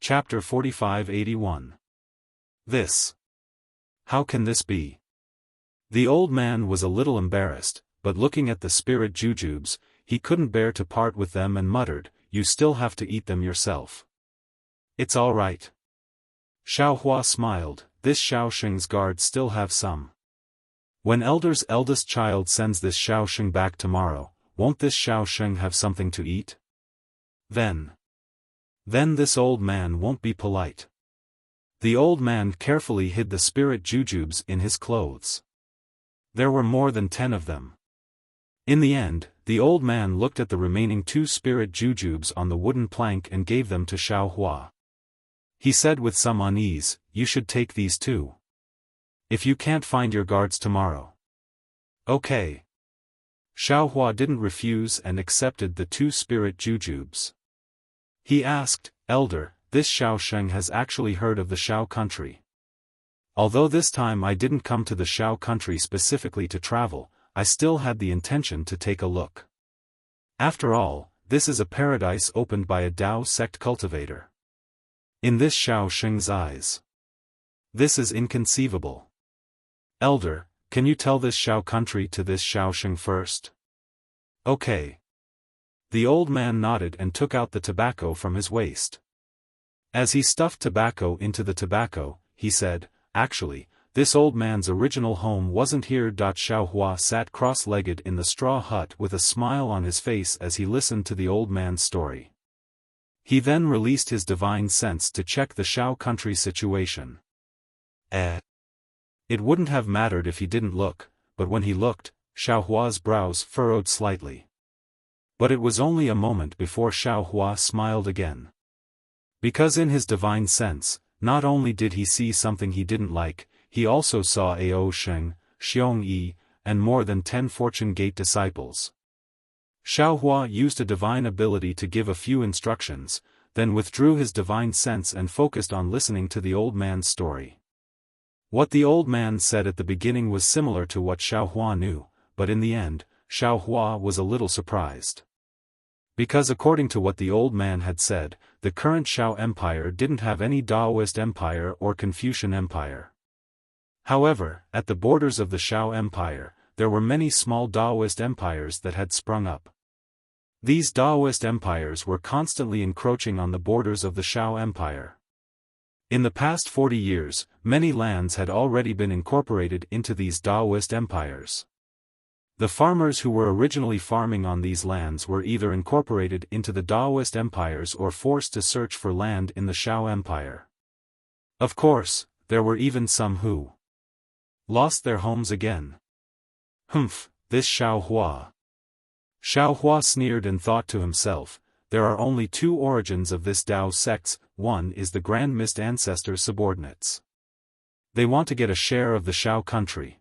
Chapter 45-81. This. How can this be? The old man was a little embarrassed, but looking at the spirit jujubes, he couldn't bear to part with them and muttered, "You still have to eat them yourself." "It's all right." Xiaohua smiled, "This Xiaosheng's guards still have some. When Elder's eldest child sends this Xiaosheng back tomorrow, won't this Xiaosheng have something to eat? Then this old man won't be polite." The old man carefully hid the spirit jujubes in his clothes. There were more than 10 of them. In the end, the old man looked at the remaining 2 spirit jujubes on the wooden plank and gave them to Xiaohua. He said with some unease, "You should take these too. If you can't find your guards tomorrow." "Okay." Xiaohua didn't refuse and accepted the 2 spirit jujubes. He asked, "Elder, this Xiaosheng has actually heard of the Xiao country. Although this time I didn't come to the Xiao country specifically to travel, I still had the intention to take a look. After all, this is a paradise opened by a Tao sect cultivator. In this Xiaosheng's eyes, this is inconceivable. Elder, can you tell this Xiao country to this Xiaosheng first?" "Okay." The old man nodded and took out the tobacco from his waist. As he stuffed tobacco into the tobacco, he said, "Actually, this old man's original home wasn't here." Xiaohua sat cross-legged in the straw hut with a smile on his face as he listened to the old man's story. He then released his divine sense to check the Xiao country situation. It wouldn't have mattered if he didn't look, but when he looked, Xiaohua's brows furrowed slightly. But it was only a moment before Xiaohua smiled again. Because in his divine sense, not only did he see something he didn't like, he also saw Ao Sheng, Xiong Yi, and more than 10 Fortune Gate disciples. Xiaohua used a divine ability to give a few instructions, then withdrew his divine sense and focused on listening to the old man's story. What the old man said at the beginning was similar to what Xiaohua knew, but in the end, Xiaohua was a little surprised. Because according to what the old man had said, the current Xiao Empire didn't have any Daoist Empire or Confucian Empire. However, at the borders of the Xiao Empire, there were many small Daoist empires that had sprung up. These Daoist empires were constantly encroaching on the borders of the Xiao Empire. In the past 40 years, many lands had already been incorporated into these Daoist empires. The farmers who were originally farming on these lands were either incorporated into the Daoist empires or forced to search for land in the Xiao Empire. Of course, there were even some who lost their homes again. "Humph, this Xiaohua." Xiaohua sneered and thought to himself, "There are only 2 origins of this Tao sects. One is the Grand Mist Ancestors' subordinates. They want to get a share of the Xiao country.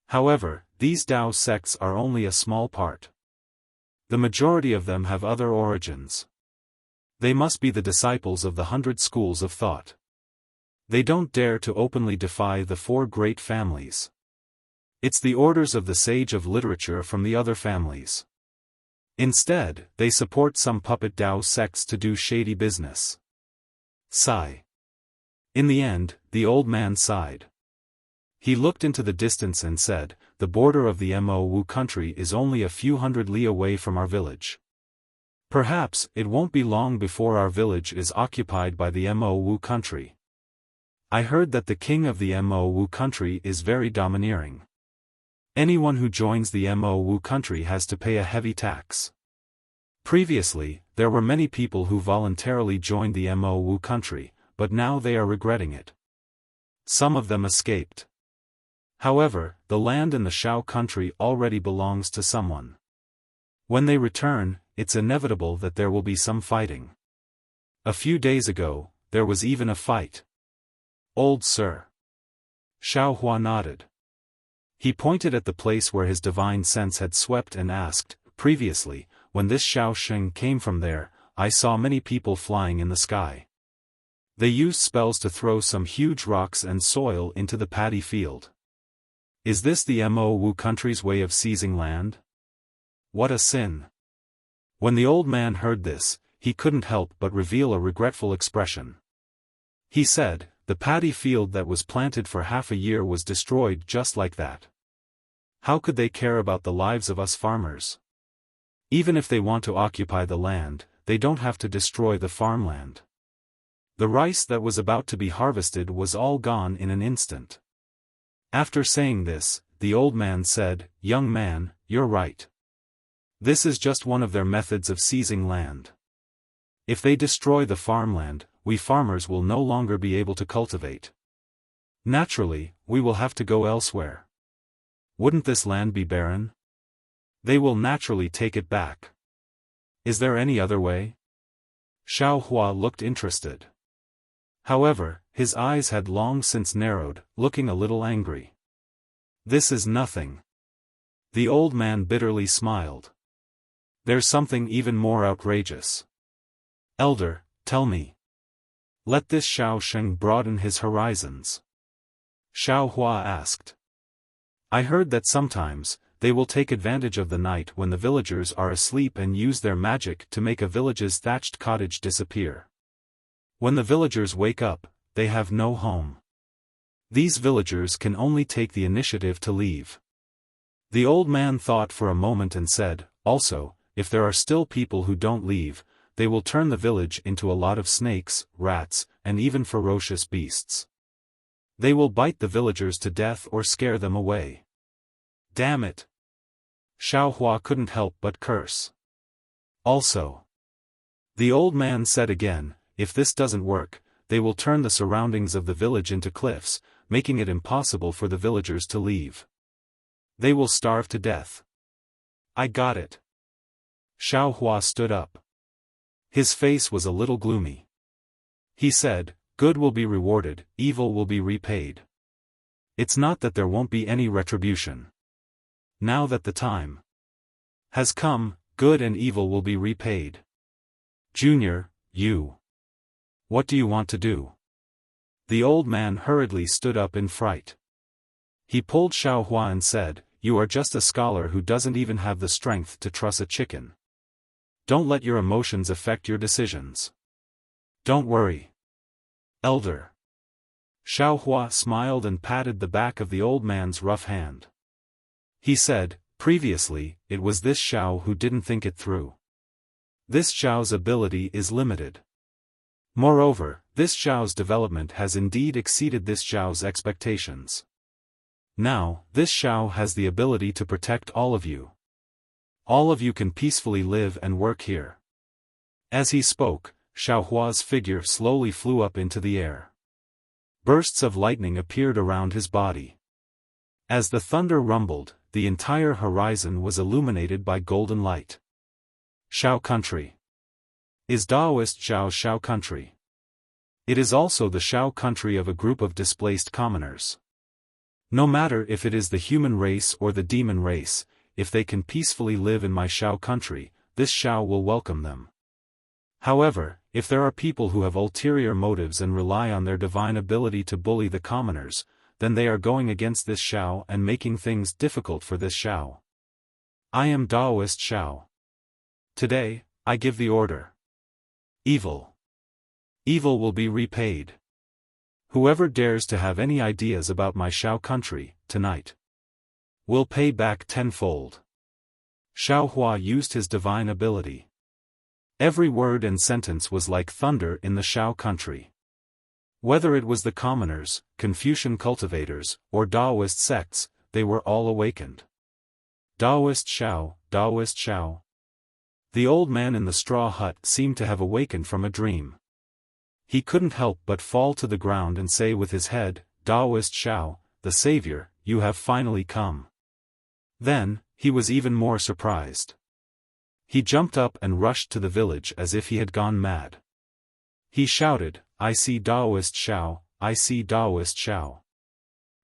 However, these Tao sects are only a small part. The majority of them have other origins. They must be the disciples of the 100 schools of thought. They don't dare to openly defy the 4 great families. It's the orders of the sage of literature from the other families. Instead, they support some puppet Tao sects to do shady business." Sigh. In the end, the old man sighed. He looked into the distance and said, "The border of the Mo country is only a few hundred li away from our village. Perhaps it won't be long before our village is occupied by the Mo country. I heard that the king of the Mo country is very domineering. Anyone who joins the Mo country has to pay a heavy tax. Previously, there were many people who voluntarily joined the Mo country, but now they are regretting it. Some of them escaped. However, the land in the Xiao country already belongs to someone. When they return, it's inevitable that there will be some fighting. A few days ago, there was even a fight." "Old sir." Xiaohua nodded. He pointed at the place where his divine sense had swept and asked, "Previously, when this Xiaosheng came from there, I saw many people flying in the sky. They used spells to throw some huge rocks and soil into the paddy field. Is this the Mo country's way of seizing land? What a sin." When the old man heard this, he couldn't help but reveal a regretful expression. He said, the paddy field that was planted for half a year was destroyed just like that. How could they care about the lives of us farmers? Even if they want to occupy the land, they don't have to destroy the farmland. The rice that was about to be harvested was all gone in an instant. After saying this, the old man said, "Young man, you're right. This is just one of their methods of seizing land. If they destroy the farmland, we farmers will no longer be able to cultivate. Naturally, we will have to go elsewhere. Wouldn't this land be barren? They will naturally take it back. Is there any other way?" Xiao Hua looked interested. However, his eyes had long since narrowed, looking a little angry. "This is nothing." The old man bitterly smiled. "There's something even more outrageous. Elder, tell me. Let this Xiao Sheng broaden his horizons." Xiao Hua asked. "I heard that sometimes, they will take advantage of the night when the villagers are asleep and use their magic to make a village's thatched cottage disappear. When the villagers wake up, they have no home. These villagers can only take the initiative to leave." The old man thought for a moment and said, "Also, if there are still people who don't leave, they will turn the village into a lot of snakes, rats, and even ferocious beasts. They will bite the villagers to death or scare them away. Damn it!" Xiao Hua couldn't help but curse. "Also," the old man said again, "if this doesn't work, they will turn the surroundings of the village into cliffs, making it impossible for the villagers to leave. They will starve to death." "I got it." Xiao Hua stood up. His face was a little gloomy. He said, "Good will be rewarded, evil will be repaid. It's not that there won't be any retribution. Now that the time has come, good and evil will be repaid. Junior, you. What do you want to do?" The old man hurriedly stood up in fright. He pulled Xiao Hua and said, "You are just a scholar who doesn't even have the strength to truss a chicken. Don't let your emotions affect your decisions. Don't worry. Elder." Xiao Hua smiled and patted the back of the old man's rough hand. He said, "Previously, it was this Xiao who didn't think it through. This Xiao's ability is limited. Moreover, this Xiao's development has indeed exceeded this Xiao's expectations. Now, this Xiao has the ability to protect all of you. All of you can peacefully live and work here." As he spoke, Xiao Hua's figure slowly flew up into the air. Bursts of lightning appeared around his body. As the thunder rumbled, the entire horizon was illuminated by golden light. Xiao country. Is Daoist Xiao country? It is also the Xiao country of a group of displaced commoners. No matter if it is the human race or the demon race, if they can peacefully live in my Xiao country, this Xiao will welcome them. However, if there are people who have ulterior motives and rely on their divine ability to bully the commoners, then they are going against this Xiao and making things difficult for this Xiao. I am Daoist Xiao. Today, I give the order. Evil. Evil will be repaid. Whoever dares to have any ideas about my Xiao country, tonight, will pay back tenfold." Xiao Hua used his divine ability. Every word and sentence was like thunder in the Xiao country. Whether it was the commoners, Confucian cultivators, or Daoist sects, they were all awakened. Daoist Xiao, Daoist Xiao. The old man in the straw hut seemed to have awakened from a dream. He couldn't help but fall to the ground and say with his head, "Daoist Xiao, the savior, you have finally come." Then, he was even more surprised. He jumped up and rushed to the village as if he had gone mad. He shouted, "I see Daoist Xiao, I see Daoist Xiao."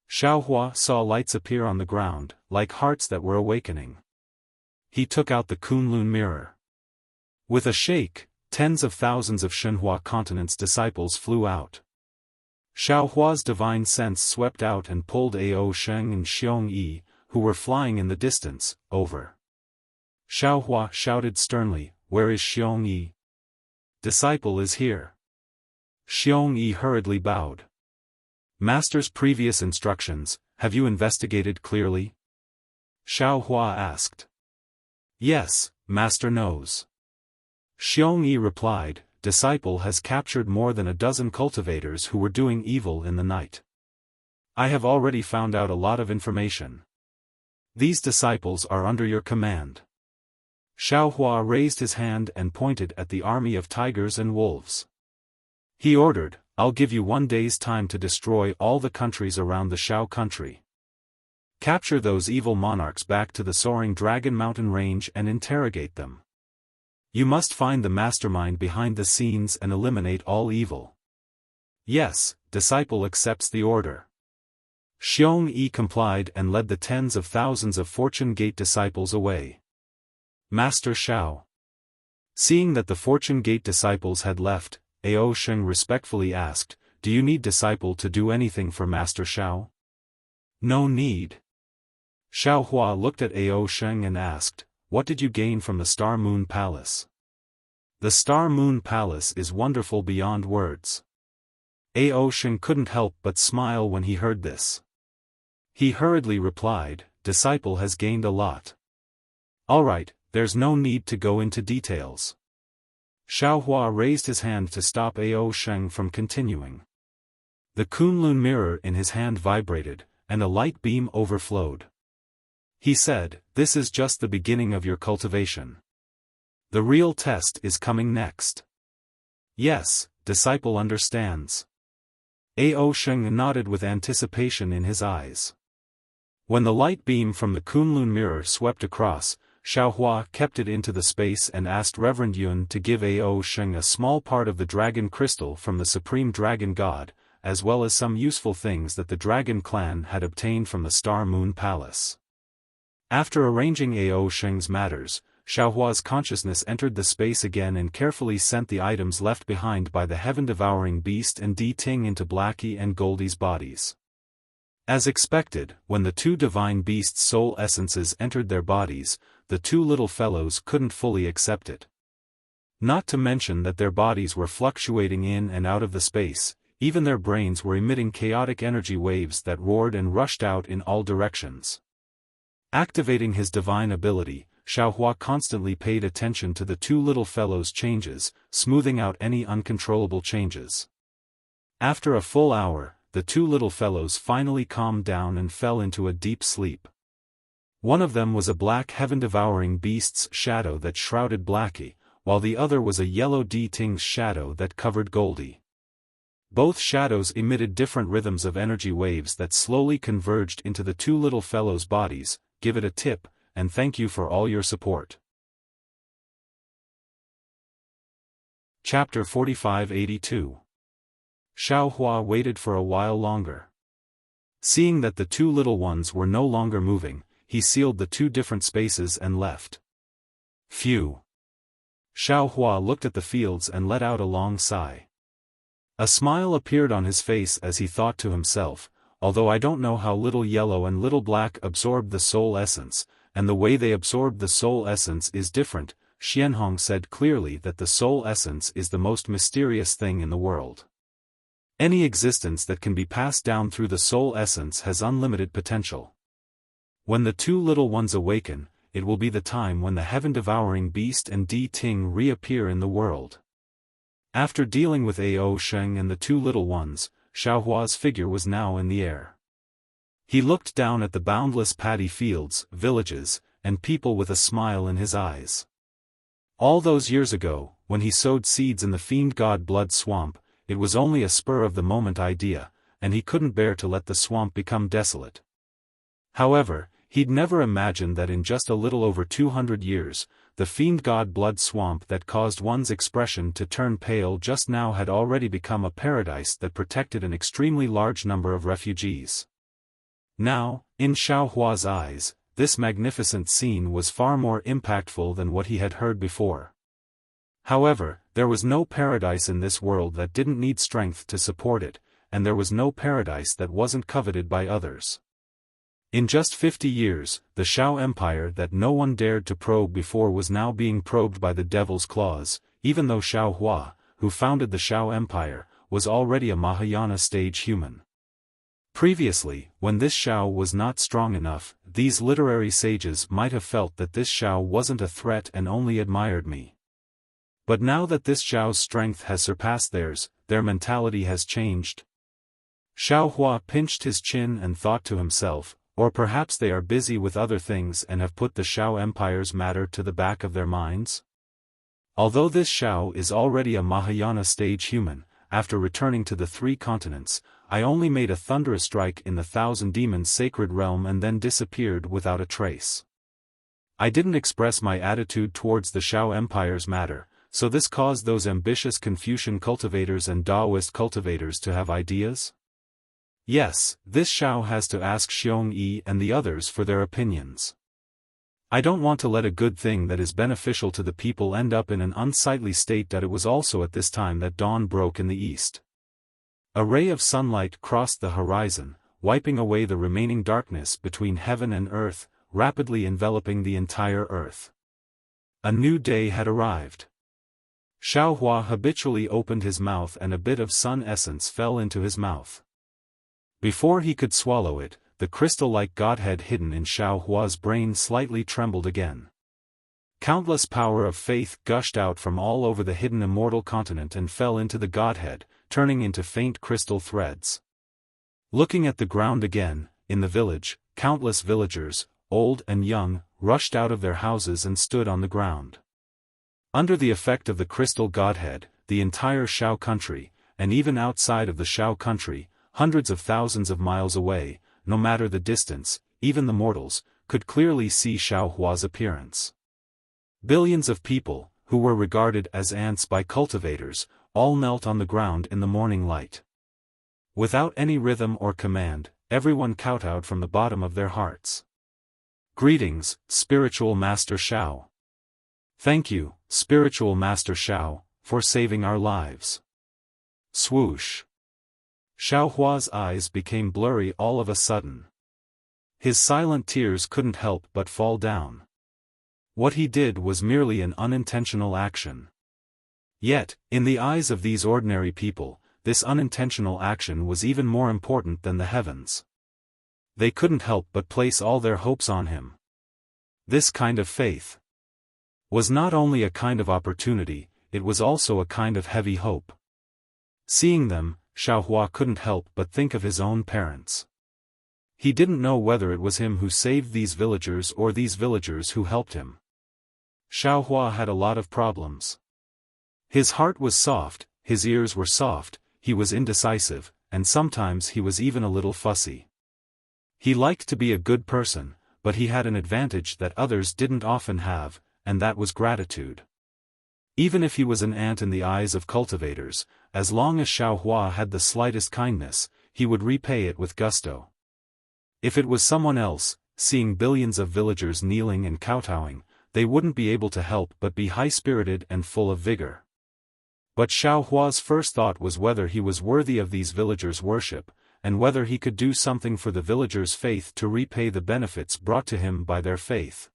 Xiao Hua saw lights appear on the ground, like hearts that were awakening. He took out the Kunlun mirror. With a shake, tens of thousands of Shenhua continent's disciples flew out. Xiao Hua's divine sense swept out and pulled Ao Sheng and Xiong Yi, who were flying in the distance, over. Xiao Hua shouted sternly, "Where is Xiong Yi?" Disciple is here. Xiong hurriedly bowed. Master's previous instructions, have you investigated clearly? Xiaohua asked. Yes, Master knows. Xiong replied, Disciple has captured more than a dozen cultivators who were doing evil in the night. I have already found out a lot of information. These disciples are under your command. Xiaohua raised his hand and pointed at the army of tigers and wolves. He ordered, I'll give you 1 day's time to destroy all the countries around the Xiao country. Capture those evil monarchs back to the soaring Dragon Mountain range and interrogate them. You must find the mastermind behind the scenes and eliminate all evil. Yes, Disciple accepts the order. Xiong complied and led the tens of thousands of Fortune Gate disciples away. Master Xiao. Seeing that the Fortune Gate disciples had left, Ao Sheng respectfully asked, Do you need Disciple to do anything for Master Xiao? No need. Xiaohua looked at Ao Sheng and asked, What did you gain from the Star Moon Palace? The Star Moon Palace is wonderful beyond words. Ao Sheng couldn't help but smile when he heard this. He hurriedly replied, Disciple has gained a lot. Alright, there's no need to go into details. Xiaohua raised his hand to stop Ao Sheng from continuing. The Kunlun mirror in his hand vibrated, and a light beam overflowed. He said, This is just the beginning of your cultivation. The real test is coming next. Yes, Disciple understands. Ao Sheng nodded with anticipation in his eyes. When the light beam from the Kunlun mirror swept across, Xiaohua kept it into the space and asked Reverend Yun to give Ao Sheng a small part of the dragon crystal from the Supreme Dragon God, as well as some useful things that the Dragon Clan had obtained from the Star Moon Palace. After arranging Ao Sheng's matters, Xiaohua's consciousness entered the space again and carefully sent the items left behind by the heaven-devouring beast and Di Ting into Blackie and Goldie's bodies. As expected, when the two divine beasts' soul essences entered their bodies, the two little fellows couldn't fully accept it. Not to mention that their bodies were fluctuating in and out of the space, even their brains were emitting chaotic energy waves that roared and rushed out in all directions. Activating his divine ability, Xiaohua constantly paid attention to the two little fellows' changes, smoothing out any uncontrollable changes. After a full hour, the two little fellows finally calmed down and fell into a deep sleep. One of them was a black heaven-devouring beast's shadow that shrouded Blackie, while the other was a yellow Di Ting's shadow that covered Goldie. Both shadows emitted different rhythms of energy waves that slowly converged into the two little fellows' bodies. Give it a tip, and thank you for all your support. Chapter 4582. Xiaohua waited for a while longer. Seeing that the two little ones were no longer moving, he sealed the two different spaces and left. Phew. Xiaohua looked at the fields and let out a long sigh. A smile appeared on his face as he thought to himself, although I don't know how Little Yellow and Little Black absorbed the soul essence, and the way they absorbed the soul essence is different. Xianhong said clearly that the soul essence is the most mysterious thing in the world. Any existence that can be passed down through the soul essence has unlimited potential. When the two little ones awaken, it will be the time when the heaven-devouring beast and Di Ting reappear in the world. After dealing with Ao Sheng and the two little ones, Xiaohua's figure was now in the air. He looked down at the boundless paddy fields, villages, and people with a smile in his eyes. All those years ago, when he sowed seeds in the Fiend God Blood Swamp, it was only a spur-of-the-moment idea, and he couldn't bear to let the swamp become desolate. However, he'd never imagined that in just a little over 200 years, the Fiend God Blood Swamp that caused one's expression to turn pale just now had already become a paradise that protected an extremely large number of refugees. Now, in Xiaohua's eyes, this magnificent scene was far more impactful than what he had heard before. However, there was no paradise in this world that didn't need strength to support it, and there was no paradise that wasn't coveted by others. In just 50 years, the Xiao Empire that no one dared to probe before was now being probed by the Devil's Claws, even though Xiao Hua, who founded the Xiao Empire, was already a Mahayana stage human. Previously, when this Xiao was not strong enough, these literary sages might have felt that this Xiao wasn't a threat and only admired me. But now that this Xiao's strength has surpassed theirs, their mentality has changed. Xiao Hua pinched his chin and thought to himself, or perhaps they are busy with other things and have put the Xiao Empire's matter to the back of their minds? Although this Xiao is already a Mahayana stage human, after returning to the 3 continents, I only made a thunderous strike in the 1,000 demons sacred realm and then disappeared without a trace. I didn't express my attitude towards the Xiao Empire's matter, so this caused those ambitious Confucian cultivators and Taoist cultivators to have ideas? Yes, this Xiao has to ask Xiong Yi and the others for their opinions. I don't want to let a good thing that is beneficial to the people end up in an unsightly state. That it was also at this time that dawn broke in the east. A ray of sunlight crossed the horizon, wiping away the remaining darkness between heaven and earth, rapidly enveloping the entire earth. A new day had arrived. Xiao Hua habitually opened his mouth and a bit of sun essence fell into his mouth. Before he could swallow it, the crystal-like godhead hidden in Xiao Hua's brain slightly trembled again. Countless power of faith gushed out from all over the hidden immortal continent and fell into the godhead, turning into faint crystal threads. Looking at the ground again, in the village, countless villagers, old and young, rushed out of their houses and stood on the ground. Under the effect of the crystal godhead, the entire Xiao country, and even outside of the Xiao country, hundreds of thousands of miles away, no matter the distance, even the mortals, could clearly see Xiao Hua's appearance. Billions of people, who were regarded as ants by cultivators, all knelt on the ground in the morning light. Without any rhythm or command, everyone kowtowed from the bottom of their hearts. Greetings, Spiritual Master Xiao. Thank you, Spiritual Master Xiao, for saving our lives. Swoosh. Xiao Hua's eyes became blurry all of a sudden. His silent tears couldn't help but fall down. What he did was merely an unintentional action. Yet, in the eyes of these ordinary people, this unintentional action was even more important than the heavens. They couldn't help but place all their hopes on him. This kind of faith was not only a kind of opportunity, it was also a kind of heavy hope. Seeing them, Xiao Hua couldn't help but think of his own parents. He didn't know whether it was him who saved these villagers or these villagers who helped him. Xiao Hua had a lot of problems. His heart was soft, his ears were soft, he was indecisive, and sometimes he was even a little fussy. He liked to be a good person, but he had an advantage that others didn't often have, and that was gratitude. Even if he was an ant in the eyes of cultivators, as long as Xiao Hua had the slightest kindness, he would repay it with gusto. If it was someone else, seeing billions of villagers kneeling and kowtowing, they wouldn't be able to help but be high-spirited and full of vigor. But Xiao Hua's first thought was whether he was worthy of these villagers' worship, and whether he could do something for the villagers' faith to repay the benefits brought to him by their faith.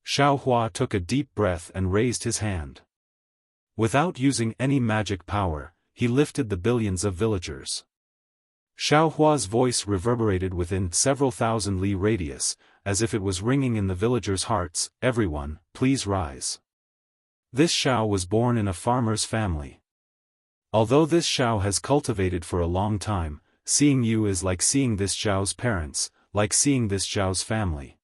Xiao Hua took a deep breath and raised his hand. Without using any magic power, he lifted the billions of villagers. Xiao Hua's voice reverberated within several thousand li radius, as if it was ringing in the villagers' hearts. Everyone, please rise. This Xiao was born in a farmer's family. Although this Xiao has cultivated for a long time, seeing you is like seeing this Xiao's parents, like seeing this Xiao's family.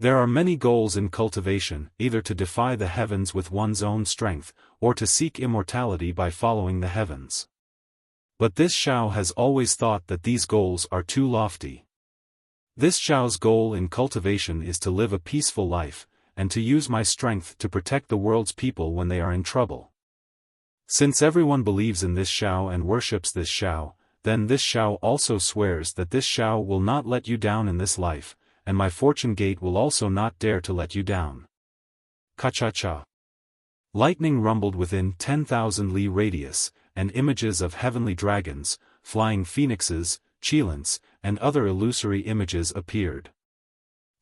There are many goals in cultivation, either to defy the heavens with one's own strength, or to seek immortality by following the heavens. But this Xiao has always thought that these goals are too lofty. This Xiao's goal in cultivation is to live a peaceful life, and to use my strength to protect the world's people when they are in trouble. Since everyone believes in this Xiao and worships this Xiao, then this Xiao also swears that this Xiao will not let you down in this life, and my fortune gate will also not dare to let you down. Ka-cha-cha. Lightning rumbled within 10,000 li radius, and images of heavenly dragons, flying phoenixes, cheilants, and other illusory images appeared.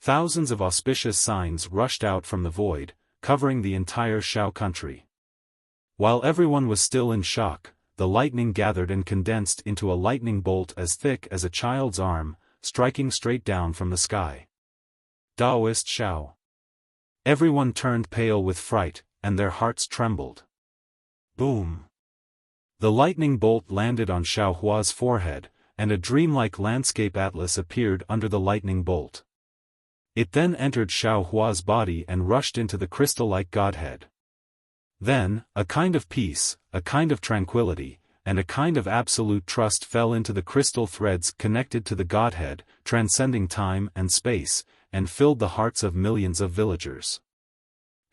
Thousands of auspicious signs rushed out from the void, covering the entire Xiao country. While everyone was still in shock, the lightning gathered and condensed into a lightning bolt as thick as a child's arm, striking straight down from the sky. Taoist Xiao. Everyone turned pale with fright, and their hearts trembled. Boom! The lightning bolt landed on Xiao Hua's forehead, and a dreamlike landscape atlas appeared under the lightning bolt. It then entered Xiao Hua's body and rushed into the crystal-like godhead. Then, a kind of peace, a kind of tranquility, and a kind of absolute trust fell into the crystal threads connected to the godhead, transcending time and space, and filled the hearts of millions of villagers.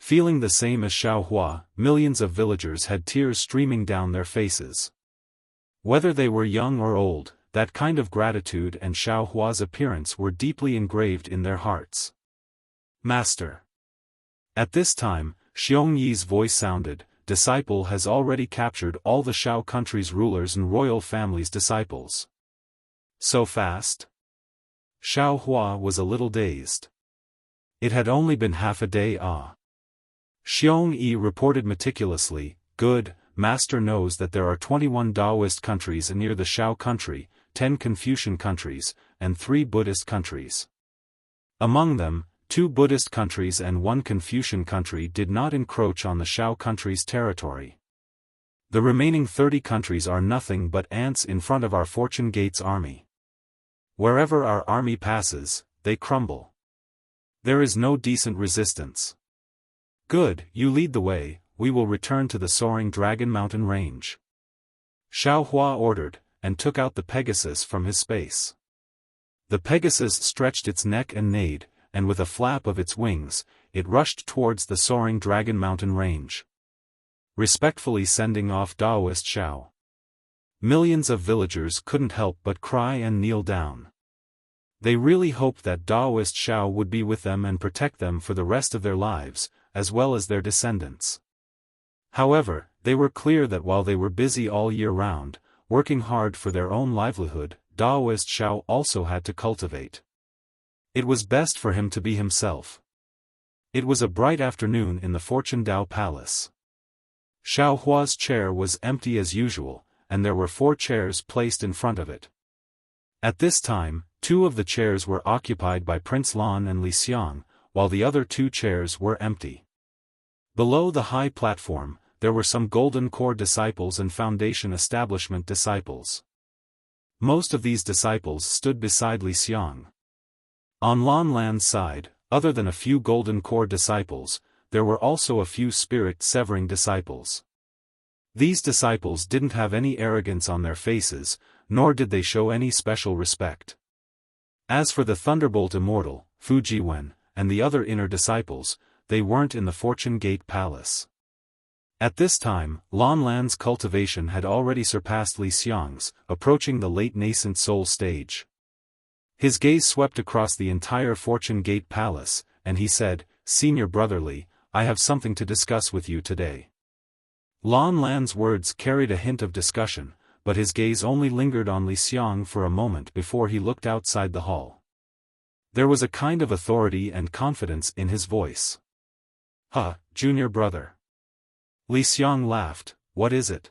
Feeling the same as Xiao Hua, millions of villagers had tears streaming down their faces. Whether they were young or old, that kind of gratitude and Xiao Hua's appearance were deeply engraved in their hearts. Master. At this time, Xiong Yi's voice sounded, "Disciple has already captured all the Xiao country's rulers and royal family's disciples." So fast? Xiao Hua was a little dazed. It had only been half a day. Xiong Yi reported meticulously, "Good, Master knows that there are 21 Taoist countries near the Xiao country, 10 Confucian countries, and 3 Buddhist countries. Among them, 2 Buddhist countries and 1 Confucian country did not encroach on the Xiao country's territory. The remaining 30 countries are nothing but ants in front of our Fortune Gate's army. Wherever our army passes, they crumble. There is no decent resistance. Good, you lead the way, we will return to the soaring Dragon Mountain range." Xiao Hua ordered, and took out the Pegasus from his space. The Pegasus stretched its neck and neighed, and with a flap of its wings, it rushed towards the soaring Dragon Mountain range. Respectfully sending off Taoist Xiao. Millions of villagers couldn't help but cry and kneel down. They really hoped that Taoist Xiao would be with them and protect them for the rest of their lives, as well as their descendants. However, they were clear that while they were busy all year round, working hard for their own livelihood, Taoist Xiao also had to cultivate. It was best for him to be himself. It was a bright afternoon in the Fortune Dao Palace. Xiao Hua's chair was empty as usual, and there were 4 chairs placed in front of it. At this time, 2 of the chairs were occupied by Prince Lan and Li Xiang, while the other 2 chairs were empty. Below the high platform, there were some Golden Core disciples and Foundation Establishment disciples. Most of these disciples stood beside Li Xiang. On Lan Lan's side, other than a few Golden Core disciples, there were also a few spirit-severing disciples. These disciples didn't have any arrogance on their faces, nor did they show any special respect. As for the Thunderbolt Immortal, Fujiwen, and the other inner disciples, they weren't in the Fortune Gate Palace. At this time, Lan Lan's cultivation had already surpassed Li Xiang's, approaching the late nascent soul stage. His gaze swept across the entire Fortune Gate Palace, and he said, "Senior Brother Li, I have something to discuss with you today." Lan Lan's words carried a hint of discussion, but his gaze only lingered on Li Xiang for a moment before he looked outside the hall. There was a kind of authority and confidence in his voice. Junior brother." Li Xiang laughed, "What is it?"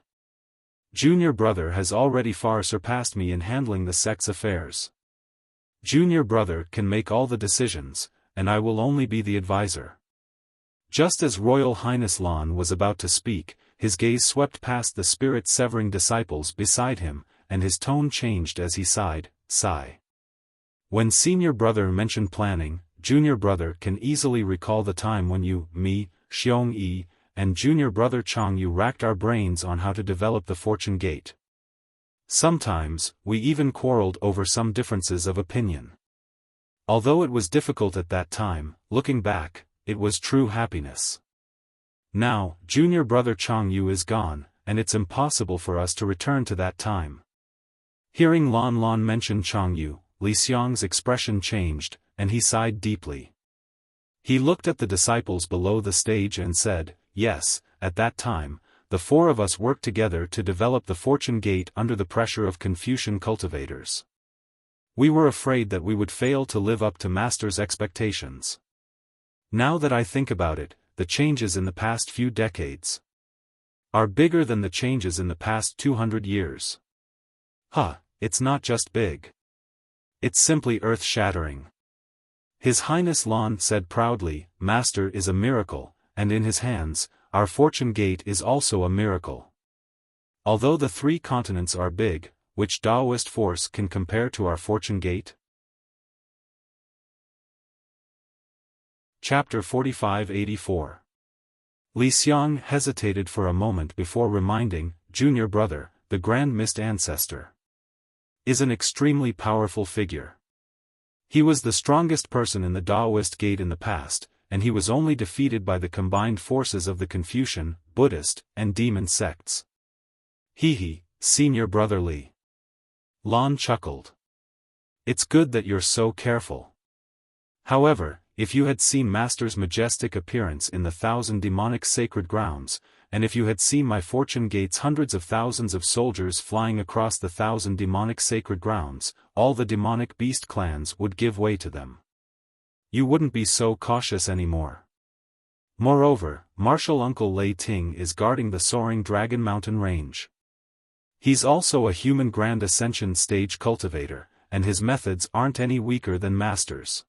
"Junior brother has already far surpassed me in handling the sect's affairs. Junior brother can make all the decisions, and I will only be the advisor." Just as Royal Highness Lan was about to speak, his gaze swept past the spirit-severing disciples beside him, and his tone changed as he sighed, "Sigh. When senior brother mentioned planning, junior brother can easily recall the time when you, me, Xiong Yi, and junior brother Chang Yu racked our brains on how to develop the Fortune Gate. Sometimes, we even quarreled over some differences of opinion. Although it was difficult at that time, looking back, it was true happiness. Now, junior brother Chang Yu is gone, and it's impossible for us to return to that time." Hearing Lan Lan mention Chang Yu, Li Xiang's expression changed, and he sighed deeply. He looked at the disciples below the stage and said, "Yes, at that time, the 4 of us worked together to develop the Fortune Gate under the pressure of Confucian cultivators. We were afraid that we would fail to live up to Master's expectations. Now that I think about it, the changes in the past few decades. are bigger than the changes in the past 200 years. Huh, it's not just big. It's simply earth-shattering. His Highness Lan said proudly, Master is a miracle, and in his hands, our fortune gate is also a miracle. Although the 3 continents are big, which Taoist force can compare to our fortune gate? Chapter 45-84. Li Xiang hesitated for a moment before reminding, Junior brother, the Grand Mist Ancestor is an extremely powerful figure. He was the strongest person in the Taoist gate in the past, and he was only defeated by the combined forces of the Confucian, Buddhist, and demon sects. Hee, Senior Brother Li. Lan chuckled. It's good that you're so careful. However, if you had seen Master's majestic appearance in the 1,000 demonic sacred grounds, and if you had seen my fortune gate's hundreds of thousands of soldiers flying across the 1,000 demonic sacred grounds, all the demonic beast clans would give way to them. You wouldn't be so cautious anymore. Moreover, Martial Uncle Lei Ting is guarding the soaring Dragon Mountain range. He's also a human Grand Ascension stage cultivator, and his methods aren't any weaker than Master's.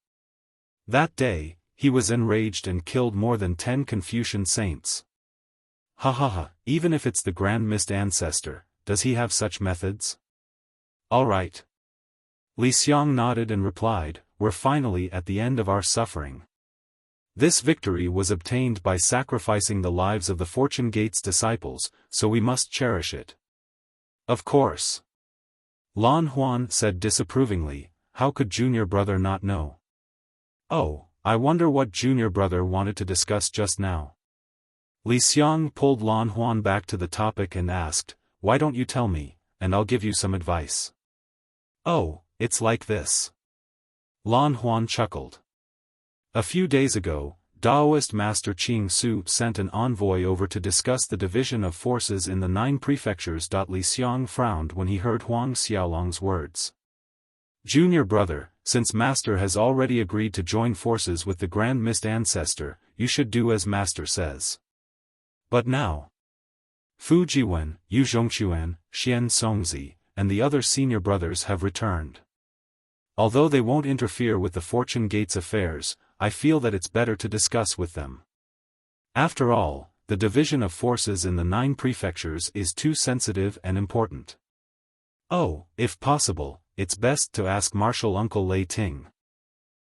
That day, he was enraged and killed more than 10 Confucian saints. Even if it's the Grand Mist Ancestor, does he have such methods? Alright. Li Xiang nodded and replied, we're finally at the end of our suffering. This victory was obtained by sacrificing the lives of the Fortune Gate's disciples, so we must cherish it. Of course. Lan Huan said disapprovingly, how could Junior Brother not know? Oh, I wonder what Junior Brother wanted to discuss just now. Li Xiang pulled Lan Huan back to the topic and asked, why don't you tell me, and I'll give you some advice. Oh, it's like this. Lan Huan chuckled. A few days ago, Taoist Master Qing Su sent an envoy over to discuss the division of forces in the 9 prefectures. Li Xiang frowned when he heard Huang Xiaolong's words. Junior brother, since Master has already agreed to join forces with the Grand Mist Ancestor, you should do as Master says. But now, Fu Jiwen, Yu Zhongquan, Xian Songzi, and the other senior brothers have returned. Although they won't interfere with the Fortune Gate's affairs, I feel that it's better to discuss with them. After all, the division of forces in the 9 prefectures is too sensitive and important. Oh, if possible, it's best to ask Martial Uncle Lei Ting.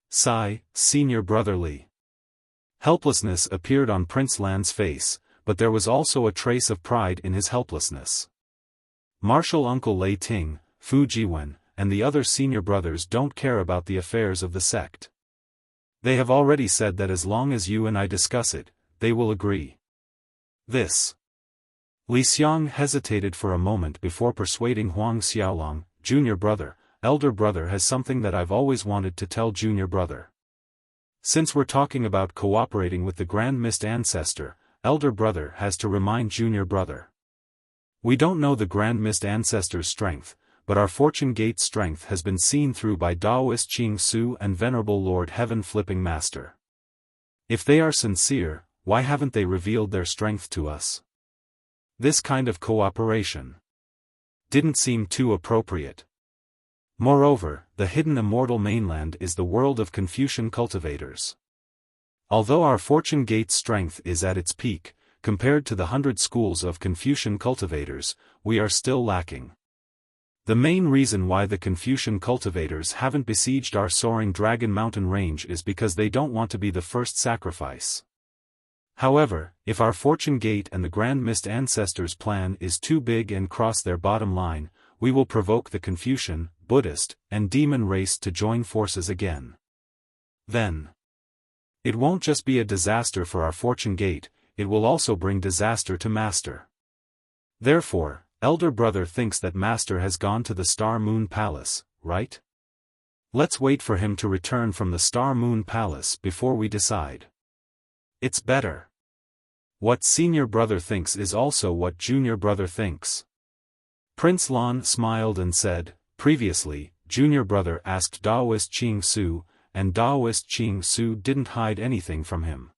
Sigh, Senior Brother Li. Helplessness appeared on Prince Lan's face, but there was also a trace of pride in his helplessness. Martial Uncle Lei Ting, Fu Jiwen, and the other senior brothers don't care about the affairs of the sect. They have already said that as long as you and I discuss it, they will agree. This. Li Xiang hesitated for a moment before persuading Huang Xiaolong, Junior brother, elder brother has something that I've always wanted to tell Junior brother. Since we're talking about cooperating with the Grand Mist Ancestor, elder brother has to remind Junior brother. We don't know the Grand Mist Ancestor's strength, but our Fortune Gate's strength has been seen through by Taoist Qing Su and Venerable Lord Heaven Flipping Master. If they are sincere, why haven't they revealed their strength to us? This kind of cooperation didn't seem too appropriate. Moreover, the hidden immortal mainland is the world of Confucian cultivators. Although our Fortune Gate's strength is at its peak, compared to the 100 schools of Confucian cultivators, we are still lacking. The main reason why the Confucian cultivators haven't besieged our soaring Dragon Mountain range is because they don't want to be the first sacrifice. However, if our Fortune Gate and the Grand Mist Ancestors' plan is too big and cross their bottom line, we will provoke the Confucian, Buddhist, and demon race to join forces again. Then, it won't just be a disaster for our Fortune Gate, it will also bring disaster to Master. Therefore, elder brother thinks that Master has gone to the Star Moon Palace, right? Let's wait for him to return from the Star Moon Palace before we decide. It's better. What senior brother thinks is also what junior brother thinks. Prince Lan smiled and said, previously, junior brother asked Taoist Qing Su, and Taoist Qing Su didn't hide anything from him.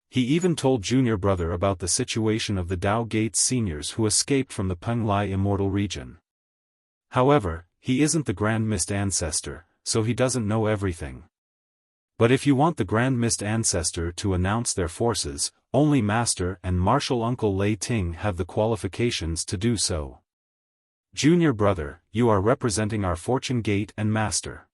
He even told junior brother about the situation of the Dao Gates seniors who escaped from the Penglai immortal region. However, he isn't the Grand Mist Ancestor, so he doesn't know everything. But if you want the Grand Mist Ancestor to announce their forces, only Master and Martial Uncle Lei Ting have the qualifications to do so. Junior brother, you are representing our Fortune Gate and Master.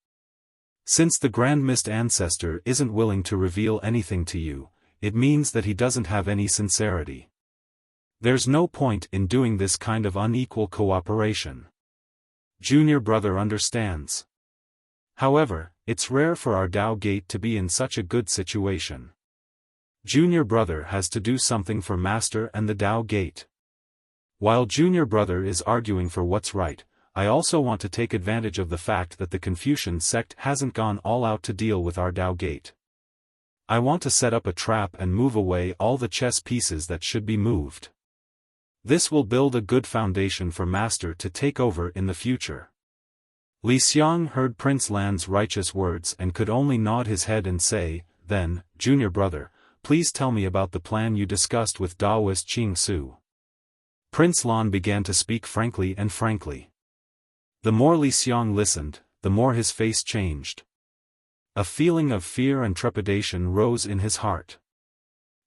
Since the Grand Mist Ancestor isn't willing to reveal anything to you, it means that he doesn't have any sincerity. There's no point in doing this kind of unequal cooperation. Junior brother understands. However, it's rare for our Dao Gate to be in such a good situation. Junior brother has to do something for Master and the Dao Gate. While junior brother is arguing for what's right, I also want to take advantage of the fact that the Confucian sect hasn't gone all out to deal with our Dao Gate. I want to set up a trap and move away all the chess pieces that should be moved. This will build a good foundation for Master to take over in the future. Li Xiang heard Prince Lan's righteous words and could only nod his head and say, "Then, junior brother, please tell me about the plan you discussed with Daoist Qing Su." Prince Lan began to speak frankly and frankly. The more Li Xiang listened, the more his face changed. A feeling of fear and trepidation rose in his heart.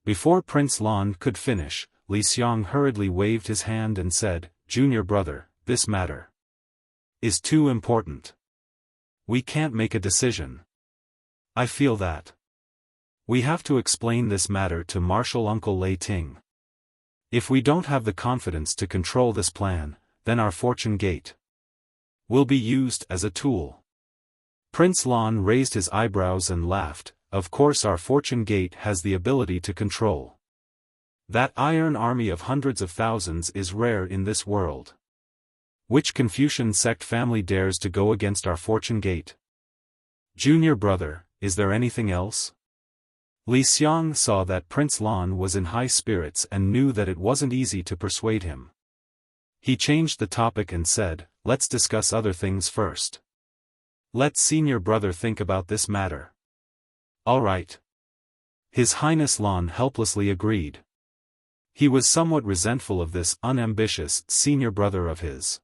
Before Prince Lan could finish, Li Xiang hurriedly waved his hand and said, "Junior brother, this matter is too important. We can't make a decision. I feel that we have to explain this matter to Martial Uncle Lei Ting. If we don't have the confidence to control this plan, then our Fortune Gate will be used as a tool." Prince Lan raised his eyebrows and laughed. "Of course our Fortune Gate has the ability to control. That iron army of hundreds of thousands is rare in this world. Which Confucian sect family dares to go against our Fortune Gate? Junior brother, is there anything else?" Li Xiang saw that Prince Lan was in high spirits and knew that it wasn't easy to persuade him. He changed the topic and said, "Let's discuss other things first. Let senior brother think about this matter." "All right." His Highness Lan helplessly agreed. He was somewhat resentful of this unambitious senior brother of his.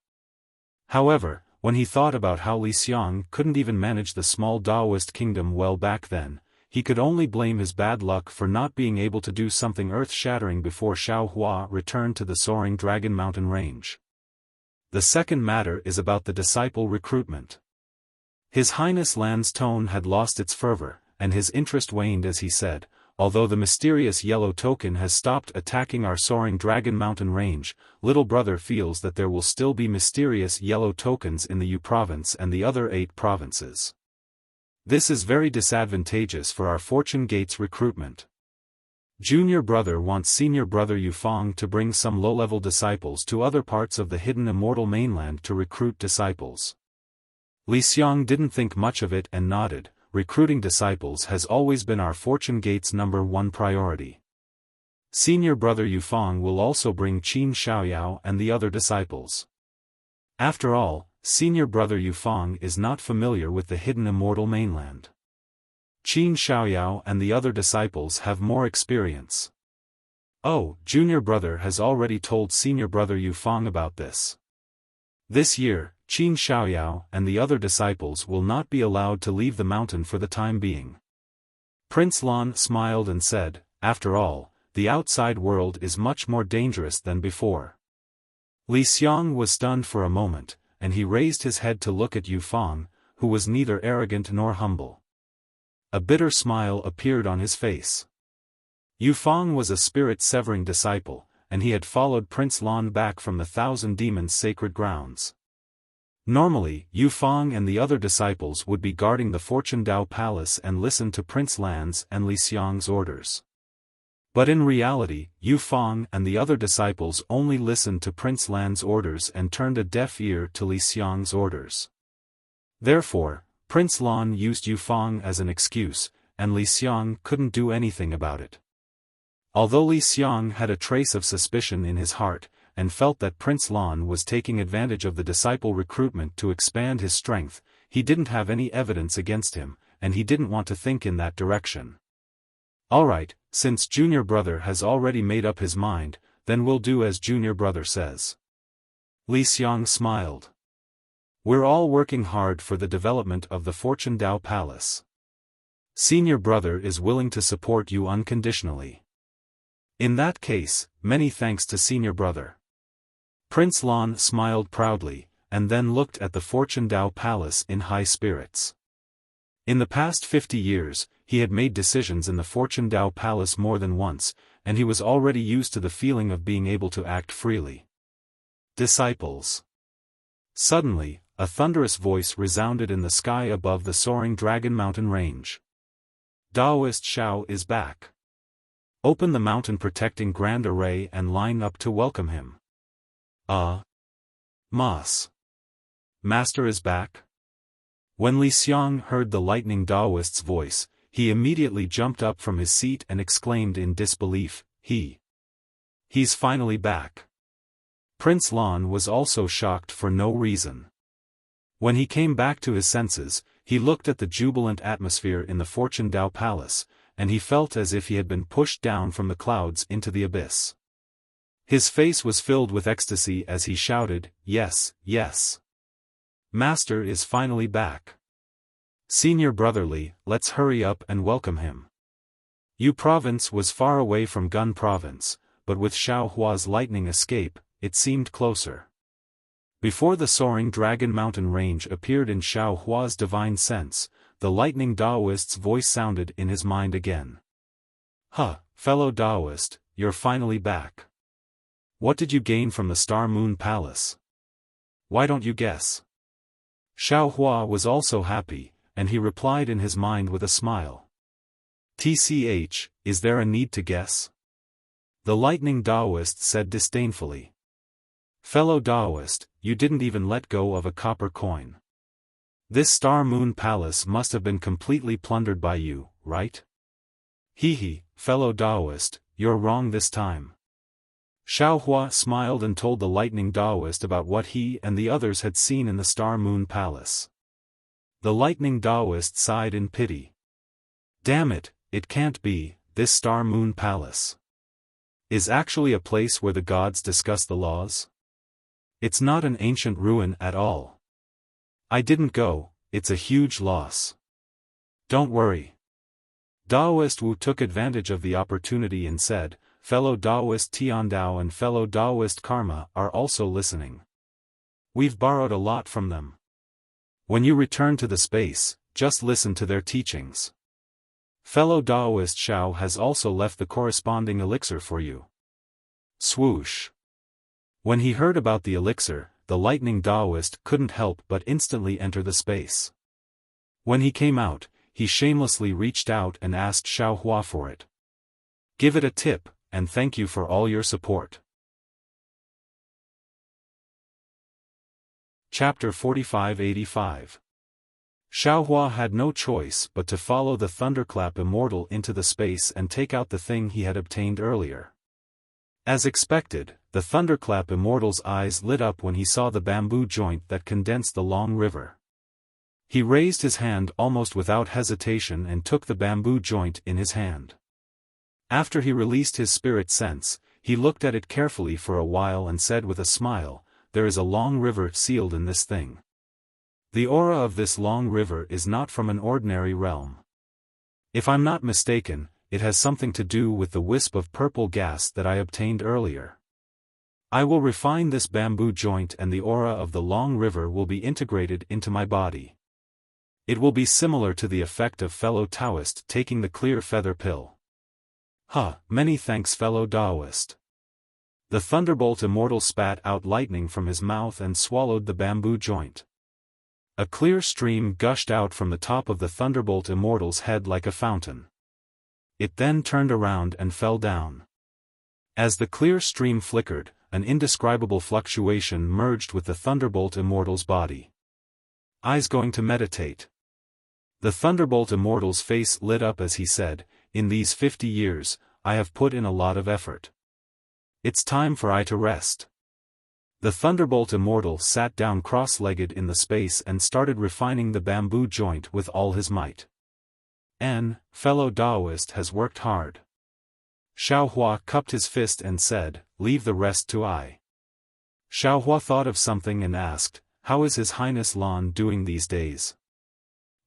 However, when he thought about how Li Xiang couldn't even manage the small Daoist kingdom well back then, he could only blame his bad luck for not being able to do something earth-shattering before Xiao Hua returned to the soaring Dragon Mountain range. The second matter is about the disciple recruitment. His Highness Lan's tone had lost its fervor, and his interest waned as he said, "Although the mysterious yellow token has stopped attacking our soaring Dragon Mountain range, little brother feels that there will still be mysterious yellow tokens in the Yu province and the other 8 provinces. This is very disadvantageous for our Fortune Gate's recruitment. Junior brother wants senior brother Yufang to bring some low-level disciples to other parts of the hidden immortal mainland to recruit disciples." Li Xiang didn't think much of it and nodded. "Recruiting disciples has always been our Fortune Gate's #1 priority. Senior brother Yufang will also bring Qin Xiaoyao and the other disciples. After all, senior brother Yufang is not familiar with the hidden immortal mainland. Qin Xiaoyao and the other disciples have more experience." "Oh, junior brother has already told senior brother Yufang about this. This year, Qin Xiaoyao and the other disciples will not be allowed to leave the mountain for the time being." Prince Lan smiled and said, "After all, the outside world is much more dangerous than before." Li Xiang was stunned for a moment, and he raised his head to look at Yufang, who was neither arrogant nor humble. A bitter smile appeared on his face. Yufang was a spirit-severing disciple, and he had followed Prince Lan back from the Thousand Demons' sacred grounds. Normally, Yufang and the other disciples would be guarding the Fortune Dao Palace and listen to Prince Lan's and Li Xiang's orders. But in reality, Yufang and the other disciples only listened to Prince Lan's orders and turned a deaf ear to Li Xiang's orders. Therefore, Prince Lan used Yufang as an excuse, and Li Xiang couldn't do anything about it. Although Li Xiang had a trace of suspicion in his heart, and felt that Prince Lan was taking advantage of the disciple recruitment to expand his strength, he didn't have any evidence against him, and he didn't want to think in that direction. "All right, Since Junior Brother has already made up his mind, then we'll do as Junior Brother says. Li Xiang smiled. We're all working hard for the development of the Fortune Dao Palace. Senior Brother is willing to support you unconditionally. In that case, many thanks to Senior Brother. Prince Lan smiled proudly, and then looked at the Fortune Dao Palace in high spirits. In the past 50 years, he had made decisions in the Fortune Dao Palace more than once, and he was already used to the feeling of being able to act freely. Disciples. Suddenly, a thunderous voice resounded in the sky above the soaring Dragon Mountain range. Daoist Xiao is back. Open the mountain protecting Grand Array and line up to welcome him. Mas. Master is back? When Li Xiang heard the lightning Daoist's voice, he immediately jumped up from his seat and exclaimed in disbelief, He's finally back. Prince Lan was also shocked for no reason. When he came back to his senses, he looked at the jubilant atmosphere in the Fortune Dao Palace, and he felt as if he had been pushed down from the clouds into the abyss. His face was filled with ecstasy as he shouted, Yes, yes. Master is finally back. Senior Brotherly, let's hurry up and welcome him. Yu Province was far away from Gun Province, but with Xiao Hua's lightning escape, it seemed closer. Before the soaring Dragon Mountain range appeared in Xiao Hua's divine sense, the lightning Daoist's voice sounded in his mind again. Fellow Daoist, you're finally back. What did you gain from the Star Moon Palace? Why don't you guess? Xiao Hua was also happy, and he replied in his mind with a smile. TCH, is there a need to guess? The lightning Daoist said disdainfully. Fellow Daoist, you didn't even let go of a copper coin. This Star Moon Palace must have been completely plundered by you, right? Fellow Daoist, you're wrong this time. Xiao Hua smiled and told the lightning Daoist about what he and the others had seen in the Star Moon Palace. The lightning Daoist sighed in pity. Damn it, it can't be, this Star Moon Palace is actually a place where the gods discuss the laws? It's not an ancient ruin at all. I didn't go, it's a huge loss. Don't worry. Daoist Wu took advantage of the opportunity and said, Fellow Daoist Tiandao and fellow Daoist Karma are also listening. We've borrowed a lot from them. When you return to the space, just listen to their teachings. Fellow Daoist Xiao has also left the corresponding elixir for you. Swoosh. When he heard about the elixir, the lightning Daoist couldn't help but instantly enter the space. When he came out, he shamelessly reached out and asked Xiao Hua for it. Give it a tip, and thank you for all your support. Chapter 4585. Xiao Hua had no choice but to follow the Thunderclap Immortal into the space and take out the thing he had obtained earlier. As expected, the Thunderclap Immortal's eyes lit up when he saw the bamboo joint that condensed the long river. He raised his hand almost without hesitation and took the bamboo joint in his hand. After he released his spirit sense, he looked at it carefully for a while and said with a smile, There is a long river sealed in this thing. The aura of this long river is not from an ordinary realm. If I'm not mistaken, it has something to do with the wisp of purple gas that I obtained earlier. I will refine this bamboo joint and the aura of the long river will be integrated into my body. It will be similar to the effect of fellow Taoist taking the clear feather pill. Many thanks fellow Daoist. The Thunderbolt Immortal spat out lightning from his mouth and swallowed the bamboo joint. A clear stream gushed out from the top of the Thunderbolt Immortal's head like a fountain. It then turned around and fell down. As the clear stream flickered, an indescribable fluctuation merged with the Thunderbolt Immortal's body. Eyes going to meditate. The Thunderbolt Immortal's face lit up as he said, In these 50 years, I have put in a lot of effort. It's time for I to rest. The Thunderbolt Immortal sat down cross-legged in the space and started refining the bamboo joint with all his might. Fellow Daoist has worked hard. Xiaohua cupped his fist and said, "Leave the rest to I." Xiaohua thought of something and asked, "How is His Highness Lan doing these days?"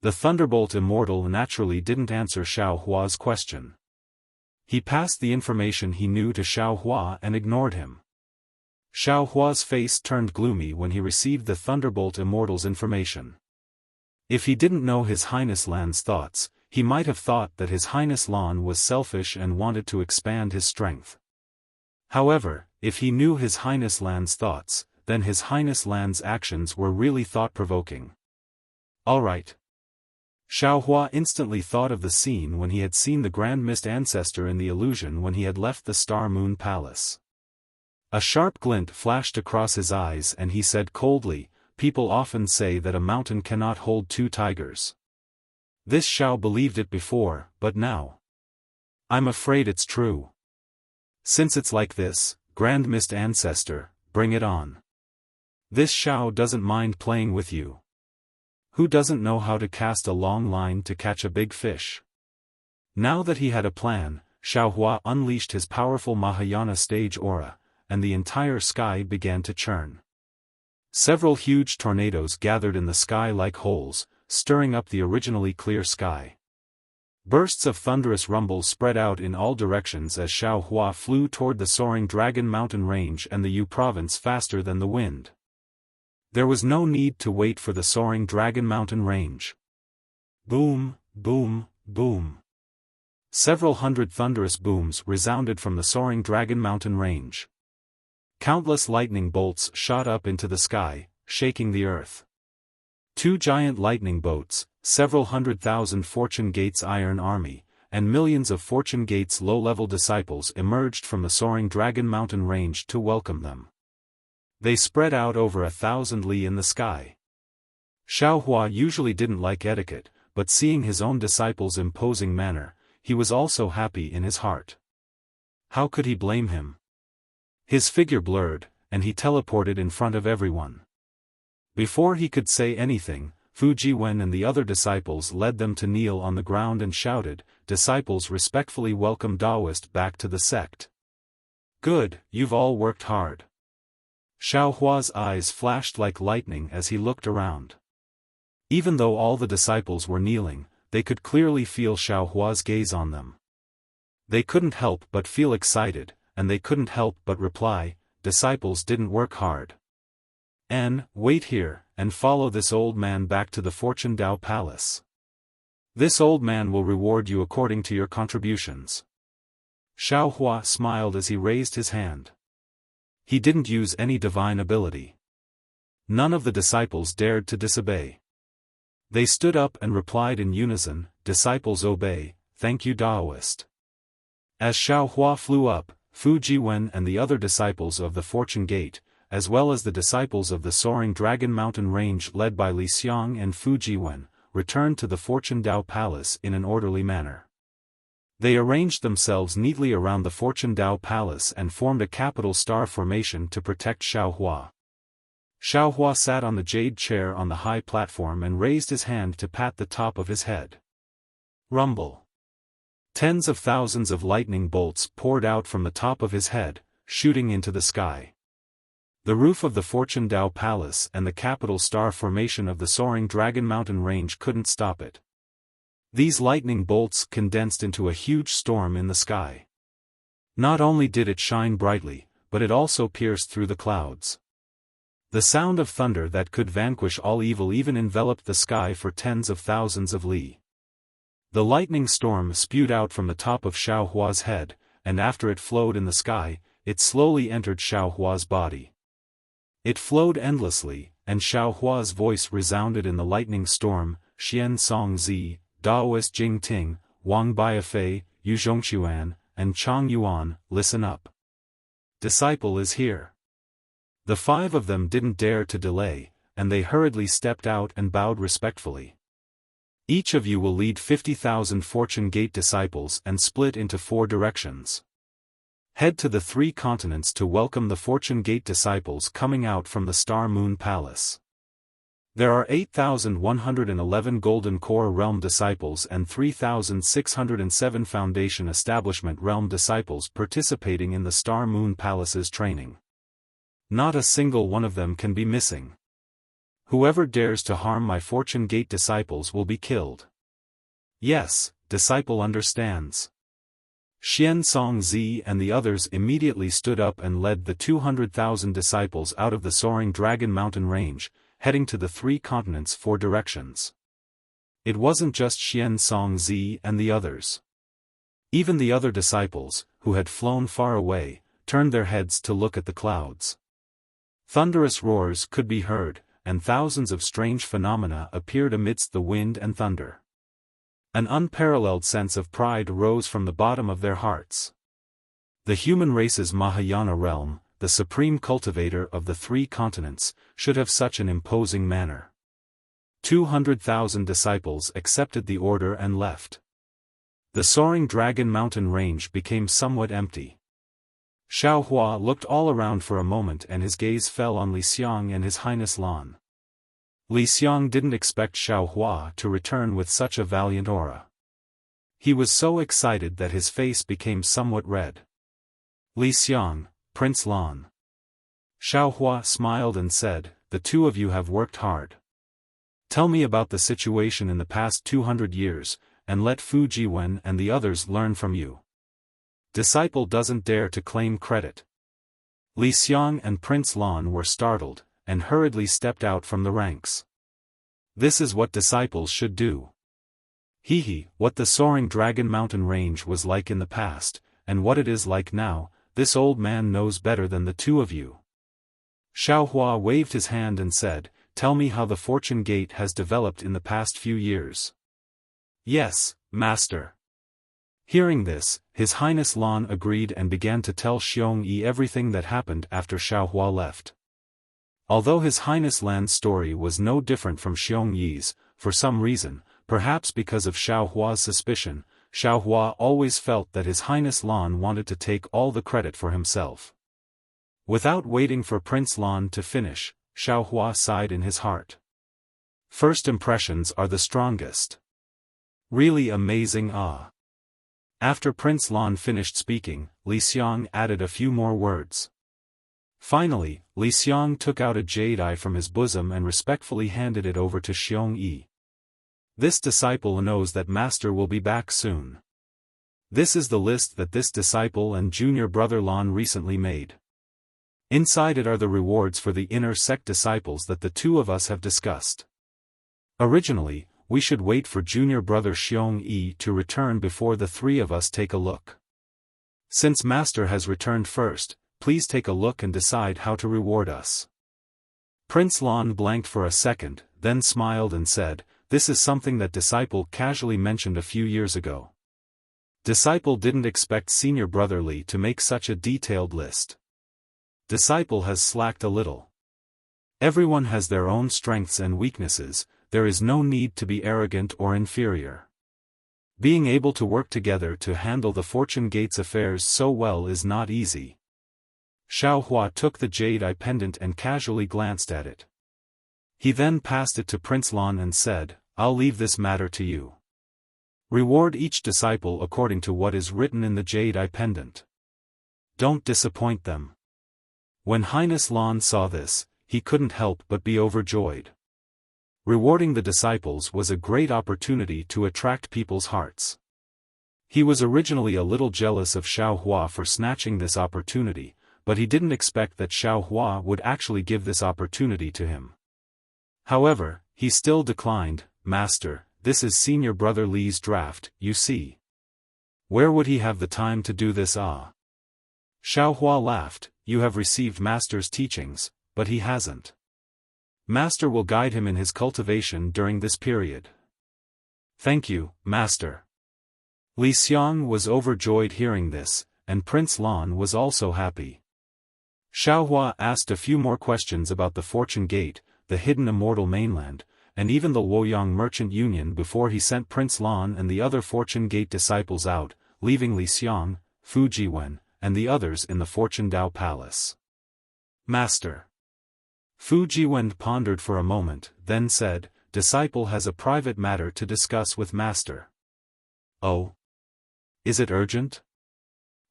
The Thunderbolt Immortal naturally didn't answer Xiaohua's question. He passed the information he knew to Xiaohua and ignored him. Xiaohua's face turned gloomy when he received the Thunderbolt Immortal's information. If he didn't know His Highness Lan's thoughts, he might have thought that His Highness Lan was selfish and wanted to expand his strength. However, if he knew His Highness Lan's thoughts, then His Highness Lan's actions were really thought-provoking. Alright. Xiaohua instantly thought of the scene when he had seen the Grand Mist Ancestor in the illusion when he had left the Star Moon Palace. A sharp glint flashed across his eyes and he said coldly, "People often say that a mountain cannot hold two tigers. This Xiao believed it before, but now I'm afraid it's true. Since it's like this, Grand Mist Ancestor, bring it on. This Xiao doesn't mind playing with you. Who doesn't know how to cast a long line to catch a big fish?" Now that he had a plan, Xiaohua unleashed his powerful Mahayana stage aura, and the entire sky began to churn. Several huge tornadoes gathered in the sky like holes, stirring up the originally clear sky. Bursts of thunderous rumble spread out in all directions as Xiaohua flew toward the soaring Dragon Mountain Range and the Yu province faster than the wind. There was no need to wait for the soaring Dragon Mountain Range. Boom, boom, boom. Several hundred thunderous booms resounded from the soaring Dragon Mountain Range. Countless lightning bolts shot up into the sky, shaking the earth. Two giant lightning boats, several 100,000 Fortune Gate's iron army, and millions of Fortune Gate's low-level disciples emerged from the soaring Dragon Mountain Range to welcome them. They spread out over 1,000 li in the sky. Xiaohua usually didn't like etiquette, but seeing his own disciples' imposing manner, he was also happy in his heart. How could he blame him? His figure blurred, and he teleported in front of everyone. Before he could say anything, Fu Jiwen and the other disciples led them to kneel on the ground and shouted, "Disciples respectfully welcome Taoist back to the sect." "Good, you've all worked hard." Xiaohua's eyes flashed like lightning as he looked around. Even though all the disciples were kneeling, they could clearly feel Xiaohua's gaze on them. They couldn't help but feel excited, and they couldn't help but reply, "Disciples didn't work hard. Wait here, and follow this old man back to the Fortune Dao Palace. This old man will reward you according to your contributions." Xiaohua smiled as he raised his hand. He didn't use any divine ability. None of the disciples dared to disobey. They stood up and replied in unison, "Disciples obey, thank you Taoist." As Xiaohua flew up, Fu Jiwen and the other disciples of the Fortune Gate, as well as the disciples of the soaring Dragon Mountain Range led by Li Xiang and Fu Jiwen, returned to the Fortune Dao Palace in an orderly manner. They arranged themselves neatly around the Fortune Dao Palace and formed a capital star formation to protect Xiaohua. Xiaohua sat on the jade chair on the high platform and raised his hand to pat the top of his head. Rumble. Tens of thousands of lightning bolts poured out from the top of his head, shooting into the sky. The roof of the Fortune Dao Palace and the capital star formation of the soaring Dragon Mountain Range couldn't stop it. These lightning bolts condensed into a huge storm in the sky. Not only did it shine brightly, but it also pierced through the clouds. The sound of thunder that could vanquish all evil even enveloped the sky for tens of thousands of li. The lightning storm spewed out from the top of Xiaohua's head, and after it flowed in the sky, it slowly entered Xiaohua's body. It flowed endlessly, and Xiaohua's voice resounded in the lightning storm, "Xian Song Zi, Daoist Jing Ting, Wang Baifei, Yu Zhongquan, and Chang Yuan, listen up. Disciple is here." The five of them didn't dare to delay, and they hurriedly stepped out and bowed respectfully. "Each of you will lead 50,000 Fortune Gate disciples and split into 4 directions. Head to the 3 continents to welcome the Fortune Gate disciples coming out from the Star Moon Palace. There are 8,111 Golden Core Realm Disciples and 3,607 Foundation Establishment Realm Disciples participating in the Star Moon Palace's training. Not a single one of them can be missing. Whoever dares to harm my Fortune Gate disciples will be killed. Yes, disciple understands. Xian Songzi and the others immediately stood up and led the 200,000 disciples out of the soaring Dragon Mountain range, heading to the 3 continents' 4 directions. It wasn't just Xian Songzi and the others. Even the other disciples, who had flown far away, turned their heads to look at the clouds. Thunderous roars could be heard, and thousands of strange phenomena appeared amidst the wind and thunder. An unparalleled sense of pride rose from the bottom of their hearts. The human race's Mahayana realm, the supreme cultivator of the 3 continents, should have such an imposing manner. 200,000 disciples accepted the order and left. The soaring Dragon Mountain range became somewhat empty. Xiaohua looked all around for a moment and his gaze fell on Li Xiang and His Highness Lan. Li Xiang didn't expect Xiaohua to return with such a valiant aura. He was so excited that his face became somewhat red. Li Xiang, Prince Lan. Xiaohua smiled and said, "The 2 of you have worked hard. Tell me about the situation in the past 200 years, and let Fu Jiwen and the others learn from you." Disciple doesn't dare to claim credit. Li Xiang and Prince Lan were startled, and hurriedly stepped out from the ranks. This is what disciples should do. What the soaring Dragon Mountain range was like in the past, and what it is like now, this old man knows better than the 2 of you. Xiaohua waved his hand and said, "Tell me how the Fortune Gate has developed in the past few years." "Yes, Master." Hearing this, His Highness Lan agreed and began to tell Xiongyi everything that happened after Xiaohua left. Although His Highness Lan's story was no different from Xiongyi's, for some reason, perhaps because of Xiaohua's suspicion, Xiaohua always felt that His Highness Lan wanted to take all the credit for himself. Without waiting for Prince Lan to finish, Xiaohua sighed in his heart. First impressions are the strongest. Really amazing. After Prince Lan finished speaking, Li Xiang added a few more words. Finally, Li Xiang took out a jade eye from his bosom and respectfully handed it over to Xiongyi. This disciple knows that Master will be back soon. This is the list that this disciple and junior brother Lan recently made. Inside it are the rewards for the inner sect disciples that the 2 of us have discussed. Originally, we should wait for junior brother Xiongyi to return before the 3 of us take a look. Since Master has returned first, please take a look and decide how to reward us. Prince Lan blanked for a second, then smiled and said, "This is something that disciple casually mentioned a few years ago." Disciple didn't expect senior brother Li to make such a detailed list. Disciple has slacked a little. Everyone has their own strengths and weaknesses, there is no need to be arrogant or inferior. Being able to work together to handle the Fortune Gate's affairs so well is not easy. Xiaohua took the jade eye pendant and casually glanced at it. He then passed it to Prince Lan and said, "I'll leave this matter to you. Reward each disciple according to what is written in the jade eye pendant. Don't disappoint them." When Highness Lan saw this, he couldn't help but be overjoyed. Rewarding the disciples was a great opportunity to attract people's hearts. He was originally a little jealous of Xiaohua for snatching this opportunity, but he didn't expect that Xiaohua would actually give this opportunity to him. However, he still declined. "Master, this is senior brother Li's draft, you see. Where would he have the time to do this?" Xiaohua laughed, "You have received Master's teachings, but he hasn't. Master will guide him in his cultivation during this period." "Thank you, Master." Li Xiang was overjoyed hearing this, and Prince Lan was also happy. Xiaohua asked a few more questions about the Fortune Gate, the hidden immortal mainland, and even the Luoyang Merchant Union before he sent Prince Lan and the other Fortune Gate disciples out, leaving Li Xiang, Fu Jiwen, and the others in the Fortune Dao Palace. "Master." Fu Jiwen pondered for a moment, then said, "Disciple has a private matter to discuss with master." "Oh? Is it urgent?"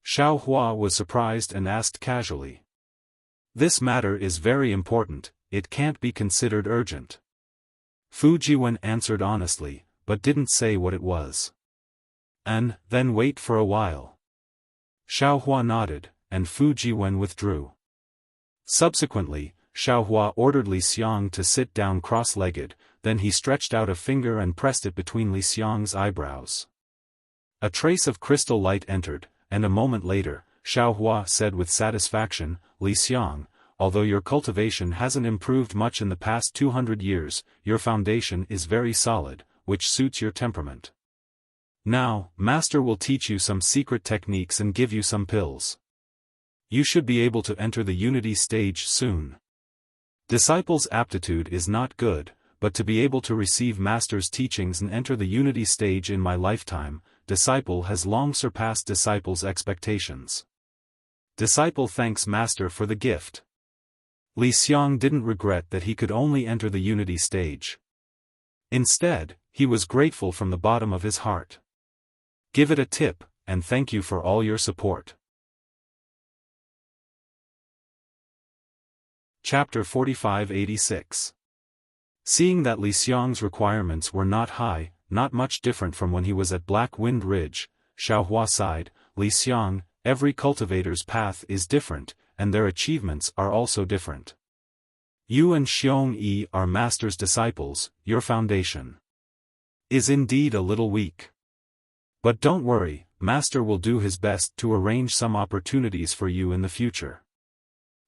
Xiao Hua was surprised and asked casually. "This matter is very important, it can't be considered urgent." Fu Jiwen answered honestly, but didn't say what it was. "And, then wait for a while." Xiao Hua nodded, and Fu Jiwen withdrew. Subsequently, Xiao Hua ordered Li Xiang to sit down cross-legged, then he stretched out a finger and pressed it between Li Xiang's eyebrows. A trace of crystal light entered, and a moment later, Xiao Hua said with satisfaction, "Li Xiang, although your cultivation hasn't improved much in the past 200 years, your foundation is very solid, which suits your temperament. Now, Master will teach you some secret techniques and give you some pills. You should be able to enter the unity stage soon. Disciple's aptitude is not good, but to be able to receive Master's teachings and enter the unity stage in my lifetime, Disciple has long surpassed Disciple's expectations. Disciple thanks Master for the gift." Li Xiang didn't regret that he could only enter the unity stage. Instead, he was grateful from the bottom of his heart. "Give it a tip, and thank you for all your support." Chapter 45-86. Seeing that Li Xiang's requirements were not high, not much different from when he was at Black Wind Ridge, Xiao Hua sighed, "Li Xiang, every cultivator's path is different, and their achievements are also different. You and Xiong Yi are Master's disciples, your foundation is indeed a little weak. But don't worry, Master will do his best to arrange some opportunities for you in the future.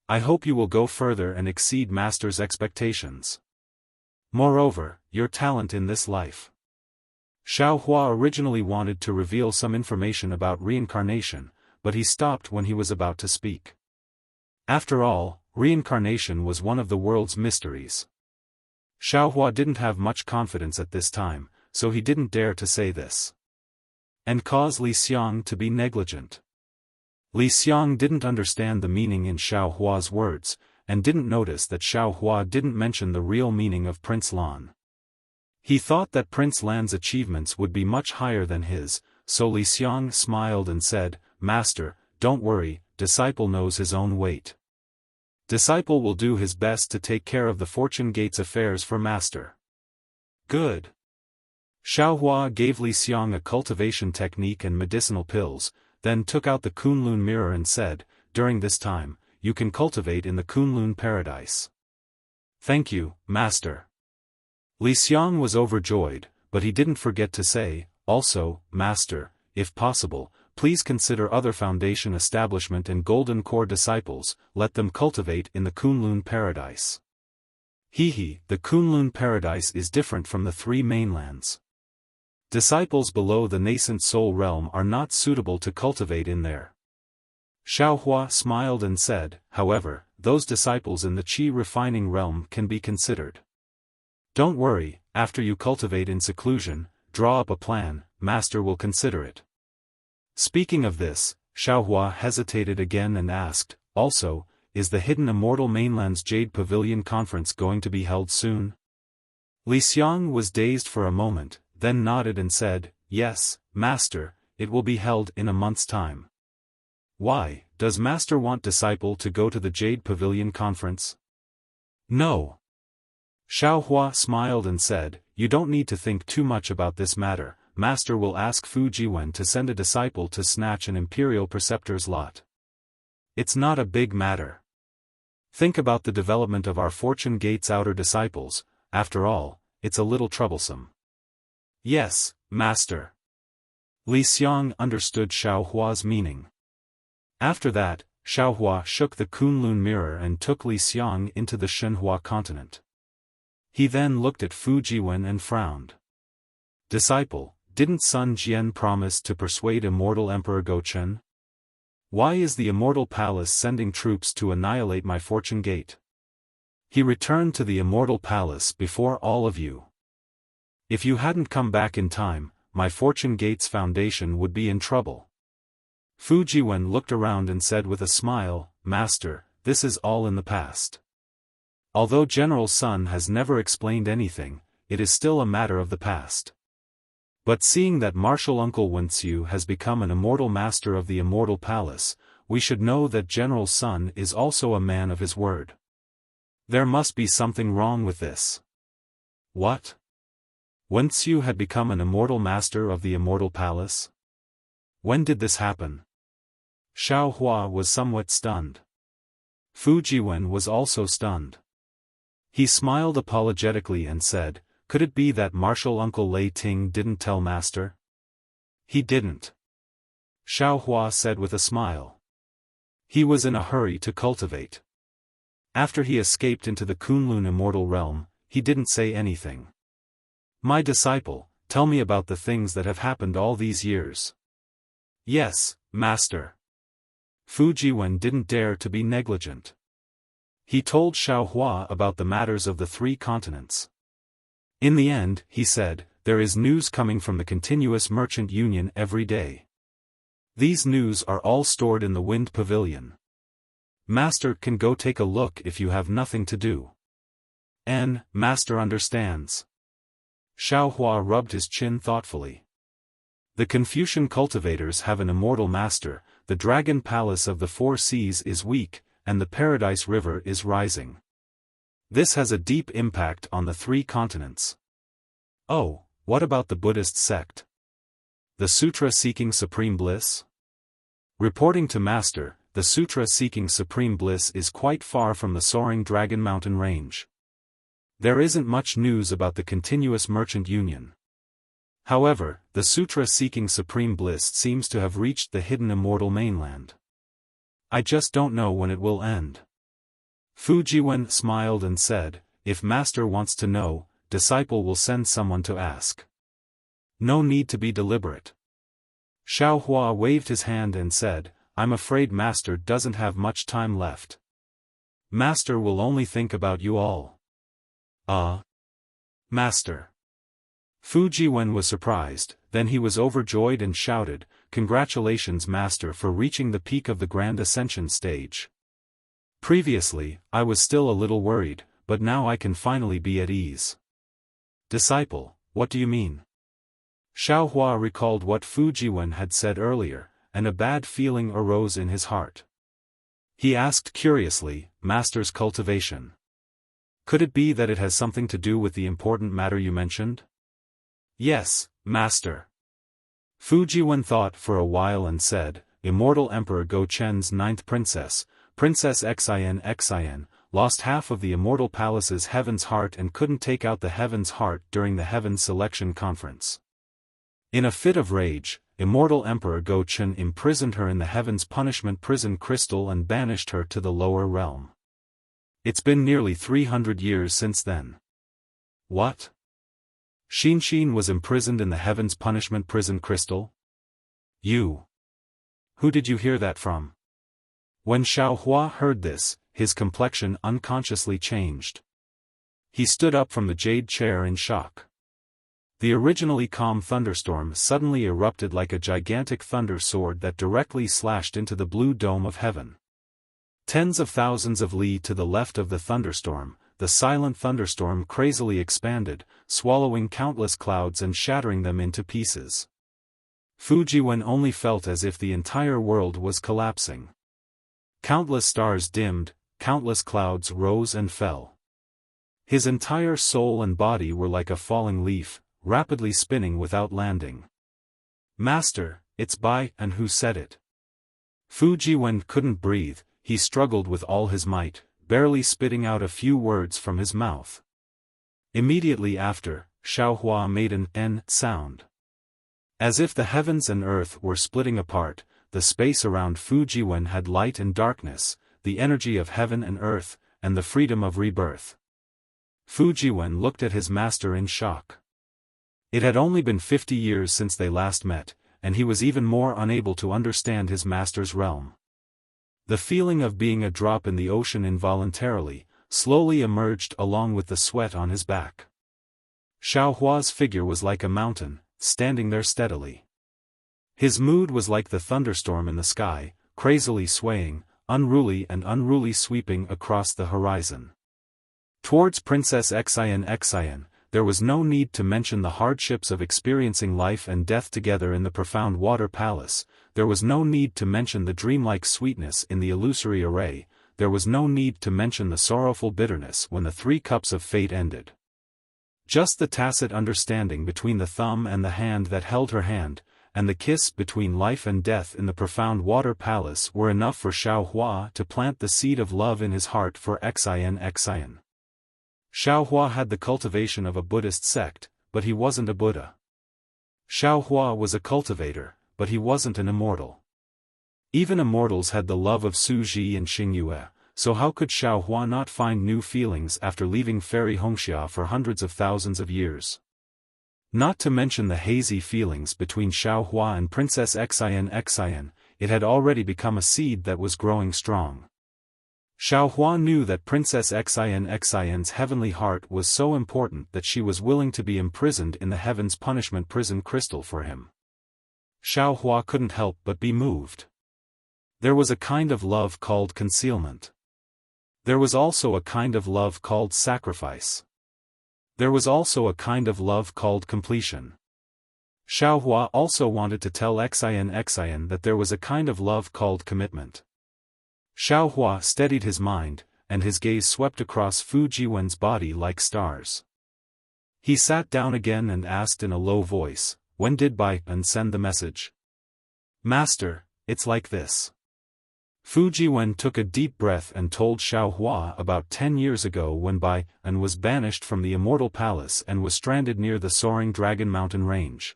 I hope you will go further and exceed Master's expectations. Moreover, your talent in this life." Xiao Hua originally wanted to reveal some information about reincarnation, but he stopped when he was about to speak. After all, reincarnation was one of the world's mysteries. Xiao Hua didn't have much confidence at this time, so he didn't dare to say this and cause Li Xiang to be negligent. Li Xiang didn't understand the meaning in Xiao Hua's words, and didn't notice that Xiao Hua didn't mention the real meaning of Prince Lan. He thought that Prince Lan's achievements would be much higher than his, so Li Xiang smiled and said, "Master, don't worry, Disciple knows his own weight. Disciple will do his best to take care of the Fortune Gate's affairs for Master." "Good." Xiao Hua gave Li Xiang a cultivation technique and medicinal pills, then took out the Kunlun mirror and said, "During this time, you can cultivate in the Kunlun paradise." "Thank you, Master." Li Xiang was overjoyed, but he didn't forget to say, "Also, Master, if possible, please consider other foundation establishment and Golden Core disciples, let them cultivate in the Kunlun paradise." The Kunlun paradise is different from the three mainlands. Disciples below the nascent soul realm are not suitable to cultivate in there. Xiao Hua smiled and said, "However, those disciples in the Qi refining realm can be considered. Don't worry, after you cultivate in seclusion, draw up a plan, Master will consider it." Speaking of this, Xiao Hua hesitated again and asked, "Also, is the Hidden Immortal Mainland's Jade Pavilion Conference going to be held soon?" Li Xiang was dazed for a moment, then nodded and said, "Yes, Master, it will be held in a month's time." "Why, does Master want Disciple to go to the Jade Pavilion Conference?" "No." Xiao Hua smiled and said, "You don't need to think too much about this matter, Master will ask Fu Jiwen to send a disciple to snatch an Imperial Preceptor's lot. It's not a big matter. Think about the development of our Fortune Gate's outer disciples, after all, it's a little troublesome." "Yes, Master." Li Xiang understood Xiao Hua's meaning. After that, Xiao Hua shook the Kunlun mirror and took Li Xiang into the Shenhua continent. He then looked at Fu Jiwen and frowned. "Disciple, didn't Sun Jian promise to persuade Immortal Emperor Gochen? Why is the Immortal Palace sending troops to annihilate my Fortune Gate? He returned to the Immortal Palace before all of you. If you hadn't come back in time, my Fortune Gate's foundation would be in trouble." Fu Jiwen looked around and said with a smile, "Master, this is all in the past. Although General Sun has never explained anything, it is still a matter of the past. But seeing that Martial Uncle Wuxia has become an immortal master of the Immortal Palace, we should know that General Sun is also a man of his word. There must be something wrong with this. What? Wuxia had become an immortal master of the Immortal Palace? When did this happen? Xiao Hua was somewhat stunned. Fu Jiwen was also stunned. He smiled apologetically and said, "Could it be that Martial Uncle Lei Ting didn't tell Master?" "He didn't," Xiao Hua said with a smile. "He was in a hurry to cultivate. After he escaped into the Kunlun Immortal Realm, he didn't say anything." "My disciple, tell me about the things that have happened all these years." "Yes, Master." Fu Jiwen didn't dare to be negligent. He told Xiao Hua about the matters of the 3 continents. In the end, he said, there is news coming from the continuous merchant union every day. These news are all stored in the Wind Pavilion. Master can go take a look if you have nothing to do. Master understands. Xiao Hua rubbed his chin thoughtfully. The Confucian cultivators have an immortal master, the Dragon Palace of the 4 Seas is weak, and the Paradise River is rising. This has a deep impact on the 3 continents. Oh, what about the Buddhist sect? The Sutra seeking supreme bliss? Reporting to Master, the Sutra seeking supreme bliss is quite far from the soaring Dragon Mountain range. There isn't much news about the continuous merchant union. However, the Sutra seeking supreme bliss seems to have reached the hidden immortal mainland. I just don't know when it will end. Fu Jiwen smiled and said, if Master wants to know, disciple will send someone to ask. No need to be deliberate. Xiao Hua waved his hand and said, I'm afraid Master doesn't have much time left. Master will only think about you all. Master. Fu Jiwen was surprised, then he was overjoyed and shouted, Congratulations Master for reaching the peak of the Grand Ascension stage. Previously, I was still a little worried, but now I can finally be at ease. Disciple, what do you mean? Xiao Hua recalled what Fu Jiwen had said earlier, and a bad feeling arose in his heart. He asked curiously, Master's cultivation. Could it be that it has something to do with the important matter you mentioned? Yes, Master. Fu Jiwen thought for a while and said, Immortal Emperor Go Chen's 9th princess, Princess Xin, lost half of the Immortal Palace's Heaven's Heart and couldn't take out the Heaven's Heart during the Heaven's Selection Conference. In a fit of rage, Immortal Emperor Go Chen imprisoned her in the Heaven's Punishment Prison Crystal and banished her to the lower realm. It's been nearly 300 years since then. What? Xin was imprisoned in the Heaven's Punishment Prison Crystal? You. Who did you hear that from? When Xiao Hua heard this, his complexion unconsciously changed. He stood up from the jade chair in shock. The originally calm thunderstorm suddenly erupted like a gigantic thunder sword that directly slashed into the blue dome of heaven. Tens of thousands of li to the left of the thunderstorm, the silent thunderstorm crazily expanded, swallowing countless clouds and shattering them into pieces. Fu Jiwen only felt as if the entire world was collapsing. Countless stars dimmed, countless clouds rose and fell. His entire soul and body were like a falling leaf, rapidly spinning without landing. Master, it's Bai, and who said it? Fu Jiwen couldn't breathe, he struggled with all his might, barely spitting out a few words from his mouth. Immediately after, Xiao Hua made an N sound. As if the heavens and earth were splitting apart, the space around Fu Jiwen had light and darkness, the energy of heaven and earth, and the freedom of rebirth. Fu Jiwen looked at his master in shock. It had only been 50 years since they last met, and he was even more unable to understand his master's realm. The feeling of being a drop in the ocean involuntarily, slowly emerged along with the sweat on his back. Xiao Hua's figure was like a mountain, standing there steadily. His mood was like the thunderstorm in the sky, crazily swaying, unruly sweeping across the horizon. Towards Princess Xian, there was no need to mention the hardships of experiencing life and death together in the profound water palace, there was no need to mention the dreamlike sweetness in the illusory array, there was no need to mention the sorrowful bitterness when the 3 cups of fate ended. Just the tacit understanding between the thumb and the hand that held her hand, and the kiss between life and death in the profound water palace were enough for Xiaohua to plant the seed of love in his heart for Xian. Xiaohua had the cultivation of a Buddhist sect, but he wasn't a Buddha. Xiaohua was a cultivator, but he wasn't an immortal. Even immortals had the love of Suji and Xingyue, so how could Xiaohua not find new feelings after leaving fairy Hongxia for hundreds of thousands of years? Not to mention the hazy feelings between Xiaohua and Princess Xian, it had already become a seed that was growing strong. Xiaohua knew that Princess Xian's heavenly heart was so important that she was willing to be imprisoned in the heaven's punishment prison crystal for him. Xiaohua couldn't help but be moved. There was a kind of love called concealment. There was also a kind of love called sacrifice. There was also a kind of love called completion. Xiaohua also wanted to tell Xian that there was a kind of love called commitment. Xiaohua steadied his mind, and his gaze swept across Fu Jiwen's body like stars. He sat down again and asked in a low voice, "When did Bai An send the message?" "Master, it's like this." Fu Jiwen took a deep breath and told Xiaohua about 10 years ago when Bai An was banished from the Immortal Palace and was stranded near the soaring Dragon Mountain Range.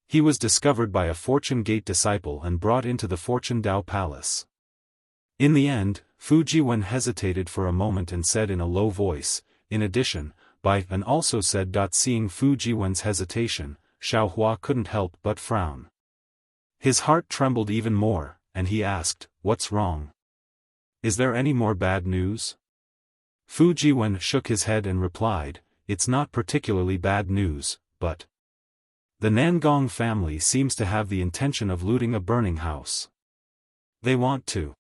He was discovered by a Fortune Gate disciple and brought into the Fortune Dao Palace. In the end, Fu Jiwen hesitated for a moment and said in a low voice, "In addition, Bai An also said." Seeing Fu Jiwen's hesitation, Xiaohua couldn't help but frown. His heart trembled even more, and he asked, "What's wrong? Is there any more bad news?" Fu Jiwen shook his head and replied, "It's not particularly bad news, but the Nangong family seems to have the intention of looting a burning house. They want to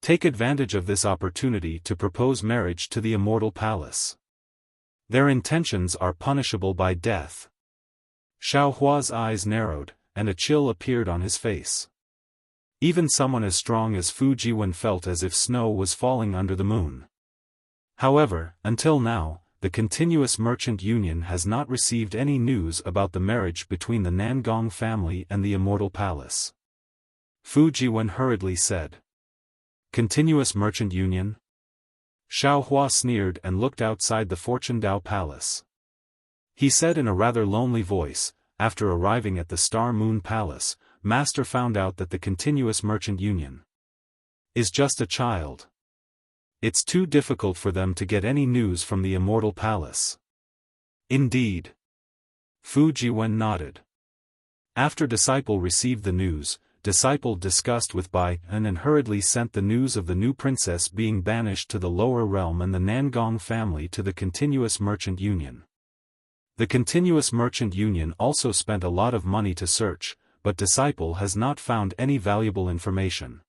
take advantage of this opportunity to propose marriage to the Immortal Palace. Their intentions are punishable by death." Xiaohua's eyes narrowed, and a chill appeared on his face. Even someone as strong as Fu Jiwen felt as if snow was falling under the moon. However, until now, the Continuous Merchant Union has not received any news about the marriage between the Nangong family and the Immortal Palace. Fu Jiwen hurriedly said. "Continuous Merchant Union?" Xiaohua sneered and looked outside the Fortune Dao Palace. He said in a rather lonely voice, "After arriving at the Star Moon Palace, Master found out that the Continuous Merchant Union is just a child. It's too difficult for them to get any news from the Immortal Palace." "Indeed." Fu Jiwen nodded. After Disciple received the news, Disciple discussed with Bai An and hurriedly sent the news of the new princess being banished to the lower realm and the Nangong family to the Continuous Merchant Union. The Continuous Merchant Union also spent a lot of money to search, but Disciple has not found any valuable information.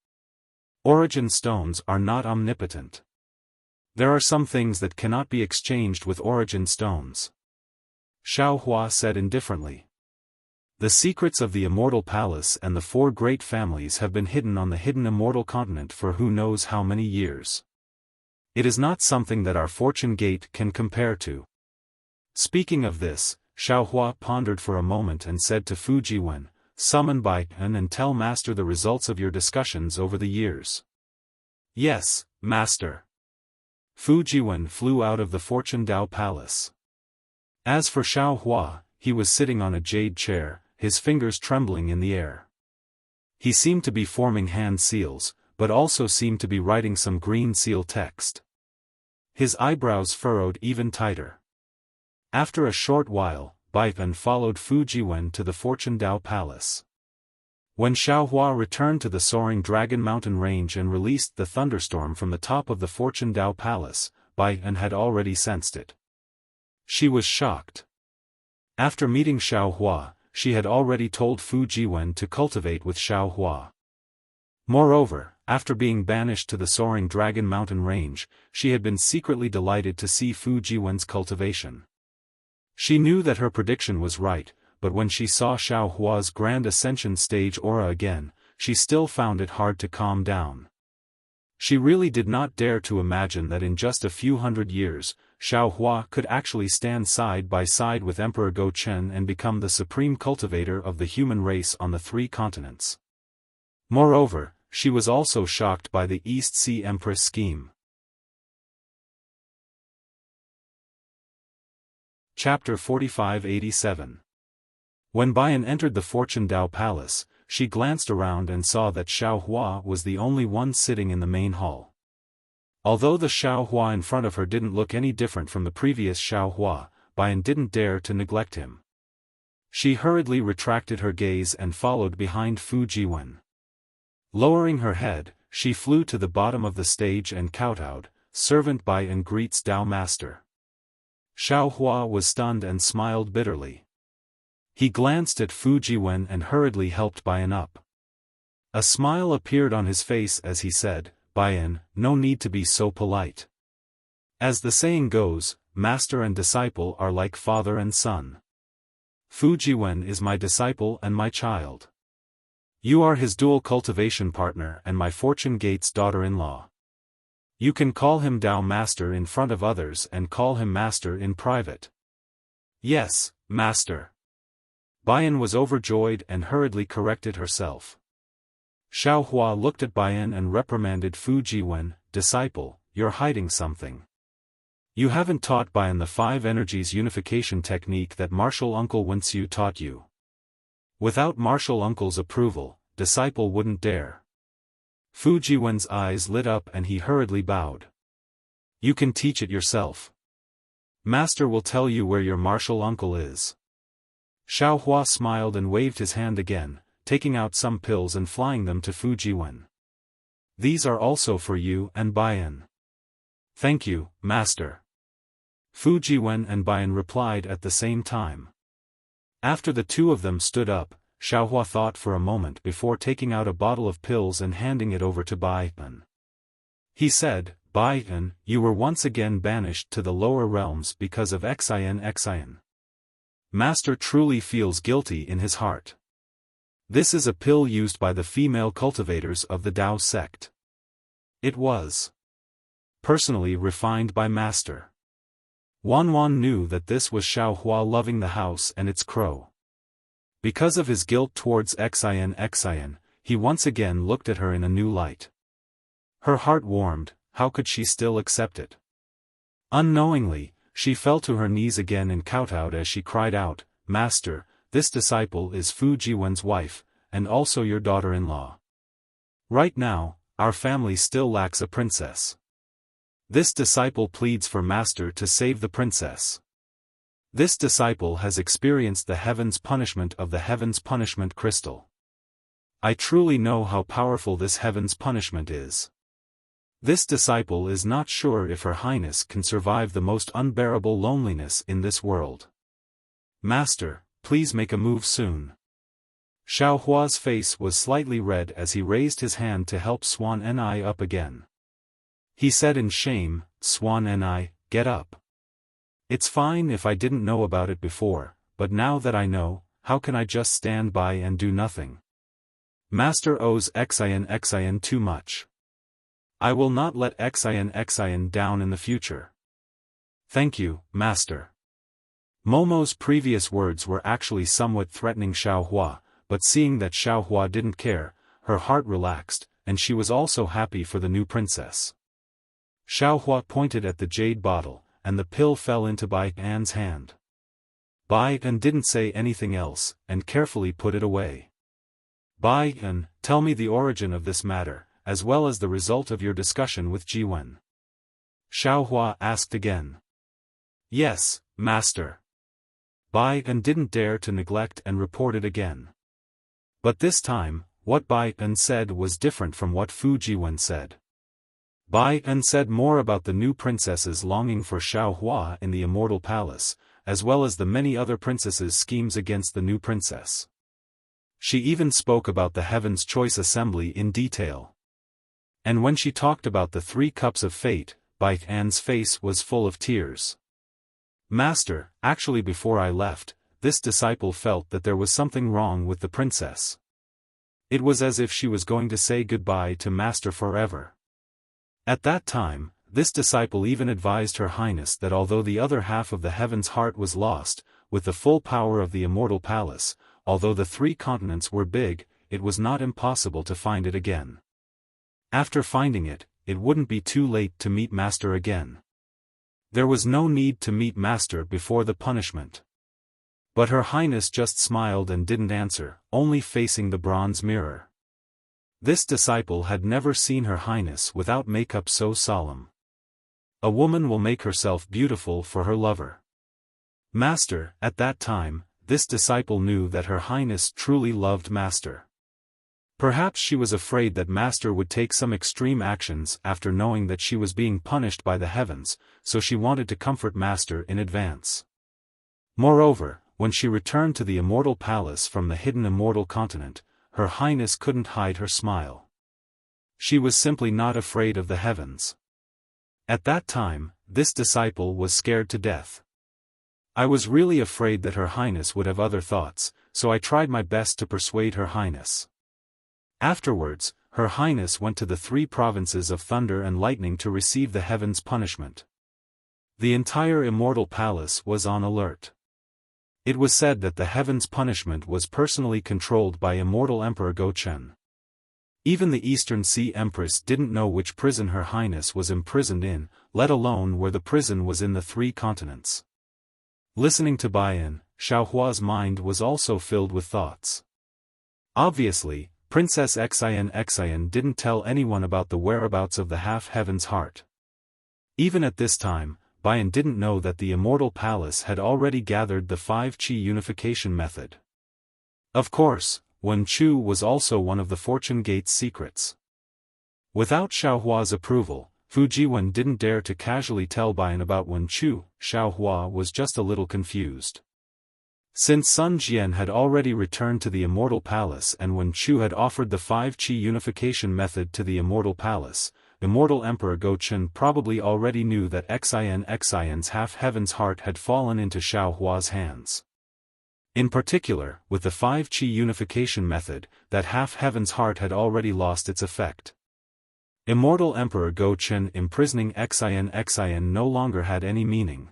Origin stones are not omnipotent. There are some things that cannot be exchanged with origin stones. Xiaohua said indifferently. The secrets of the Immortal Palace and the 4 great families have been hidden on the hidden Immortal Continent for who knows how many years. It is not something that our Fortune Gate can compare to. Speaking of this, Xiaohua pondered for a moment and said to Fu Jiwen, "Summon Bai An and tell Master the results of your discussions over the years." "Yes, Master." Fu Jiwen flew out of the Fortune Dao Palace. As for Xiaohua, he was sitting on a jade chair, his fingers trembling in the air. He seemed to be forming hand seals, but also seemed to be writing some green seal text. His eyebrows furrowed even tighter. After a short while, Bai An followed Fu Jiwen to the Fortune Dao Palace. When Xiaohua returned to the soaring Dragon Mountain Range and released the thunderstorm from the top of the Fortune Dao Palace, Bai An had already sensed it. She was shocked. After meeting Xiaohua, she had already told Fu Jiwen to cultivate with Xiaohua. Moreover, after being banished to the soaring Dragon Mountain range, she had been secretly delighted to see Fu Jiwen's cultivation. She knew that her prediction was right, but when she saw Xiao Hua's grand ascension stage aura again, she still found it hard to calm down. She really did not dare to imagine that in just a few hundred years, Xiao Hua could actually stand side by side with Emperor Go Chen and become the supreme cultivator of the human race on the 3 continents. Moreover, she was also shocked by the East Sea Empress scheme. Chapter 4587. When Bayan entered the Fortune Dao Palace, she glanced around and saw that Xiao Hua was the only one sitting in the main hall. Although the Xiao Hua in front of her didn't look any different from the previous Xiao Hua, Bayan didn't dare to neglect him. She hurriedly retracted her gaze and followed behind Fu Jiwen. Lowering her head, she flew to the bottom of the stage and kowtowed, "Servant Bayan greets Dao Master." Xiao Hua was stunned and smiled bitterly. He glanced at Fu Jiwen and hurriedly helped Bayan up. A smile appeared on his face as he said, "Bayan, no need to be so polite. As the saying goes, master and disciple are like father and son. Fu Jiwen is my disciple and my child. You are his dual cultivation partner and my Fortune Gate's daughter-in-law. You can call him Dao Master in front of others and call him Master in private." "Yes, Master." Bayan was overjoyed and hurriedly corrected herself. Xiao Hua looked at Bayan and reprimanded Fu Jiwen, "Disciple, you're hiding something. You haven't taught Bayan the 5 energies unification technique that martial uncle Wuxia taught you. Without martial uncle's approval, disciple wouldn't dare." Fu Jiwen's eyes lit up and he hurriedly bowed. "You can teach it yourself. Master will tell you where your martial uncle is." Xiao Hua smiled and waved his hand again, taking out some pills and flying them to Fu Jiwen. "These are also for you and Bayan." "Thank you, Master." Fu Jiwen and Bayan replied at the same time. After the 2 of them stood up, Xiao Hua thought for a moment before taking out a bottle of pills and handing it over to Bayan. He said, "Bayan, you were once again banished to the lower realms because of Xian. Master truly feels guilty in his heart. This is a pill used by the female cultivators of the Dao sect. It was personally refined by Master." Wan knew that this was Xiao Hua loving the house and its crow. Because of his guilt towards Xian, he once again looked at her in a new light. Her heart warmed. How could she still accept it? Unknowingly, she fell to her knees again and kowtowed as she cried out, "Master, this disciple is Fu Jiwen's wife, and also your daughter-in-law. Right now, our family still lacks a princess. This disciple pleads for Master to save the princess. This disciple has experienced the heaven's punishment of the heaven's punishment crystal. I truly know how powerful this heaven's punishment is. This disciple is not sure if Her Highness can survive the most unbearable loneliness in this world. Master, please make a move soon." Xiao Hua's face was slightly red as he raised his hand to help Swan Ni up again. He said in shame, "Swan Ni, get up. It's fine if I didn't know about it before, but now that I know, how can I just stand by and do nothing? Master owes Xian too much. I will not let Xian down in the future." "Thank you, Master." Momo's previous words were actually somewhat threatening Xiao Hua, but seeing that Xiao Hua didn't care, her heart relaxed, and she was also happy for the new princess. Xiao Hua pointed at the jade bottle, and the pill fell into Bayan's hand. Bayan didn't say anything else, and carefully put it away. "Bayan, tell me the origin of this matter, as well as the result of your discussion with Jiwen." Xiao Hua asked again. "Yes, Master." Bayan didn't dare to neglect and reported again. But this time, what Bayan said was different from what Fu Jiwen said. Bayan said more about the new princess's longing for Xiao Hua in the immortal palace, as well as the many other princesses' schemes against the new princess. She even spoke about the Heaven's Choice Assembly in detail. And when she talked about the 3 cups of fate, Baian's face was full of tears. Master, actually before I left, this disciple felt that there was something wrong with the princess. It was as if she was going to say goodbye to Master forever. At that time, this disciple even advised Her Highness that although the other half of the Heaven's heart was lost, with the full power of the immortal palace, although the 3 continents were big, it was not impossible to find it again. After finding it, it wouldn't be too late to meet Master again. There was no need to meet Master before the punishment. But Her Highness just smiled and didn't answer, only facing the bronze mirror. This disciple had never seen Her Highness without makeup so solemn. A woman will make herself beautiful for her lover. Master, at that time, this disciple knew that Her Highness truly loved Master. Perhaps she was afraid that Master would take some extreme actions after knowing that she was being punished by the heavens, so she wanted to comfort Master in advance. Moreover, when she returned to the immortal palace from the hidden immortal continent, Her Highness couldn't hide her smile. She was simply not afraid of the heavens. At that time, this disciple was scared to death. I was really afraid that Her Highness would have other thoughts, so I tried my best to persuade Her Highness. Afterwards, Her Highness went to the 3 provinces of thunder and lightning to receive the heavens' punishment. The entire immortal palace was on alert. It was said that the heavens' punishment was personally controlled by immortal Emperor Gochen. Even the Eastern Sea Empress didn't know which prison Her Highness was imprisoned in, let alone where the prison was in the 3 continents. Listening to Baian, Xiaohua's mind was also filled with thoughts. Obviously, Princess Xian didn't tell anyone about the whereabouts of the half-heaven's heart. Even at this time, Baian didn't know that the immortal palace had already gathered the 5 qi unification method. Of course, Wen Chu was also one of the Fortune Gate's secrets. Without Xiaohua's approval, Fu Jiwen didn't dare to casually tell Baian about Wen Chu. Xiaohua was just a little confused. Since Sun Jian had already returned to the immortal palace and Wen Chu had offered the 5 qi unification method to the immortal palace, immortal Emperor Gochen probably already knew that Xian's half-heaven's heart had fallen into Xiaohua's hands. In particular, with the 5 qi unification method, that half-heaven's heart had already lost its effect. Immortal Emperor Gochen imprisoning Xian no longer had any meaning.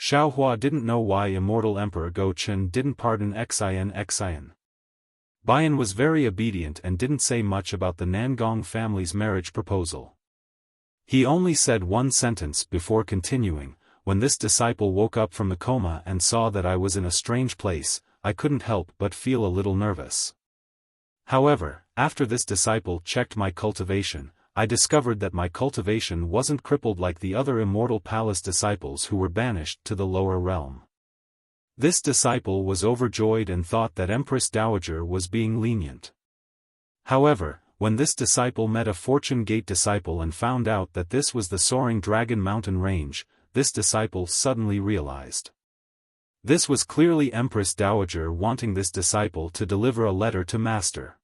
Xiaohua didn't know why immortal Emperor Gochen didn't pardon Xian. Baian was very obedient and didn't say much about the Nangong family's marriage proposal. He only said one sentence before continuing, "When this disciple woke up from the coma and saw that I was in a strange place, I couldn't help but feel a little nervous. However, after this disciple checked my cultivation, I discovered that my cultivation wasn't crippled like the other immortal palace disciples who were banished to the lower realm." This disciple was overjoyed and thought that Empress Dowager was being lenient. However, when this disciple met a Fortune Gate disciple and found out that this was the Soaring Dragon Mountain Range, this disciple suddenly realized. This was clearly Empress Dowager wanting this disciple to deliver a letter to Master.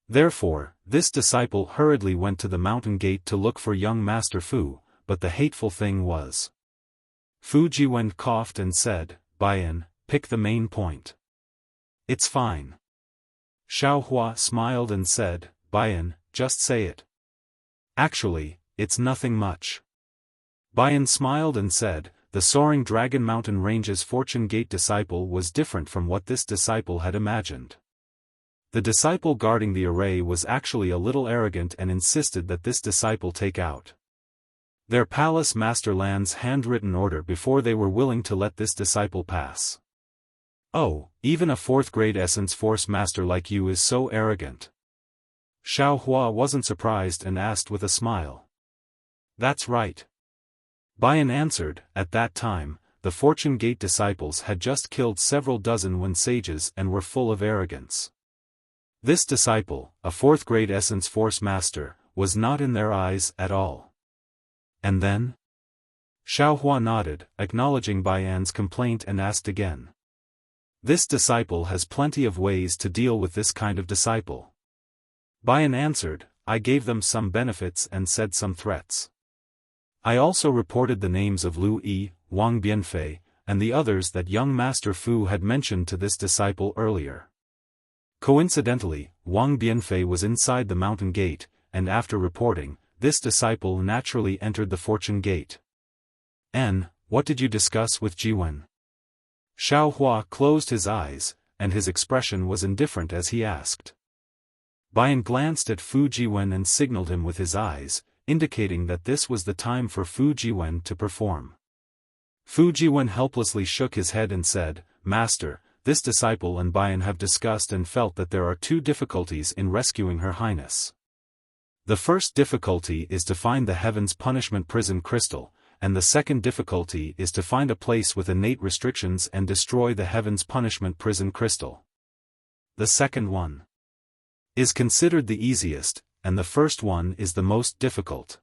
Therefore, this disciple hurriedly went to the mountain gate to look for young Master Fu, but the hateful thing was. Fu Jiwen coughed and said, "Baian, pick the main point." "It's fine." Xiaohua smiled and said, "Baian, just say it." "Actually, it's nothing much." Baian smiled and said, "The Soaring Dragon Mountain Range's Fortune Gate disciple was different from what this disciple had imagined. The disciple guarding the array was actually a little arrogant and insisted that this disciple take out their palace masterland's handwritten order before they were willing to let this disciple pass. Oh, even a 4th grade Essence Force master like you is so arrogant." Xiaohua wasn't surprised and asked with a smile. "That's right." Baian answered, "At that time, the Fortune Gate disciples had just killed several dozen Wen sages and were full of arrogance. This disciple, a 4th grade Essence Force master, was not in their eyes at all." "And then?" Xiaohua nodded, acknowledging Baian's complaint and asked again. This disciple has plenty of ways to deal with this kind of disciple. Bayan answered, I gave them some benefits and said some threats. I also reported the names of Lu Yi, Wang Bianfei, and the others that young Master Fu had mentioned to this disciple earlier. Coincidentally, Wang Bianfei was inside the mountain gate, and after reporting, this disciple naturally entered the fortune gate. What did you discuss with Jiwen? Xiaohua closed his eyes, and his expression was indifferent as he asked. Bayan glanced at Fu Jiwen and signaled him with his eyes, indicating that this was the time for Fu Jiwen to perform. Fu Jiwen helplessly shook his head and said, Master, this disciple and Bayan have discussed and felt that there are two difficulties in rescuing Her Highness. The first difficulty is to find the Heaven's Punishment Prison Crystal, and the second difficulty is to find a place with innate restrictions and destroy the Heaven's Punishment Prison Crystal. The second one is considered the easiest, and the first one is the most difficult.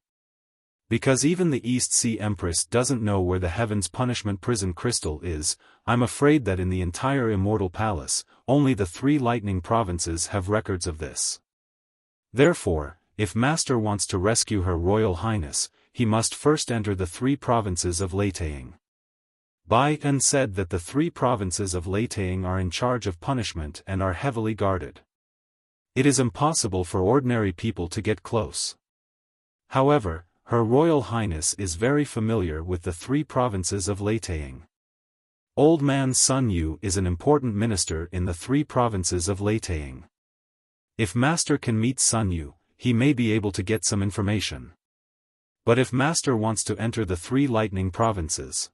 Because even the East Sea Empress doesn't know where the Heaven's Punishment Prison Crystal is, I'm afraid that in the entire Immortal Palace, only the 3 lightning provinces have records of this. Therefore, if Master wants to rescue Her Royal Highness, he must first enter the 3 provinces of Leitang. Bayan said that the 3 provinces of Leitang are in charge of punishment and are heavily guarded. It is impossible for ordinary people to get close. However, Her Royal Highness is very familiar with the 3 provinces of Leitang. Old man Sun Yu is an important minister in the 3 provinces of Leitang. If Master can meet Sun Yu, he may be able to get some information. But if Master wants to enter the 3 lightning provinces,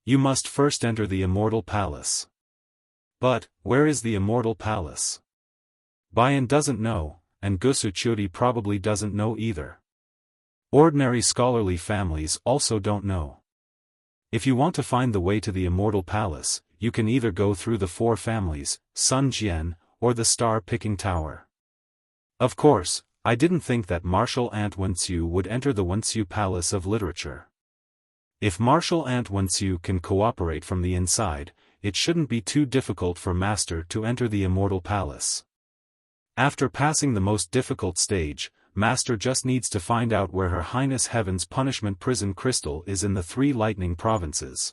you must first enter the Immortal Palace. But, where is the Immortal Palace? Bayan doesn't know, and Gusu Chudi probably doesn't know either. Ordinary scholarly families also don't know. If you want to find the way to the Immortal Palace, you can either go through the 4 families, Sun Jian, or the Star-Picking Tower. Of course, I didn't think that Martial Ant Wenxiu would enter the Wenxiu Palace of Literature. If Martial Ant Wenxiu can cooperate from the inside, it shouldn't be too difficult for Master to enter the Immortal Palace. After passing the most difficult stage, Master just needs to find out where Her Highness Heaven's Punishment Prison Crystal is in the 3 lightning provinces.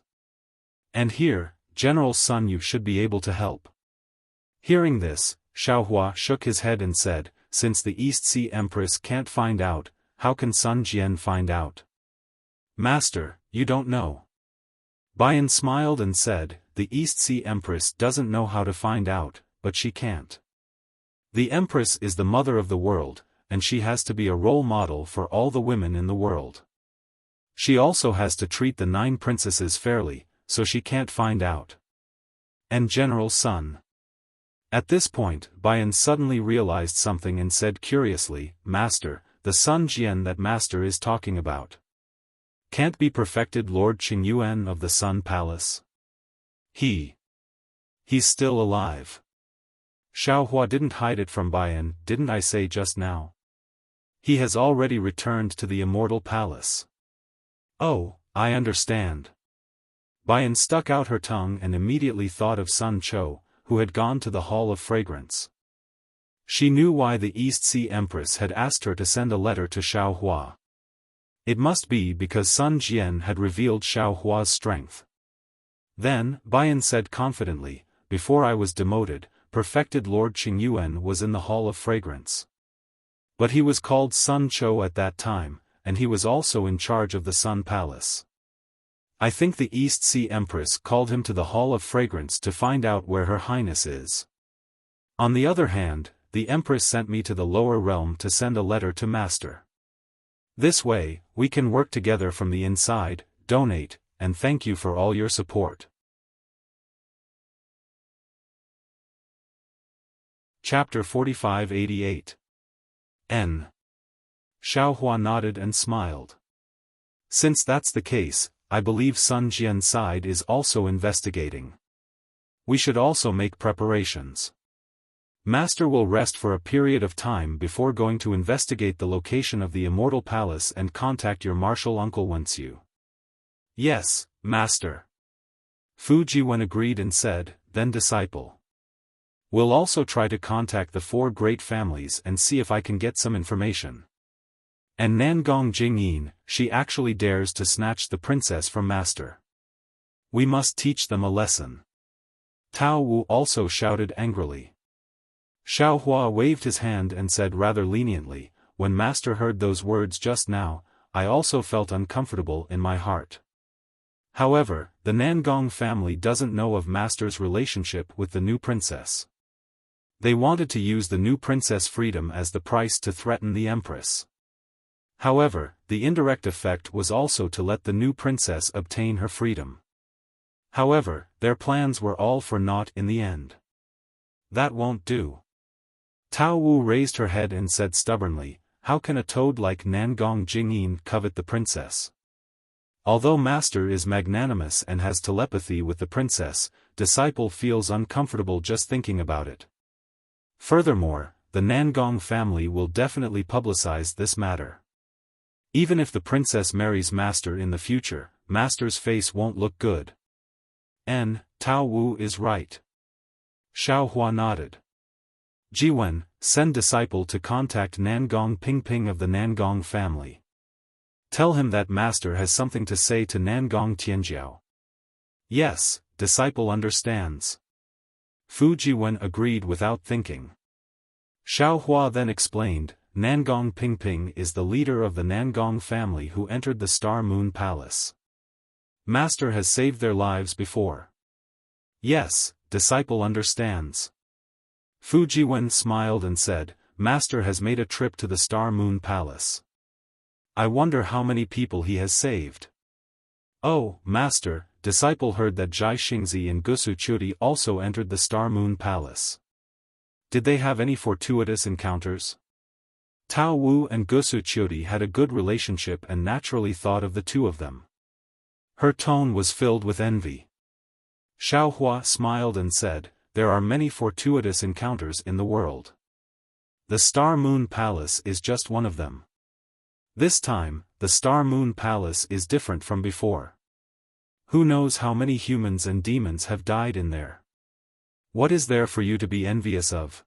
And here, General Sun Yu should be able to help. Hearing this, Xiaohua shook his head and said, since the East Sea Empress can't find out, how can Sun Jian find out? Master, you don't know. Bayan smiled and said, the East Sea Empress doesn't know how to find out, but she can't. The Empress is the mother of the world, and she has to be a role model for all the women in the world. She also has to treat the 9 princesses fairly, so she can't find out. And General Sun. At this point, Bayan suddenly realized something and said curiously, Master, the Sun Jian that Master is talking about can't be perfected Lord Qingyuan of the Sun Palace? He's still alive. Xiaohua didn't hide it from Bayan, didn't I say just now? He has already returned to the Immortal Palace. Oh, I understand. Bayan stuck out her tongue and immediately thought of Sun Cho, who had gone to the Hall of Fragrance. She knew why the East Sea Empress had asked her to send a letter to Xiaohua. It must be because Sun Jian had revealed Xiaohua's strength. Then, Bayan said confidently, before I was demoted, perfected Lord Qingyuan was in the Hall of Fragrance. But he was called Sun Cho at that time, and he was also in charge of the Sun Palace. I think the East Sea Empress called him to the Hall of Fragrance to find out where Her Highness is. On the other hand, the Empress sent me to the lower realm to send a letter to Master. This way, we can work together from the inside, donate, and thank you for all your support. Chapter 4588. N. Xiaohua nodded and smiled. Since that's the case, I believe Sun Jian's side is also investigating. We should also make preparations. Master will rest for a period of time before going to investigate the location of the Immortal Palace and contact your martial uncle Wenxiu. Yes, Master. Fu Jiwen agreed and said, then disciple. We'll also try to contact the 4 great families and see if I can get some information. And Nangong Jingyin, she actually dares to snatch the princess from master. We must teach them a lesson. Tao Wu also shouted angrily. Xiao Hua waved his hand and said rather leniently, when master heard those words just now, I also felt uncomfortable in my heart. However, the Nangong family doesn't know of master's relationship with the new princess. They wanted to use the new princess' freedom as the price to threaten the empress. However, the indirect effect was also to let the new princess obtain her freedom. However, their plans were all for naught in the end. That won't do. Tao Wu raised her head and said stubbornly, how can a toad like Nangong Jingyin covet the princess? Although master is magnanimous and has telepathy with the princess, disciple feels uncomfortable just thinking about it. Furthermore, the Nangong family will definitely publicize this matter. Even if the princess marries master in the future, master's face won't look good. Tao Wu is right. Xiao Hua nodded. Jiwen, send disciple to contact Nangong Pingping of the Nangong family. Tell him that master has something to say to Nangong Tianjiao. Yes, disciple understands. Fu Jiwen agreed without thinking. Xiao Hua then explained, Nangong Pingping is the leader of the Nangong family who entered the Star Moon Palace. Master has saved their lives before. Yes, disciple understands. Fu Jiwen smiled and said, Master has made a trip to the Star Moon Palace. I wonder how many people he has saved. Oh, Master, disciple heard that Jai Xingzi and Gusu Churi also entered the Star Moon Palace. Did they have any fortuitous encounters? Tao Wu and Gusu Churi had a good relationship and naturally thought of the two of them. Her tone was filled with envy. Xiao Hua smiled and said, there are many fortuitous encounters in the world. The Star Moon Palace is just one of them. This time, the Star Moon Palace is different from before. Who knows how many humans and demons have died in there? What is there for you to be envious of?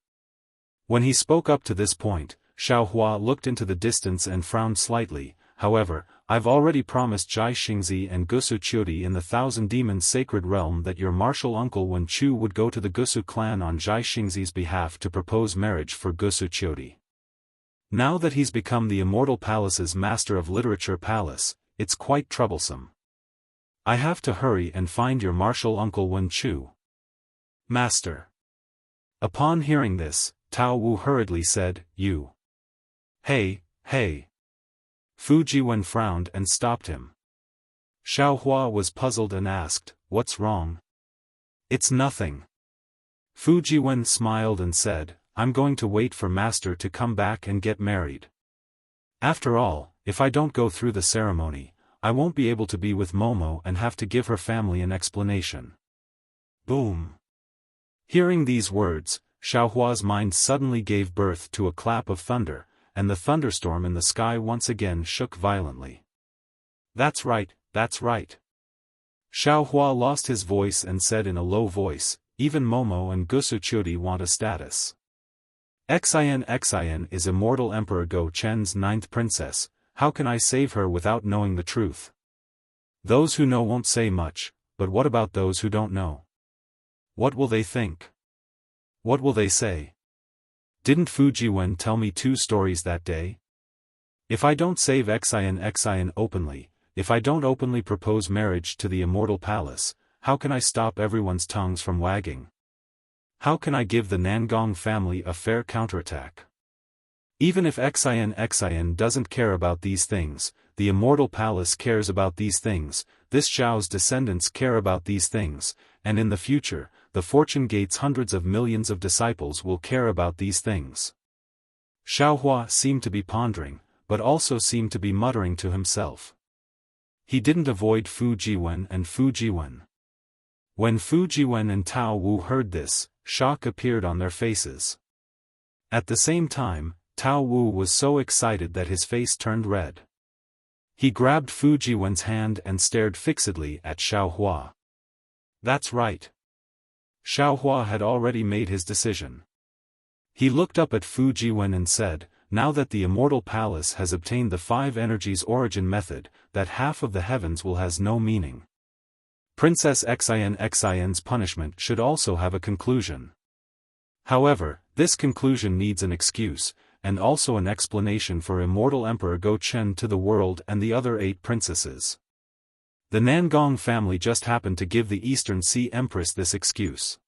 When he spoke up to this point, Xiao Hua looked into the distance and frowned slightly. However, I've already promised Jai Xingzi and Gusu Churi in the Thousand Demons Sacred Realm that your martial uncle Wen Chu would go to the Gusu clan on Jai Xingzi's behalf to propose marriage for Gusu Churi. Now that he's become the Immortal Palace's Master of Literature Palace, it's quite troublesome. I have to hurry and find your martial uncle Wen Chu. Master. Upon hearing this, Tao Wu hurriedly said, You. Hey. Fu Jiwen frowned and stopped him. Xiao Hua was puzzled and asked, What's wrong? It's nothing. Fu Jiwen smiled and said, I'm going to wait for master to come back and get married. After all, if I don't go through the ceremony, I won't be able to be with Momo and have to give her family an explanation. Boom. Hearing these words, Xiao Hua's mind suddenly gave birth to a clap of thunder, and the thunderstorm in the sky once again shook violently. That's right. Xiao Hua lost his voice and said in a low voice, even Momo and Gusu Churi want a status. Xian is Immortal Emperor Go Chen's 9th princess, how can I save her without knowing the truth? Those who know won't say much, but what about those who don't know? What will they think? What will they say? Didn't Fu Jiwen tell me 2 stories that day? If I don't save Xian openly, if I don't openly propose marriage to the Immortal Palace, how can I stop everyone's tongues from wagging? How can I give the Nangong family a fair counterattack? Even if Xian doesn't care about these things, the Immortal Palace cares about these things, this Zhao's descendants care about these things, and in the future, the Fortune Gate's hundreds of millions of disciples will care about these things. Xiao Hua seemed to be pondering, but also seemed to be muttering to himself. He didn't avoid Fu Jiwen and Fu Jiwen. When Fu Jiwen and Tao Wu heard this, shock appeared on their faces. At the same time, Tao Wu was so excited that his face turned red. He grabbed Fu Jiwen's hand and stared fixedly at Xiao Hua. That's right. Xiaohua had already made his decision. He looked up at Fu Jiwen and said, "Now that the immortal palace has obtained the five energies origin method, that half of the heavens will has no meaning. Princess Xian's punishment should also have a conclusion. However, this conclusion needs an excuse, and also an explanation for immortal Emperor Go Chen to the world and the other 8 princesses. The Nangong family just happened to give the Eastern Sea Empress this excuse.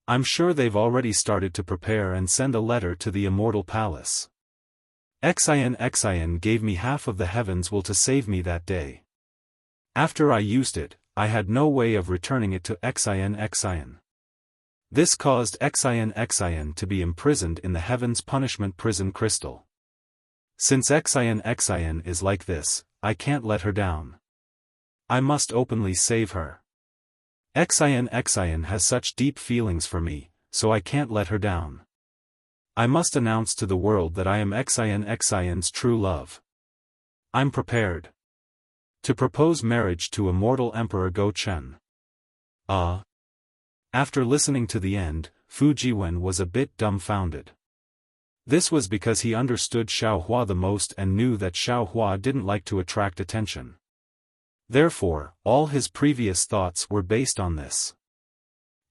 I'm sure they've already started to prepare and send a letter to the immortal palace. Xian gave me half of the heavens will to save me that day. After I used it, I had no way of returning it to Xian. This caused Xian to be imprisoned in the heavens punishment prison crystal. Since Xian is like this, I can't let her down. I must openly save her. Xian has such deep feelings for me, so I can't let her down. I must announce to the world that I am Xian's true love. I'm prepared to propose marriage to immortal Emperor Go Chen." After listening to the end, Fu Jiwen was a bit dumbfounded. This was because he understood Xiaohua the most and knew that Xiaohua didn't like to attract attention. Therefore, all his previous thoughts were based on this.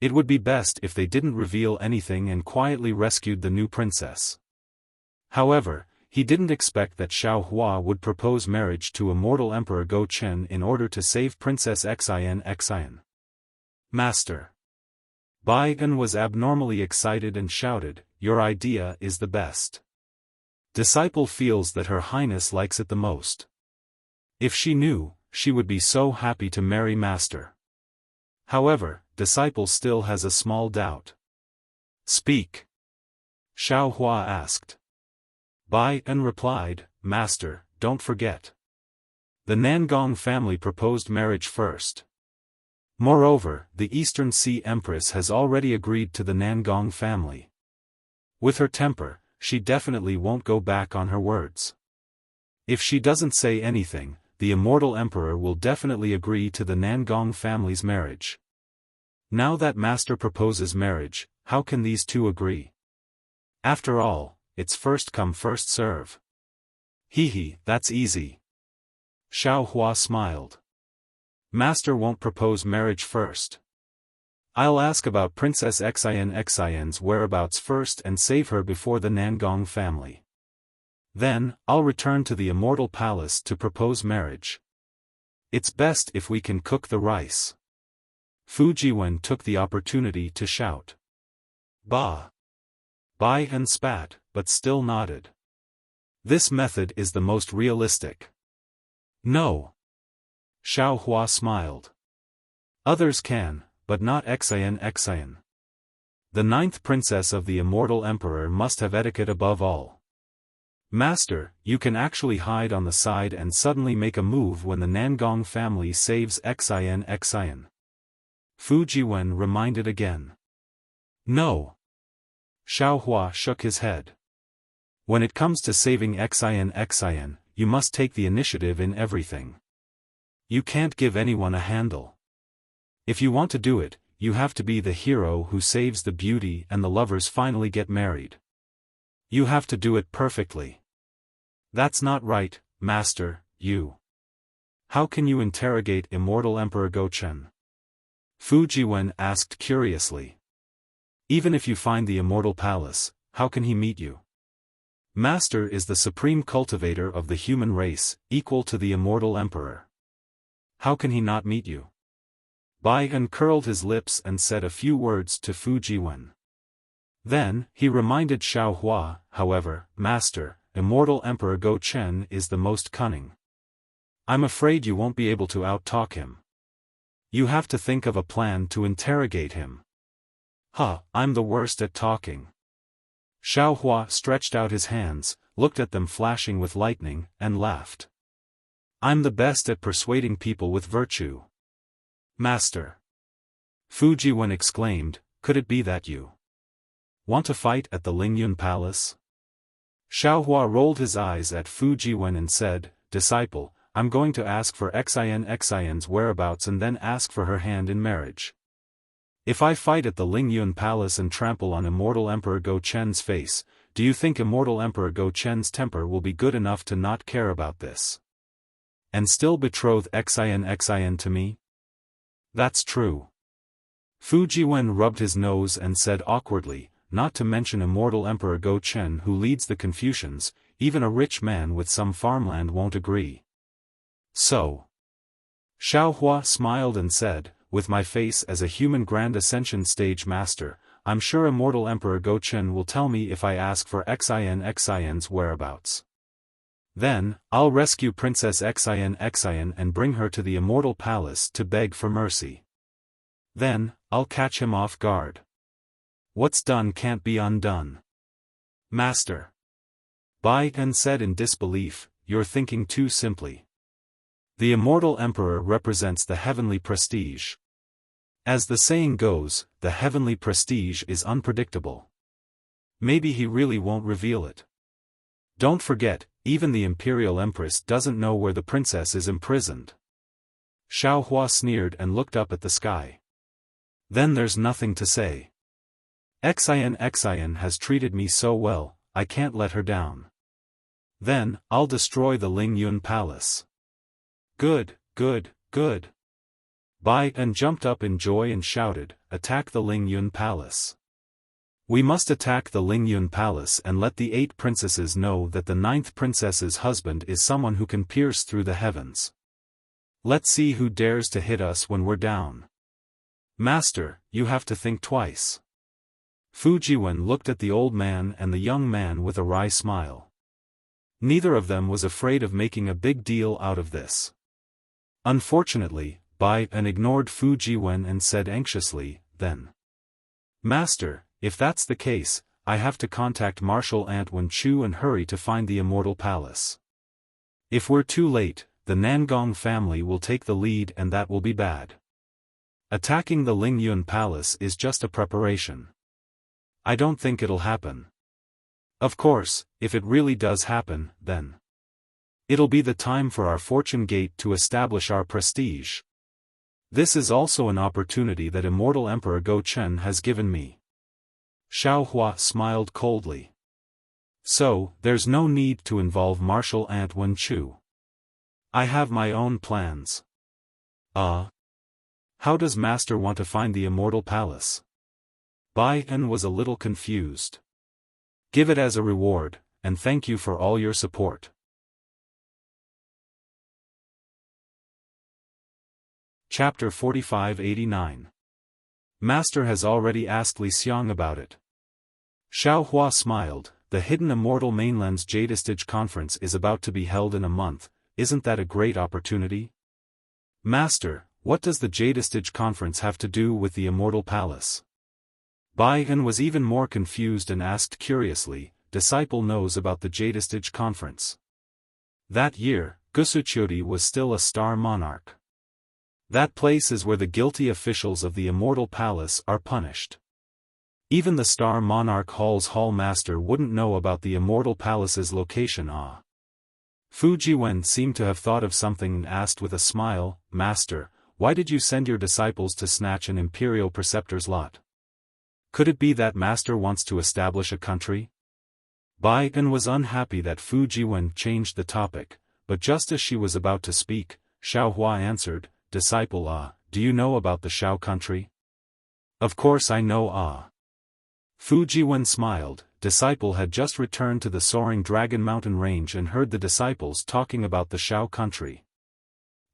It would be best if they didn't reveal anything and quietly rescued the new princess. However, he didn't expect that Xiaohua would propose marriage to immortal Emperor Go Chen in order to save Princess Xian. "Master!" Bai Gan was abnormally excited and shouted, "Your idea is the best. Disciple feels that Her Highness likes it the most. If she knew, she would be so happy to marry Master." However, Disciple still has a small doubt. "Speak," Xiaohua asked. Bai Gan replied, "Master, don't forget. The Nangong family proposed marriage first. Moreover, the Eastern Sea Empress has already agreed to the Nangong family. With her temper, she definitely won't go back on her words. If she doesn't say anything, the immortal emperor will definitely agree to the Nangong family's marriage. Now that Master proposes marriage, how can these two agree? After all, it's first come first serve." That's easy." Xiaohua smiled. "Master won't propose marriage first. I'll ask about Princess Xian's whereabouts first and save her before the Nangong family. Then, I'll return to the immortal palace to propose marriage. It's best if we can cook the rice." Fu Jiwen took the opportunity to shout. "Bah!" Bai Gan spat, but still nodded. "This method is the most realistic." "No." Xiaohua smiled. "Others can, but not Xian. The 9th princess of the immortal emperor must have etiquette above all. Master, you can actually hide on the side and suddenly make a move when the Nangong family saves Xian. Fu Jiwen reminded again. "No." Xiaohua shook his head. "When it comes to saving Xian, you must take the initiative in everything. You can't give anyone a handle. If you want to do it, you have to be the hero who saves the beauty and the lovers finally get married. You have to do it perfectly." "That's not right, Master, you. How can you interrogate immortal Emperor Go Chen?" Fu Jiwen asked curiously. "Even if you find the immortal palace, how can he meet you? Master is the supreme cultivator of the human race, equal to the immortal emperor. How can he not meet you?" Bai Gan curled his lips and said a few words to Fu Jiwen. Then, he reminded Xiaohua, "However, Master, immortal Emperor Go Chen is the most cunning. I'm afraid you won't be able to out-talk him. You have to think of a plan to interrogate him." I'm the worst at talking." Xiaohua stretched out his hands, looked at them flashing with lightning, and laughed. "I'm the best at persuading people with virtue." "Master!" Fu Jiwen exclaimed, "Could it be that you want to fight at the Lingyun Palace?" Xiaohua rolled his eyes at Fu Jiwen and said, "Disciple, I'm going to ask for Xian's whereabouts and then ask for her hand in marriage." If I fight at the Lingyun Palace and trample on immortal Emperor Go Chen's face, do you think immortal Emperor Go Chen's temper will be good enough to not care about this? And still betroth Xin to me? That's true. Fu Jiwen rubbed his nose and said awkwardly, not to mention immortal Emperor Go Chen who leads the Confucians, even a rich man with some farmland won't agree. So. Xiaohua smiled and said, with my face as a human Grand Ascension stage master, I'm sure immortal Emperor Go Chen will tell me if I ask for Xin's whereabouts. Then, I'll rescue Princess Xin and bring her to the immortal palace to beg for mercy. Then, I'll catch him off guard. What's done can't be undone. Master. Bai Yan said in disbelief, you're thinking too simply. The immortal emperor represents the heavenly prestige. As the saying goes, the heavenly prestige is unpredictable. Maybe he really won't reveal it. Don't forget, even the imperial empress doesn't know where the princess is imprisoned. Xiaohua sneered and looked up at the sky. Then there's nothing to say. Xin has treated me so well, I can't let her down. Then, I'll destroy the Lingyun Palace. Good, good, good. Bai Yan jumped up in joy and shouted, attack the Lingyun Palace. We must attack the Lingyun Palace and let the 8 princesses know that the 9th princess's husband is someone who can pierce through the heavens. Let's see who dares to hit us when we're down. Master, you have to think twice. Fu Jiwen looked at the old man and the young man with a wry smile. Neither of them was afraid of making a big deal out of this. Unfortunately, Bai Yan ignored Fu Jiwen and said anxiously, then. Master, if that's the case, I have to contact Marshal Ant Wen Chu and hurry to find the immortal palace. If we're too late, the Nangong family will take the lead and that will be bad. Attacking the Lingyun Palace is just a preparation. I don't think it'll happen. Of course, if it really does happen, then it'll be the time for our fortune gate to establish our prestige. This is also an opportunity that immortal Emperor Go Chen has given me. Xiaohua smiled coldly. So, there's no need to involve Marshal Ant Wen Chu. I have my own plans. How does Master want to find the immortal palace? Bai Yan was a little confused. Give it as a reward, and thank you for all your support. Chapter 4589. Master has already asked Li Xiang about it. Xiaohua smiled, the hidden immortal mainland's Jadestage conference is about to be held in a month, isn't that a great opportunity? Master, what does the Jadestage conference have to do with the immortal palace? Bai Yan was even more confused and asked curiously, disciple knows about the Jadestage conference. That year, Gusuchiodi was still a star monarch. That place is where the guilty officials of the immortal palace are punished. Even the star monarch hall's hall master wouldn't know about the immortal palace's location. Fu Jiwen seemed to have thought of something and asked with a smile, Master, why did you send your disciples to snatch an imperial preceptor's lot? Could it be that Master wants to establish a country? Bai Yan was unhappy that Fu Jiwen changed the topic, but just as she was about to speak, Xiaohua answered, Disciple do you know about the Shao country? Of course I know Fu Jiwen smiled. Disciple had just returned to the soaring Dragon Mountain range and heard the disciples talking about the Shao country.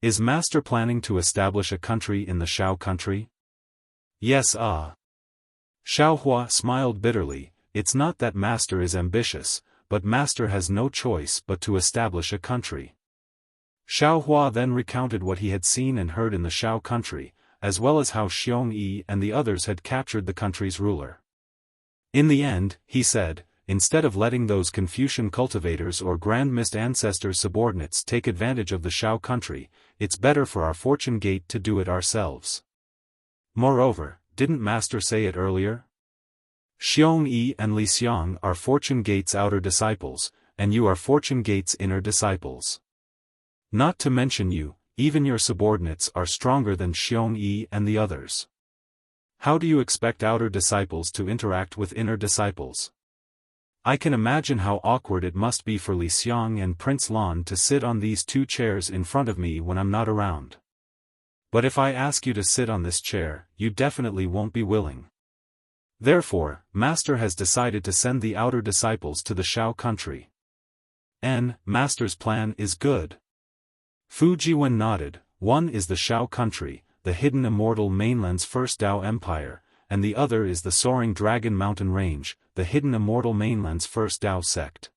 Is Master planning to establish a country in the Shao country? Yes Xiaohua smiled bitterly, it's not that Master is ambitious, but Master has no choice but to establish a country. Xiaohua then recounted what he had seen and heard in the Shao country, as well as how Xiong Yi and the others had captured the country's ruler. In the end, he said, instead of letting those Confucian cultivators or Grand Mist ancestor subordinates take advantage of the Shao country, it's better for our fortune gate to do it ourselves. Moreover, didn't Master say it earlier? Xiong Yi and Li Xiang are Fortune Gate's outer disciples, and you are Fortune Gate's inner disciples. Not to mention you, even your subordinates are stronger than Xiong Yi and the others. How do you expect outer disciples to interact with inner disciples? I can imagine how awkward it must be for Li Xiang and Prince Lan to sit on these two chairs in front of me when I'm not around. But if I ask you to sit on this chair, you definitely won't be willing. Therefore, Master has decided to send the outer disciples to the Shao country. Master's plan is good. Fu Jiwen nodded. One is the Shao country, the hidden immortal mainland's first Dao empire, and the other is the soaring Dragon Mountain range, the hidden immortal mainland's first Dao sect.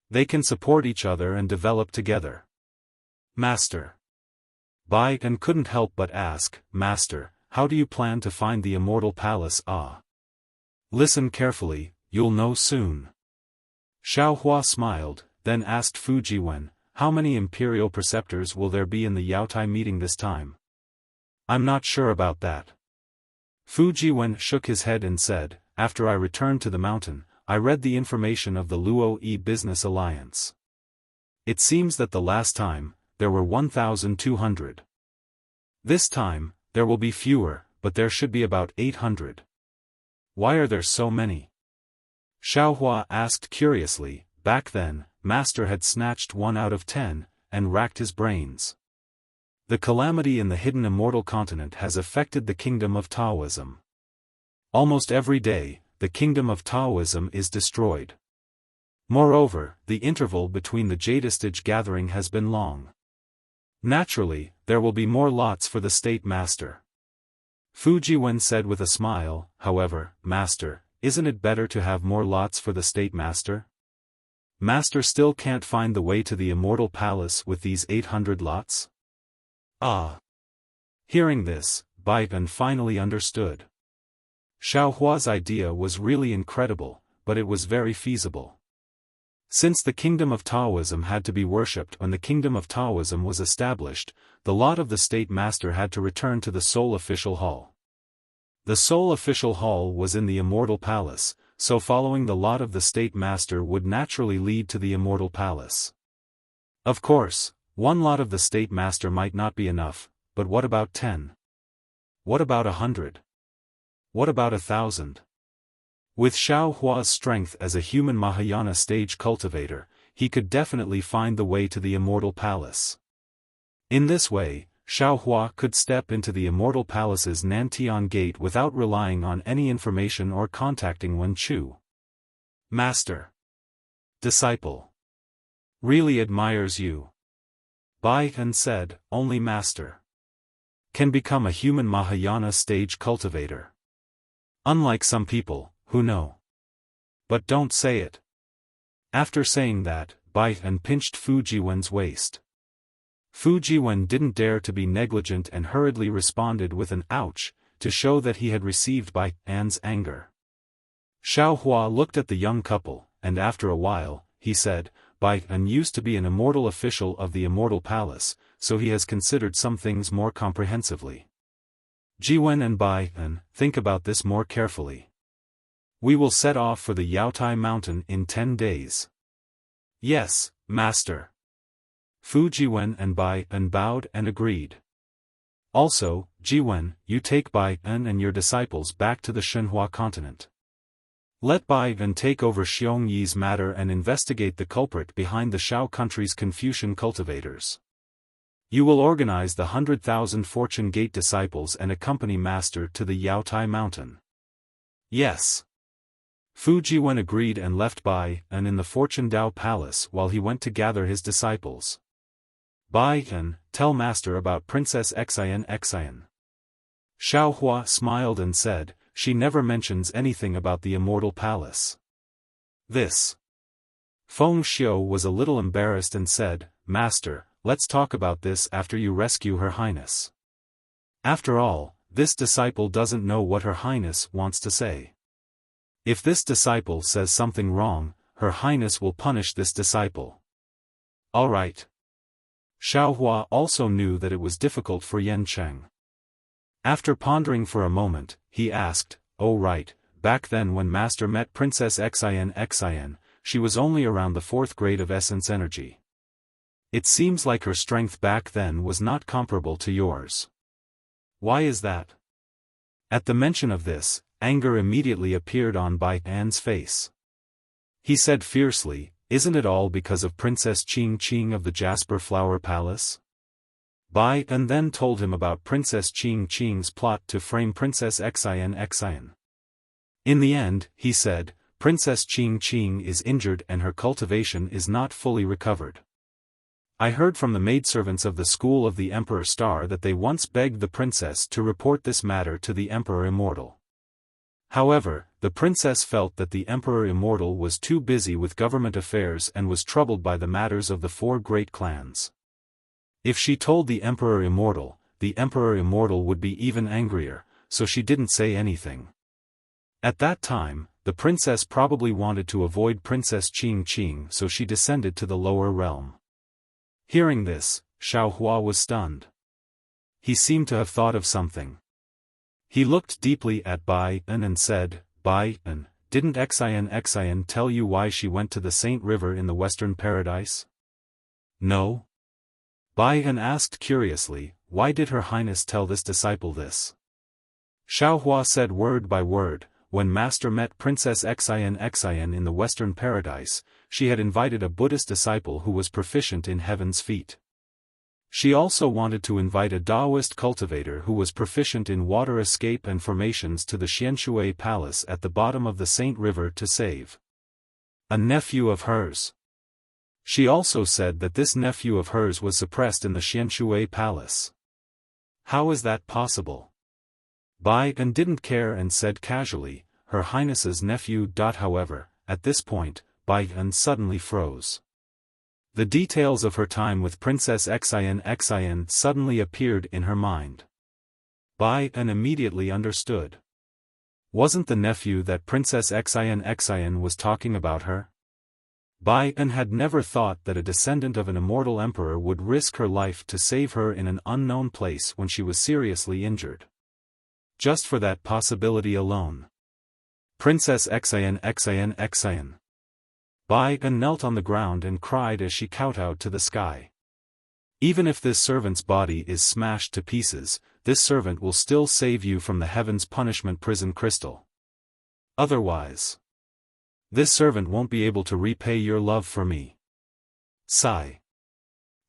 They can support each other and develop together. Master. Bai An couldn't help but ask, Master, how do you plan to find the immortal palace? Listen carefully, you'll know soon. Xiaohua smiled, then asked Fu Jiwen, how many imperial preceptors will there be in the Yaotai meeting this time? I'm not sure about that. Fu Jiwen shook his head and said, after I returned to the mountain, I read the information of the Luo Yi Business Alliance. It seems that the last time, there were 1,200. This time, there will be fewer, but there should be about 800. Why are there so many? Xiaohua asked curiously. Back then, Master had snatched 1 out of 10, and racked his brains. The calamity in the hidden immortal continent has affected the kingdom of Taoism. Almost every day, the kingdom of Taoism is destroyed. Moreover, the interval between the Jadestage gathering has been long. Naturally, there will be more lots for the state master. Fu Jiwen said with a smile, however, Master, isn't it better to have more lots for the state master? Master still can't find the way to the immortal palace with these 800 lots? Hearing this, Bai An finally understood. Xiaohua's idea was really incredible, but it was very feasible. Since the kingdom of Taoism had to be worshipped when the kingdom of Taoism was established, the lot of the state master had to return to the Soul Official Hall. The Soul Official Hall was in the Immortal Palace, so following the lot of the state master would naturally lead to the Immortal Palace. Of course, 1 lot of the state master might not be enough, but what about 10? What about 100? What about 1,000? With Xiaohua's strength as a human Mahayana stage cultivator, he could definitely find the way to the Immortal Palace. In this way, Xiaohua could step into the Immortal Palace's Nantian Gate without relying on any information or contacting Wen Chu. Master. Disciple. Really admires you. Bai An said, only Master can become a human Mahayana stage cultivator. Unlike some people, who know. But don't say it. After saying that, Bai An pinched Fu Jiwen's waist. Fu Jiwen didn't dare to be negligent and hurriedly responded with an ouch, to show that he had received Bai An's anger. Xiaohua looked at the young couple, and after a while, he said, Bai An used to be an immortal official of the Immortal Palace, so he has considered some things more comprehensively. Jiwen and Bai An, think about this more carefully. We will set off for the Yaotai Mountain in 10 days. Yes, Master. Fu Jiwen and Bai An bowed and agreed. Also, Jiwen, you take Bai An and your disciples back to the Shenhua continent. Let Bai An take over Xiong Yi's matter and investigate the culprit behind the Shao country's Confucian cultivators. You will organize the 100,000 Fortune Gate disciples and accompany Master to the Yaotai Mountain. Yes. Fu Jiwen agreed and left Bai An in the Fortune Dao Palace while he went to gather his disciples. Bai An, tell Master about Princess Xian. Xiaohua smiled and said, she never mentions anything about the Immortal Palace. This. Feng Xiu was a little embarrassed and said, Master, let's talk about this after you rescue Her Highness. After all, this disciple doesn't know what Her Highness wants to say. If this disciple says something wrong, Her Highness will punish this disciple. All right. Xiaohua also knew that it was difficult for Yan Cheng. After pondering for a moment, he asked, oh right, back then when Master met Princess Xian, she was only around the 4th grade of essence energy. It seems like her strength back then was not comparable to yours. Why is that? At the mention of this, anger immediately appeared on Bai An's face. He said fiercely, "Isn't it all because of Princess Qing Qing of the Jasper Flower Palace?" Bai An then told him about Princess Qing Qing's plot to frame Princess Xian. In the end, he said, Princess Qing Qing is injured and her cultivation is not fully recovered. I heard from the maidservants of the school of the Emperor Star that they once begged the princess to report this matter to the Emperor Immortal. However, the princess felt that the Emperor Immortal was too busy with government affairs and was troubled by the matters of the four great clans. If she told the Emperor Immortal would be even angrier, so she didn't say anything. At that time, the princess probably wanted to avoid Princess Qing Qing, so she descended to the lower realm. Hearing this, Xiaohua was stunned. He seemed to have thought of something. He looked deeply at Bai An and said, "Bai An, didn't Xian tell you why she went to the Saint River in the Western Paradise?" "No." Bai An asked curiously, "Why did Her Highness tell this disciple this?" Xiaohua said word by word, "When Master met Princess Xian in the Western Paradise, she had invited a Buddhist disciple who was proficient in heaven's feet. She also wanted to invite a Taoist cultivator who was proficient in water escape and formations to the Xianshui Palace at the bottom of the Saint River to save a nephew of hers. She also said that this nephew of hers was suppressed in the Xianshui Palace. How is that possible?" Bai An didn't care and said casually, "Her Highness's nephew." However, at this point, Bai An suddenly froze. The details of her time with Princess Xian suddenly appeared in her mind. Bai An immediately understood. Wasn't the nephew that Princess Xian was talking about her? Bai An had never thought that a descendant of an immortal emperor would risk her life to save her in an unknown place when she was seriously injured. Just for that possibility alone. Princess Xian. Bai An knelt on the ground and cried as she kowtowed to the sky. "Even if this servant's body is smashed to pieces, this servant will still save you from the heaven's punishment prison crystal. Otherwise, this servant won't be able to repay your love for me." Sigh.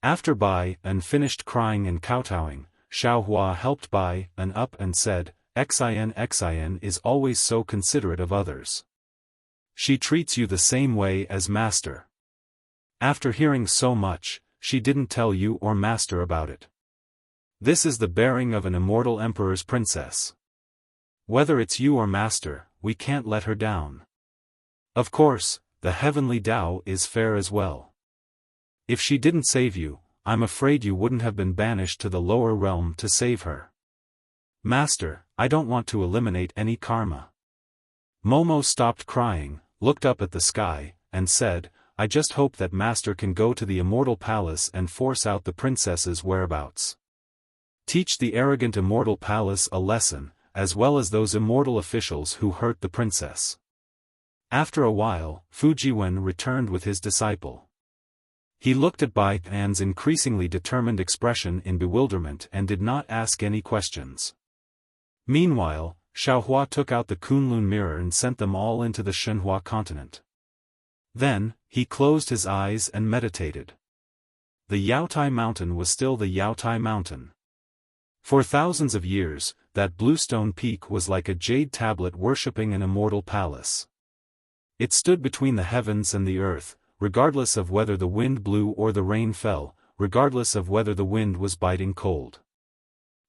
After Bai An finished crying and kowtowing, Xiaohua helped Bai An up and said, Xian is always so considerate of others. She treats you the same way as Master. After hearing so much, she didn't tell you or Master about it. This is the bearing of an immortal emperor's princess. Whether it's you or Master, we can't let her down. Of course, the heavenly Tao is fair as well. If she didn't save you, I'm afraid you wouldn't have been banished to the lower realm to save her. Master, I don't want to eliminate any karma." Momo stopped crying, looked up at the sky, and said, "I just hope that Master can go to the Immortal Palace and force out the princess's whereabouts. Teach the arrogant Immortal Palace a lesson, as well as those immortal officials who hurt the princess." After a while, Fujiwen returned with his disciple. He looked at Bai An's increasingly determined expression in bewilderment and did not ask any questions. Meanwhile, Xiaohua took out the Kunlun mirror and sent them all into the Shenhua continent. Then, he closed his eyes and meditated. The Yaotai Mountain was still the Yaotai Mountain. For thousands of years, that bluestone peak was like a jade tablet worshipping an immortal palace. It stood between the heavens and the earth, regardless of whether the wind blew or the rain fell, regardless of whether the wind was biting cold.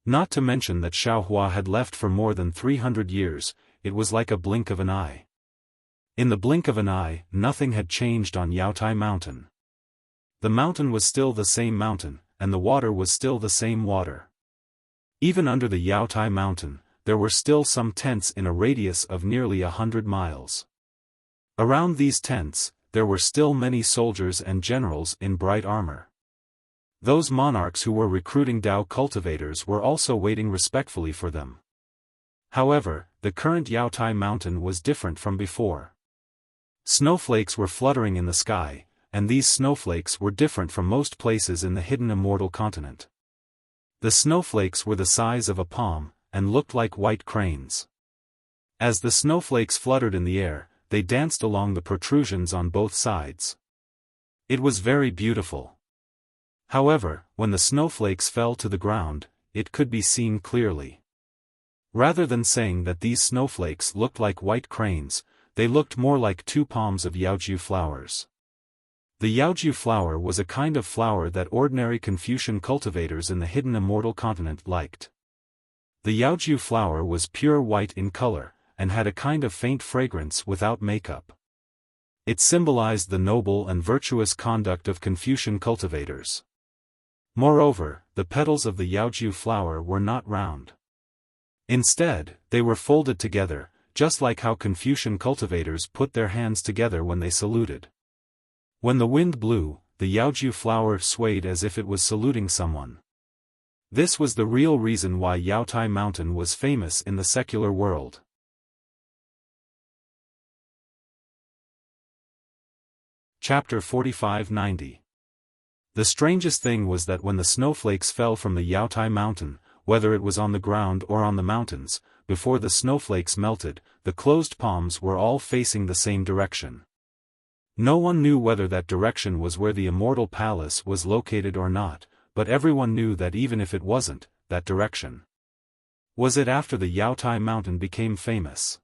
Not to mention that Xiaohua had left for more than 300 years, it was like a blink of an eye. In the blink of an eye, nothing had changed on Yaotai Mountain. The mountain was still the same mountain, and the water was still the same water. Even under the Yaotai Mountain, there were still some tents in a radius of nearly 100 miles. Around these tents, there were still many soldiers and generals in bright armor. Those monarchs who were recruiting Tao cultivators were also waiting respectfully for them. However, the current Yaotai Mountain was different from before. Snowflakes were fluttering in the sky, and these snowflakes were different from most places in the hidden immortal continent. The snowflakes were the size of a palm, and looked like white cranes. As the snowflakes fluttered in the air, they danced along the protrusions on both sides. It was very beautiful. However, when the snowflakes fell to the ground, it could be seen clearly. Rather than saying that these snowflakes looked like white cranes, they looked more like 2 palms of yaoju flowers. The yaoju flower was a kind of flower that ordinary Confucian cultivators in the hidden immortal continent liked. The yaoju flower was pure white in color, and had a kind of faint fragrance without makeup. It symbolized the noble and virtuous conduct of Confucian cultivators. Moreover, the petals of the yaoju flower were not round. Instead, they were folded together, just like how Confucian cultivators put their hands together when they saluted. When the wind blew, the yaoju flower swayed as if it was saluting someone. This was the real reason why Yaotai Mountain was famous in the secular world. Chapter 4590. The strangest thing was that when the snowflakes fell from the Yaotai Mountain, whether it was on the ground or on the mountains, before the snowflakes melted, the closed palms were all facing the same direction. No one knew whether that direction was where the immortal palace was located or not, but everyone knew that even if it wasn't, that direction was it after the Yaotai Mountain became famous.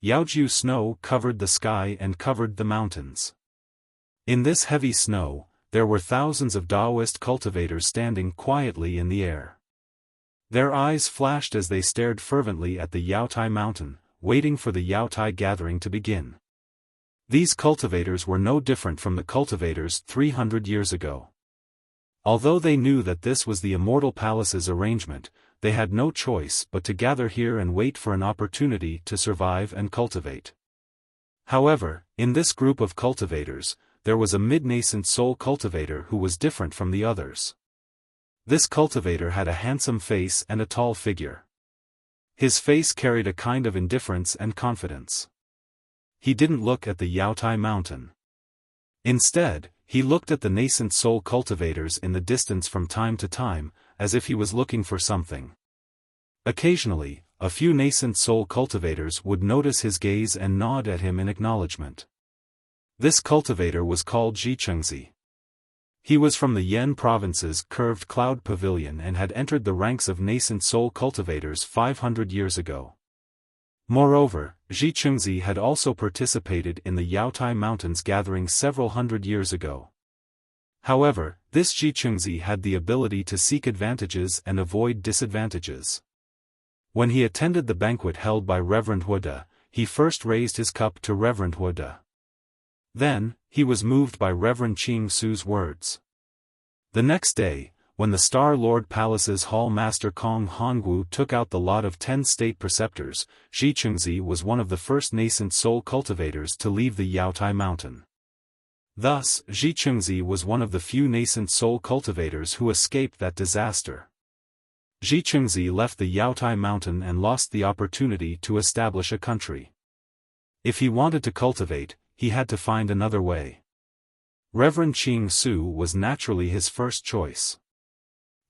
Yaoju snow covered the sky and covered the mountains. In this heavy snow, there were thousands of Taoist cultivators standing quietly in the air. Their eyes flashed as they stared fervently at the Yaotai Mountain, waiting for the Yaotai gathering to begin. These cultivators were no different from the cultivators 300 years ago. Although they knew that this was the immortal palace's arrangement, they had no choice but to gather here and wait for an opportunity to survive and cultivate. However, in this group of cultivators, there was a mid-nascent soul cultivator who was different from the others. This cultivator had a handsome face and a tall figure. His face carried a kind of indifference and confidence. He didn't look at the Yaotai Mountain. Instead, he looked at the nascent soul cultivators in the distance from time to time, as if he was looking for something. Occasionally, a few nascent soul cultivators would notice his gaze and nod at him in acknowledgement. This cultivator was called Zhichengzi. He was from the Yan province's curved cloud pavilion and had entered the ranks of nascent soul cultivators 500 years ago. Moreover, Zhichengzi had also participated in the Yaotai Mountains gathering several hundred years ago. However, this Zhichengzi had the ability to seek advantages and avoid disadvantages. When he attended the banquet held by Reverend Huda, he first raised his cup to Reverend Huda. Then, he was moved by Reverend Qing Su's words. The next day, when the Star Lord Palace's Hall Master Kong Hongwu took out the lot of 10 state preceptors, Zhichengzi was one of the first nascent soul cultivators to leave the Yaotai Mountain. Thus, Zhichengzi was one of the few nascent soul cultivators who escaped that disaster. Zhichengzi left the Yaotai Mountain and lost the opportunity to establish a country. If he wanted to cultivate, he had to find another way. Reverend Qing Su was naturally his first choice.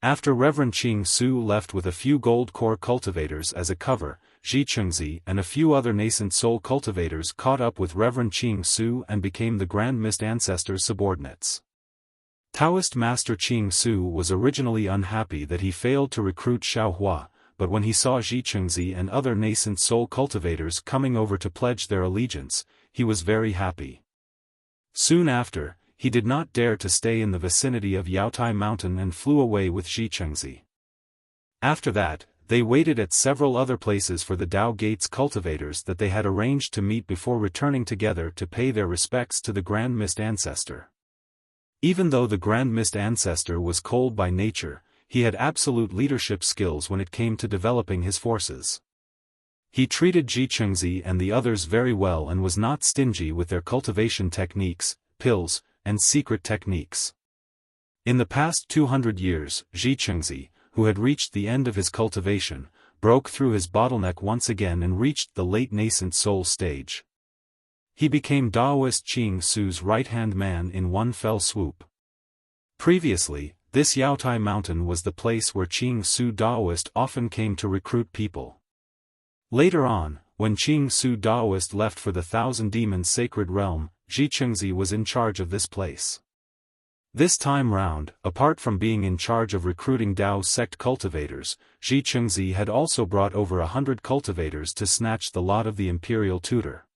After Reverend Qing Su left with a few gold core cultivators as a cover, Zhichengzi and a few other nascent soul cultivators caught up with Reverend Qing Su and became the Grand Mist Ancestor's subordinates. Taoist Master Qing Su was originally unhappy that he failed to recruit Xiaofan, but when he saw Zhichengzi and other nascent soul cultivators coming over to pledge their allegiance, he was very happy. Soon after, he did not dare to stay in the vicinity of Yaotai Mountain and flew away with Zhichengzi. After that, they waited at several other places for the Dao Gates cultivators that they had arranged to meet before returning together to pay their respects to the Grand Mist Ancestor. Even though the Grand Mist Ancestor was cold by nature, he had absolute leadership skills when it came to developing his forces. He treated Zhichengzi and the others very well and was not stingy with their cultivation techniques, pills, and secret techniques. In the past 200 years, Zhichengzi, who had reached the end of his cultivation, broke through his bottleneck once again and reached the late nascent soul stage. He became Taoist Qing Su's right-hand man in one fell swoop. Previously, this Yaotai Mountain was the place where Qing Su Daoist often came to recruit people. Later on, when Qing Su Daoist left for the Thousand Demons Sacred Realm, Zhi Chengzi was in charge of this place. This time round, apart from being in charge of recruiting Dao sect cultivators, Zhi Chengzi had also brought over 100 cultivators to snatch the lot of the imperial tutor.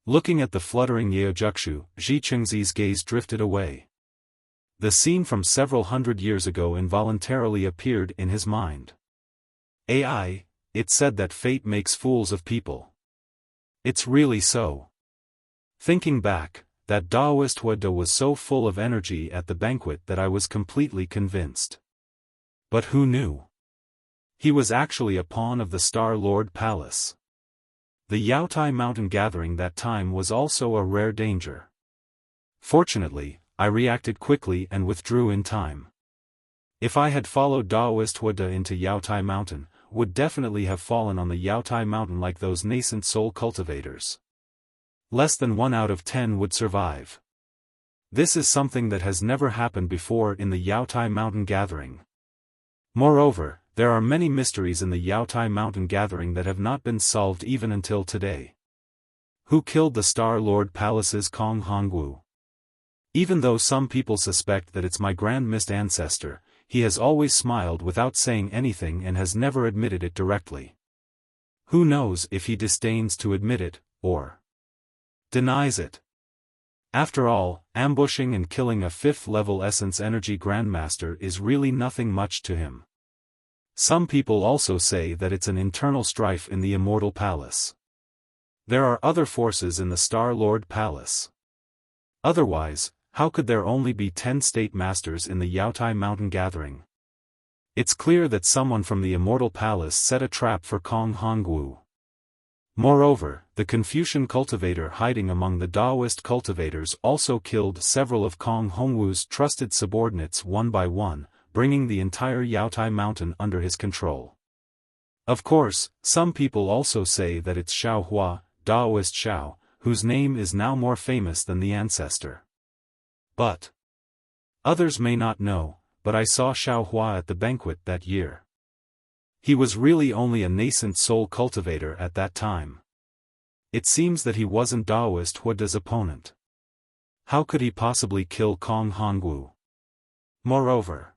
Looking at the fluttering Yaojukshu, Zhi Chengzi's gaze drifted away. The scene from several hundred years ago involuntarily appeared in his mind. AI, it said that fate makes fools of people. It's really so. Thinking back, that Daoist Huada was so full of energy at the banquet that I was completely convinced. But who knew? He was actually a pawn of the Star Lord Palace. The Yaotai Mountain gathering that time was also a rare danger. Fortunately, I reacted quickly and withdrew in time. If I had followed Daoist Huada into Yaotai Mountain, would definitely have fallen on the Yaotai Mountain like those nascent soul cultivators. Less than 1 out of 10 would survive. This is something that has never happened before in the Yaotai Mountain gathering. Moreover, there are many mysteries in the Yaotai Mountain gathering that have not been solved even until today. Who killed the Star Lord Palace's Kong Hongwu? Even though some people suspect that it's my Grand Mist ancestor, he has always smiled without saying anything and has never admitted it directly. Who knows if he disdains to admit it, or denies it. After all, ambushing and killing a 5th-level Essence Energy Grandmaster is really nothing much to him. Some people also say that it's an internal strife in the Immortal Palace. There are other forces in the Star Lord Palace. Otherwise, how could there only be 10 State Masters in the Yaotai Mountain gathering? It's clear that someone from the Immortal Palace set a trap for Kong Hongwu. Moreover, the Confucian cultivator hiding among the Daoist cultivators also killed several of Kong Hongwu's trusted subordinates one by one, bringing the entire Yaotai Mountain under his control. Of course, some people also say that it's Xiao Hua, Daoist Xiao, whose name is now more famous than the ancestor. But others may not know, but I saw Xiao Hua at the banquet that year. He was really only a nascent soul cultivator at that time. It seems that he wasn't Daoist Huada's opponent. How could he possibly kill Kong Hongwu? Moreover,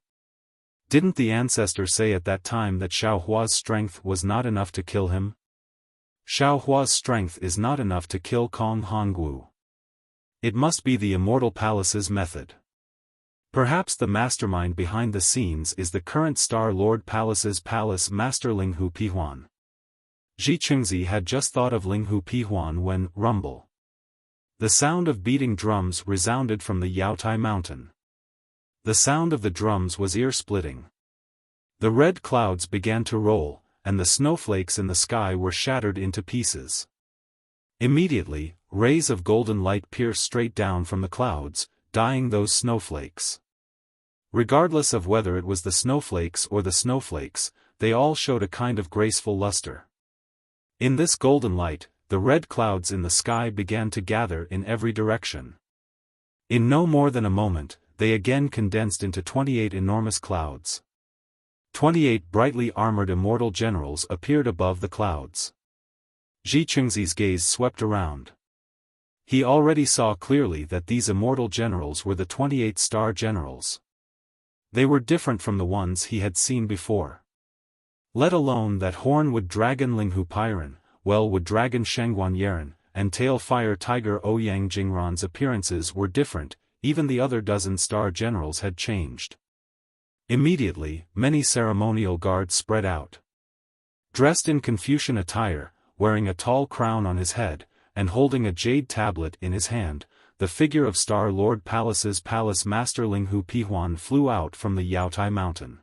didn't the ancestor say at that time that Xiao Hua's strength was not enough to kill him? Xiao Hua's strength is not enough to kill Kong Hongwu. It must be the Immortal Palace's method. Perhaps the mastermind behind the scenes is the current Star Lord Palace's Palace Master Linghu Pihuan. Zhi Chengzi had just thought of Linghu Pihuan when, rumble. The sound of beating drums resounded from the Yaotai Mountain. The sound of the drums was ear-splitting. The red clouds began to roll, and the snowflakes in the sky were shattered into pieces. Immediately, rays of golden light pierced straight down from the clouds, dyeing those snowflakes. Regardless of whether it was the snowflakes or the snowflakes, they all showed a kind of graceful luster. In this golden light, the red clouds in the sky began to gather in every direction. In no more than a moment, they again condensed into 28 enormous clouds. 28 brightly armored immortal generals appeared above the clouds. Zhi Chengzi's gaze swept around. He already saw clearly that these immortal generals were the 28 star generals. They were different from the ones he had seen before. Let alone that Hornwood Dragon Linghu Pyron, Wellwood Dragon Shangguan Yeren, and Tailfire Tiger Ouyang Jingran's appearances were different, even the other dozen star generals had changed. Immediately, many ceremonial guards spread out. Dressed in Confucian attire, wearing a tall crown on his head, and holding a jade tablet in his hand, the figure of Star Lord Palace's Palace Master Linghu Pihuan flew out from the Yaotai Mountain.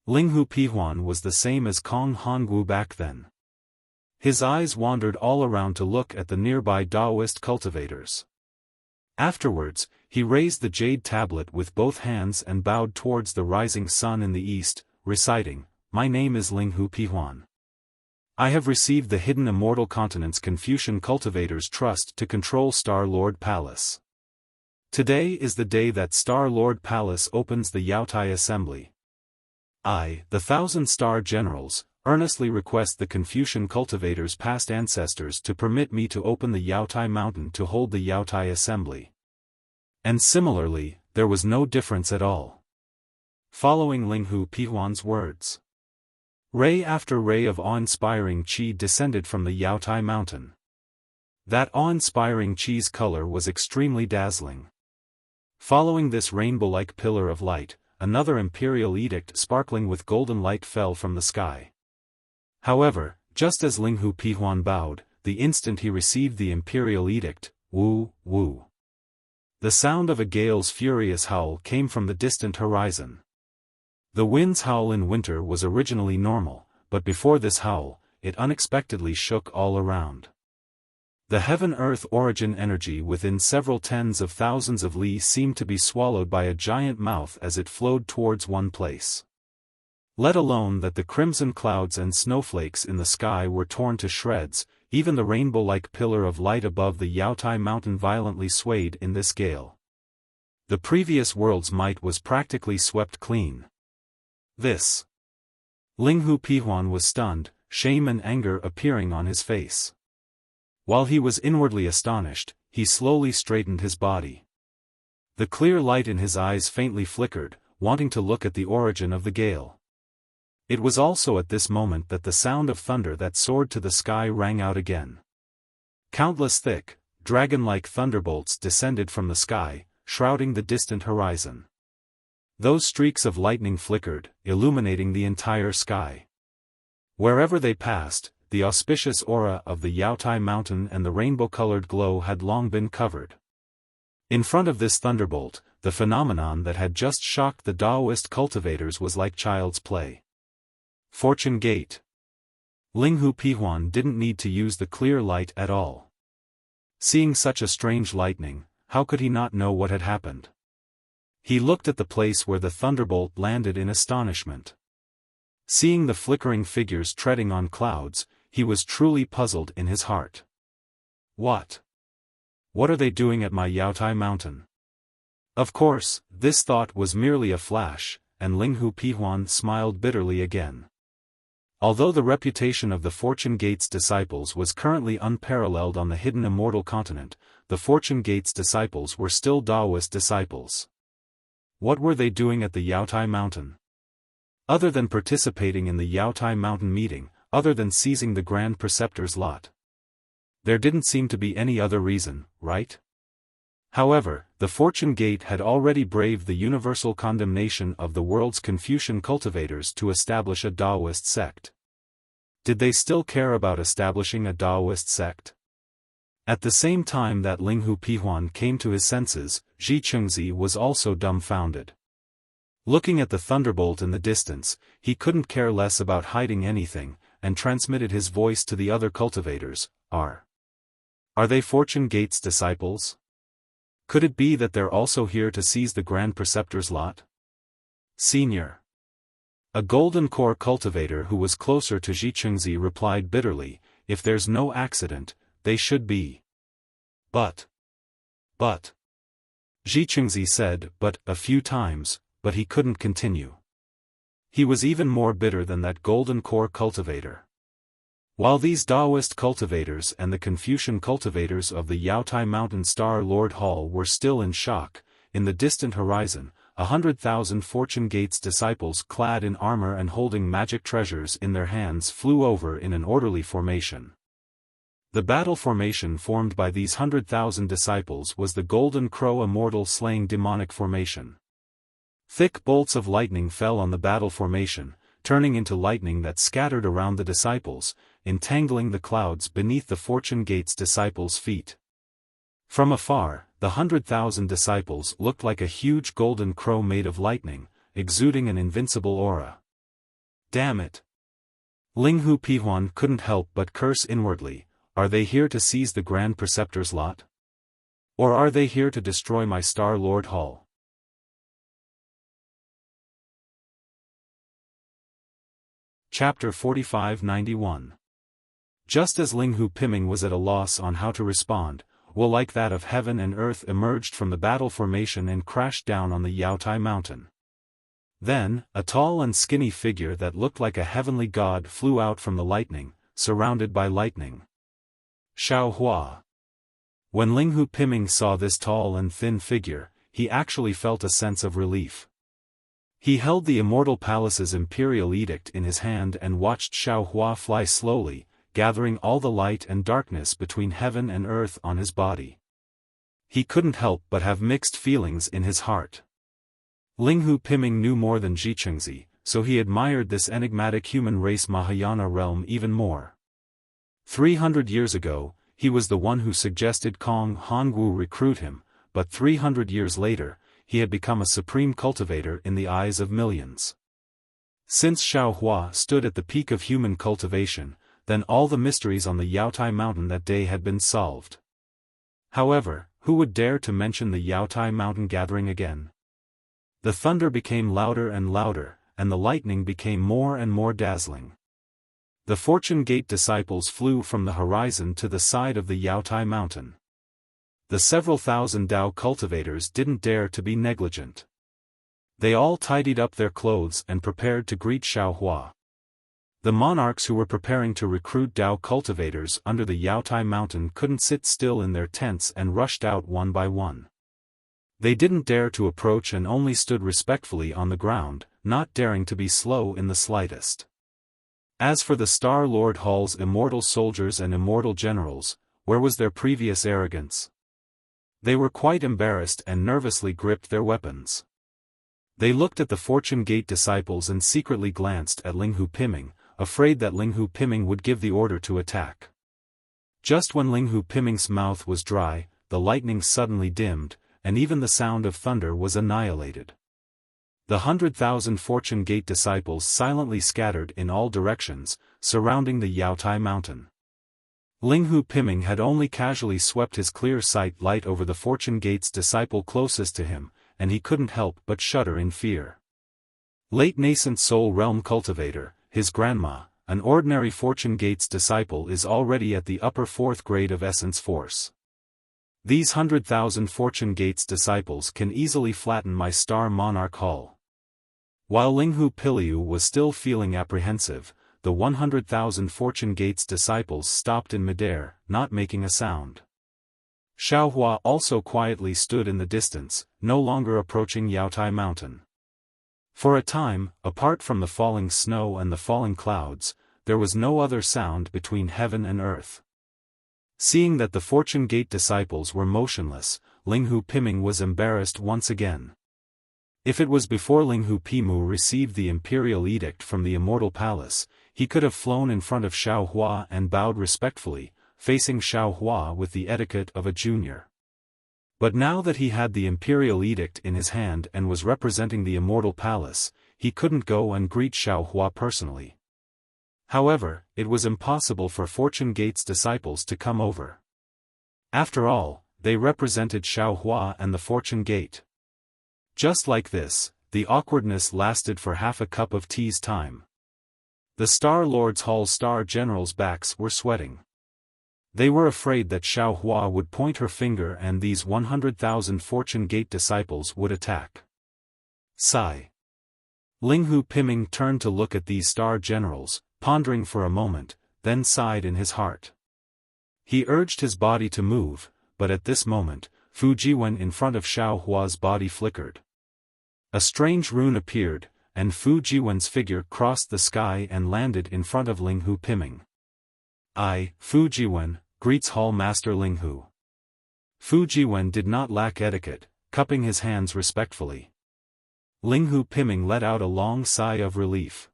Linghu Pihuan was the same as Kong Hongwu back then. His eyes wandered all around to look at the nearby Daoist cultivators. Afterwards, he raised the jade tablet with both hands and bowed towards the rising sun in the east, reciting, "My name is Linghu Pihuan. I have received the hidden immortal continent's Confucian cultivators' trust to control Star Lord Palace. Today is the day that Star-Lord Palace opens the Yaotai Assembly. I, the 1,000-star generals, earnestly request the Confucian cultivators' past ancestors to permit me to open the Yaotai Mountain to hold the Yaotai Assembly. And similarly, there was no difference at all. Following Linghu Pihuan's words, ray after ray of awe-inspiring qi descended from the Yaotai Mountain. That awe-inspiring qi's color was extremely dazzling. Following this rainbow-like pillar of light, another imperial edict sparkling with golden light fell from the sky. However, just as Linghu Pihuan bowed, the instant he received the imperial edict, woo, woo. The sound of a gale's furious howl came from the distant horizon. The wind's howl in winter was originally normal, but before this howl, it unexpectedly shook all around. The heaven-earth origin energy within several tens of thousands of li seemed to be swallowed by a giant mouth as it flowed towards one place. Let alone that the crimson clouds and snowflakes in the sky were torn to shreds, even the rainbow-like pillar of light above the Yaotai Mountain violently swayed in this gale. The previous world's might was practically swept clean. This. Linghu Pihuan was stunned, shame and anger appearing on his face. While he was inwardly astonished, he slowly straightened his body. The clear light in his eyes faintly flickered, wanting to look at the origin of the gale. It was also at this moment that the sound of thunder that soared to the sky rang out again. Countless thick, dragon-like thunderbolts descended from the sky, shrouding the distant horizon. Those streaks of lightning flickered, illuminating the entire sky. Wherever they passed, the auspicious aura of the Yaotai Mountain and the rainbow-colored glow had long been covered. In front of this thunderbolt, the phenomenon that had just shocked the Taoist cultivators was like child's play. Fortune Gate. Linghu Pihuan didn't need to use the clear light at all. Seeing such a strange lightning, how could he not know what had happened? He looked at the place where the thunderbolt landed in astonishment. Seeing the flickering figures treading on clouds, he was truly puzzled in his heart. What? What are they doing at my Yaotai Mountain? Of course, this thought was merely a flash, and Linghu Pihuan smiled bitterly again. Although the reputation of the Fortune Gate's disciples was currently unparalleled on the hidden immortal continent, the Fortune Gate's disciples were still Taoist disciples. What were they doing at the Yaotai Mountain? Other than participating in the Yaotai Mountain meeting, other than seizing the Grand Preceptor's lot. There didn't seem to be any other reason, right? However, the Fortune Gate had already braved the universal condemnation of the world's Confucian cultivators to establish a Taoist sect. Did they still care about establishing a Taoist sect? At the same time that Linghu Pihuan came to his senses, Zhi Chengzi was also dumbfounded. Looking at the thunderbolt in the distance, he couldn't care less about hiding anything, and transmitted his voice to the other cultivators. Are they Fortune Gate's disciples? Could it be that they're also here to seize the Grand Preceptor's lot? Senior. A golden core cultivator who was closer to Zhi Chengzi replied bitterly, if there's no accident, they should be. But. Zhi Chengzi said but a few times, but he couldn't continue. He was even more bitter than that golden core cultivator. While these Taoist cultivators and the Confucian cultivators of the Yaotai Mountain Star Lord Hall were still in shock, in the distant horizon, 100,000 Fortune Gate's disciples clad in armor and holding magic treasures in their hands flew over in an orderly formation. The battle formation formed by these 100,000 disciples was the Golden Crow Immortal Slaying Demonic Formation. Thick bolts of lightning fell on the battle formation, turning into lightning that scattered around the disciples, entangling the clouds beneath the Fortune Gate's disciples' feet. From afar, the 100,000 disciples looked like a huge golden crow made of lightning, exuding an invincible aura. Damn it! Linghu Pihuan couldn't help but curse inwardly. Are they here to seize the Grand Preceptor's lot? Or are they here to destroy my Star Lord Hall? Chapter 4591. Just as Linghu Piming was at a loss on how to respond, will like that of heaven and earth emerged from the battle formation and crashed down on the Yaotai mountain. Then, a tall and skinny figure that looked like a heavenly god flew out from the lightning, surrounded by lightning. Xiaohua. When Linghu Piming saw this tall and thin figure, he actually felt a sense of relief. He held the Immortal Palace's imperial edict in his hand and watched Xiaohua fly slowly, gathering all the light and darkness between heaven and earth on his body. He couldn't help but have mixed feelings in his heart. Linghu Piming knew more than Zhichengzi, so he admired this enigmatic human race Mahayana realm even more. 300 years ago, he was the one who suggested Kong Hongwu recruit him, but 300 years later, he had become a supreme cultivator in the eyes of millions. Since Xiaohua stood at the peak of human cultivation, then all the mysteries on the Yaotai mountain that day had been solved. However, who would dare to mention the Yaotai mountain gathering again? The thunder became louder and louder, and the lightning became more and more dazzling. The Fortune Gate disciples flew from the horizon to the side of the Yaotai mountain. The several thousand Dao cultivators didn't dare to be negligent. They all tidied up their clothes and prepared to greet Xiaohua. The monarchs who were preparing to recruit Dao cultivators under the Yaotai mountain couldn't sit still in their tents and rushed out one by one. They didn't dare to approach and only stood respectfully on the ground, not daring to be slow in the slightest. As for the Star Lord Hall's immortal soldiers and immortal generals, where was their previous arrogance? They were quite embarrassed and nervously gripped their weapons. They looked at the Fortune Gate disciples and secretly glanced at Linghu Piming, afraid that Linghu Piming would give the order to attack. Just when Linghu Piming's mouth was dry, the lightning suddenly dimmed, and even the sound of thunder was annihilated. The 100,000 Fortune Gate disciples silently scattered in all directions, surrounding the Yaotai mountain. Linghu Piming had only casually swept his clear sight light over the Fortune Gate's disciple closest to him, and he couldn't help but shudder in fear. Late nascent soul realm cultivator, his grandma, an ordinary Fortune Gate's disciple is already at the upper 4th grade of essence force. These 100,000 Fortune Gate's disciples can easily flatten my Star Monarch Hall. While Linghu Piliu was still feeling apprehensive, the 100,000 Fortune Gate's disciples stopped in midair, not making a sound. Xiaohua also quietly stood in the distance, no longer approaching Yaotai mountain. For a time, apart from the falling snow and the falling clouds, there was no other sound between heaven and earth. Seeing that the Fortune Gate disciples were motionless, Linghu Piming was embarrassed once again. If it was before Linghu Pimu received the imperial edict from the Immortal Palace, he could have flown in front of Xiaohua and bowed respectfully, facing Xiaohua with the etiquette of a junior. But now that he had the imperial edict in his hand and was representing the Immortal Palace, he couldn't go and greet Xiaohua personally. However, it was impossible for Fortune Gate's disciples to come over. After all, they represented Xiaohua and the Fortune Gate. Just like this, the awkwardness lasted for half a cup of tea's time. The Star Lord's Hall Star Generals' backs were sweating. They were afraid that Xiaohua would point her finger and these 100,000 Fortune Gate disciples would attack. Sigh. Linghu Piming turned to look at these Star Generals, pondering for a moment, then sighed in his heart. He urged his body to move, but at this moment, Fu Jiwen in front of Xiaohua's body flickered. A strange rune appeared, and Fu Jiwen's figure crossed the sky and landed in front of Linghu Piming. I, Fu Jiwen, greets Hall Master Linghu. Fu Jiwen did not lack etiquette, cupping his hands respectfully. Linghu Piming let out a long sigh of relief.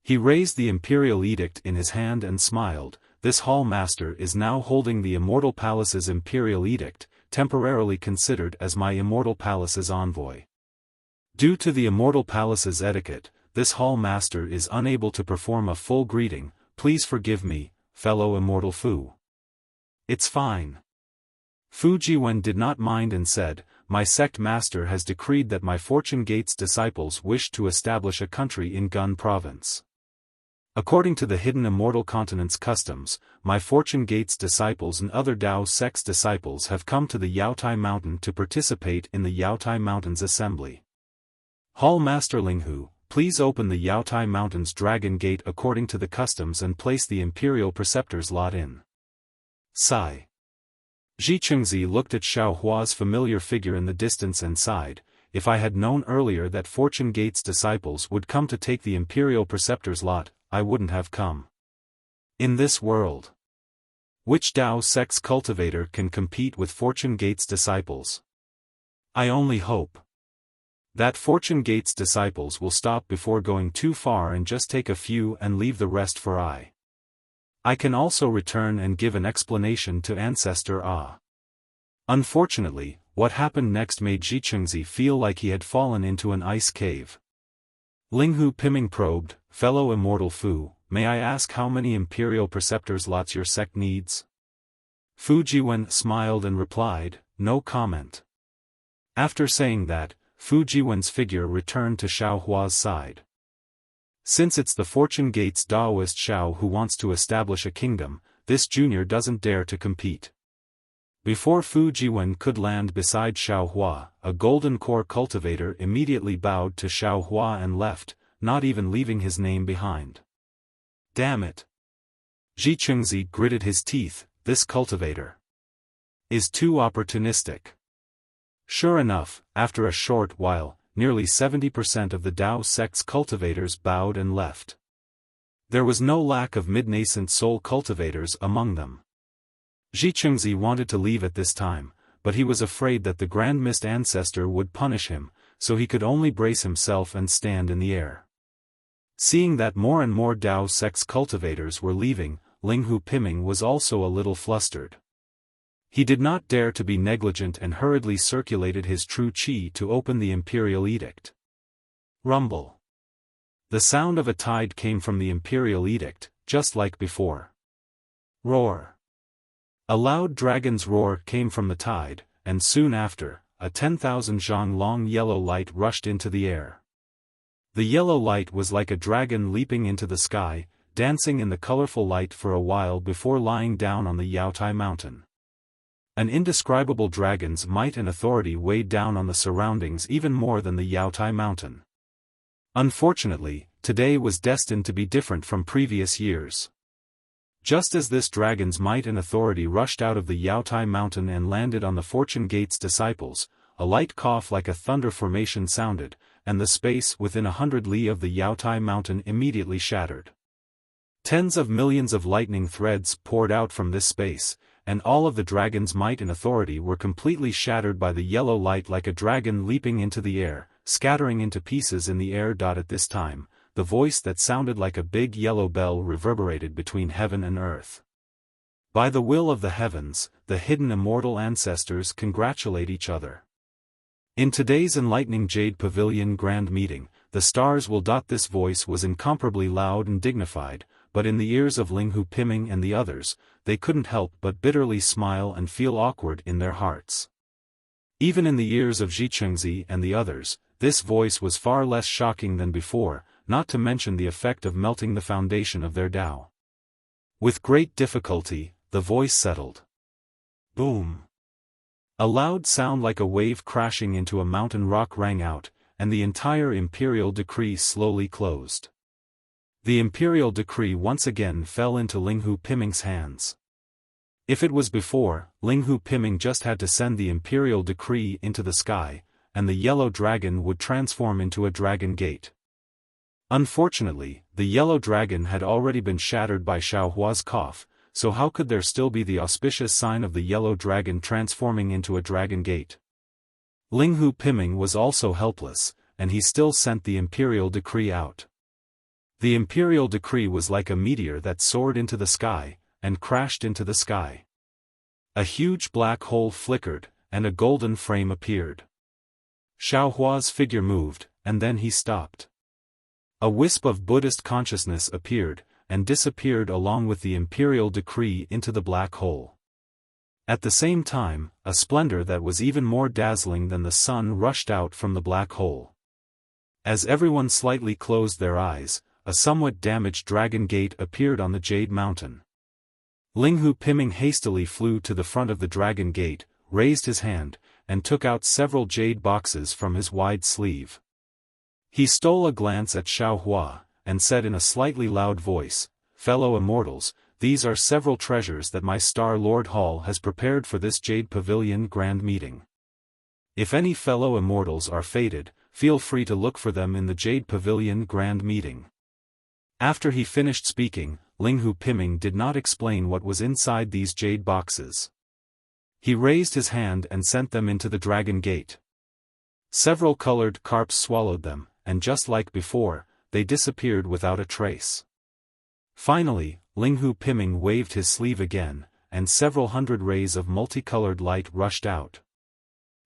He raised the imperial edict in his hand and smiled. This Hall Master is now holding the Immortal Palace's imperial edict, temporarily considered as my Immortal Palace's envoy. Due to the Immortal Palace's etiquette, this Hall Master is unable to perform a full greeting. Please forgive me, fellow Immortal Fu. It's fine. Fu Jiwen did not mind and said, my sect master has decreed that my Fortune Gate's disciples wish to establish a country in Gun Province. According to the hidden immortal continent's customs, my Fortune Gate's disciples and other Dao sect's disciples have come to the Yaotai Mountain to participate in the Yaotai Mountain's assembly. Hall Master Linghu, please open the Yaotai Mountain's Dragon Gate according to the customs and place the Imperial Preceptor's lot in. Sigh. Ji Chengzi looked at Xiao Hua's familiar figure in the distance and sighed, if I had known earlier that Fortune Gate's disciples would come to take the Imperial Preceptor's lot, I wouldn't have come. In this world, which Dao sect's cultivator can compete with Fortune Gate's disciples? I only hope that Fortune Gate's disciples will stop before going too far and just take a few and leave the rest for I can also return and give an explanation to Ancestor Ah. Unfortunately, what happened next made Ji Chengzi feel like he had fallen into an ice cave. Linghu Piming probed, fellow immortal Fu, may I ask how many Imperial Preceptors lots your sect needs? Fu Jiwen smiled and replied, no comment. After saying that, Fu Jiwen's figure returned to Xiao Hua's side. Since it's the Fortune Gate's Daoist Xiao who wants to establish a kingdom, this junior doesn't dare to compete. Before Fu Jiwen could land beside Xiao Hua, a golden core cultivator immediately bowed to Xiao Hua and left, not even leaving his name behind. Damn it! Ji Chengzi gritted his teeth, this cultivator is too opportunistic. Sure enough, after a short while, nearly 70% of the Dao sect's cultivators bowed and left. There was no lack of mid-nascent soul cultivators among them. Ji Chengzi wanted to leave at this time, but he was afraid that the Grand Mist Ancestor would punish him, so he could only brace himself and stand in the air. Seeing that more and more Dao sect's cultivators were leaving, Linghu Piming was also a little flustered. He did not dare to be negligent and hurriedly circulated his true qi to open the Imperial Edict. Rumble. The sound of a tide came from the Imperial Edict, just like before. Roar. A loud dragon's roar came from the tide, and soon after, a 10,000 zhang long yellow light rushed into the air. The yellow light was like a dragon leaping into the sky, dancing in the colorful light for a while before lying down on the Yaotai Mountain. An indescribable dragon's might and authority weighed down on the surroundings even more than the Yaotai Mountain. Unfortunately, today was destined to be different from previous years. Just as this dragon's might and authority rushed out of the Yaotai Mountain and landed on the Fortune Gate's disciples, a light cough like a thunder formation sounded, and the space within 100 li of the Yaotai Mountain immediately shattered. Tens of millions of lightning threads poured out from this space, and all of the dragon's might and authority were completely shattered by the yellow light like a dragon leaping into the air, scattering into pieces in the air. At this time, the voice that sounded like a big yellow bell reverberated between heaven and earth. By the will of the heavens, the hidden immortal ancestors congratulate each other. In today's enlightening Jade Pavilion Grand Meeting, the stars will. This voice was incomparably loud and dignified, but in the ears of Linghu Piming and the others, they couldn't help but bitterly smile and feel awkward in their hearts. Even in the ears of Ji Chengzi and the others, this voice was far less shocking than before, not to mention the effect of melting the foundation of their Tao. With great difficulty, the voice settled. Boom! A loud sound like a wave crashing into a mountain rock rang out, and the entire imperial decree slowly closed. The imperial decree once again fell into Linghu Piming's hands. If it was before, Linghu Piming just had to send the imperial decree into the sky, and the yellow dragon would transform into a dragon gate. Unfortunately, the yellow dragon had already been shattered by Xiao Hua's cough, so how could there still be the auspicious sign of the yellow dragon transforming into a dragon gate? Linghu Piming was also helpless, and he still sent the imperial decree out. The imperial decree was like a meteor that soared into the sky, and crashed into the sky. A huge black hole flickered, and a golden frame appeared. Xiao Hua's figure moved, and then he stopped. A wisp of Buddhist consciousness appeared, and disappeared along with the imperial decree into the black hole. At the same time, a splendor that was even more dazzling than the sun rushed out from the black hole. As everyone slightly closed their eyes, a somewhat damaged dragon gate appeared on the Jade Mountain. Linghu Piming hastily flew to the front of the dragon gate, raised his hand, and took out several jade boxes from his wide sleeve. He stole a glance at Xiaohua, and said in a slightly loud voice, "Fellow immortals, these are several treasures that my Star Lord Hall has prepared for this Jade Pavilion grand meeting. If any fellow immortals are fated, feel free to look for them in the Jade Pavilion grand meeting." After he finished speaking, Linghu Piming did not explain what was inside these jade boxes. He raised his hand and sent them into the dragon gate. Several colored carps swallowed them, and just like before, they disappeared without a trace. Finally, Linghu Piming waved his sleeve again, and several hundred rays of multicolored light rushed out.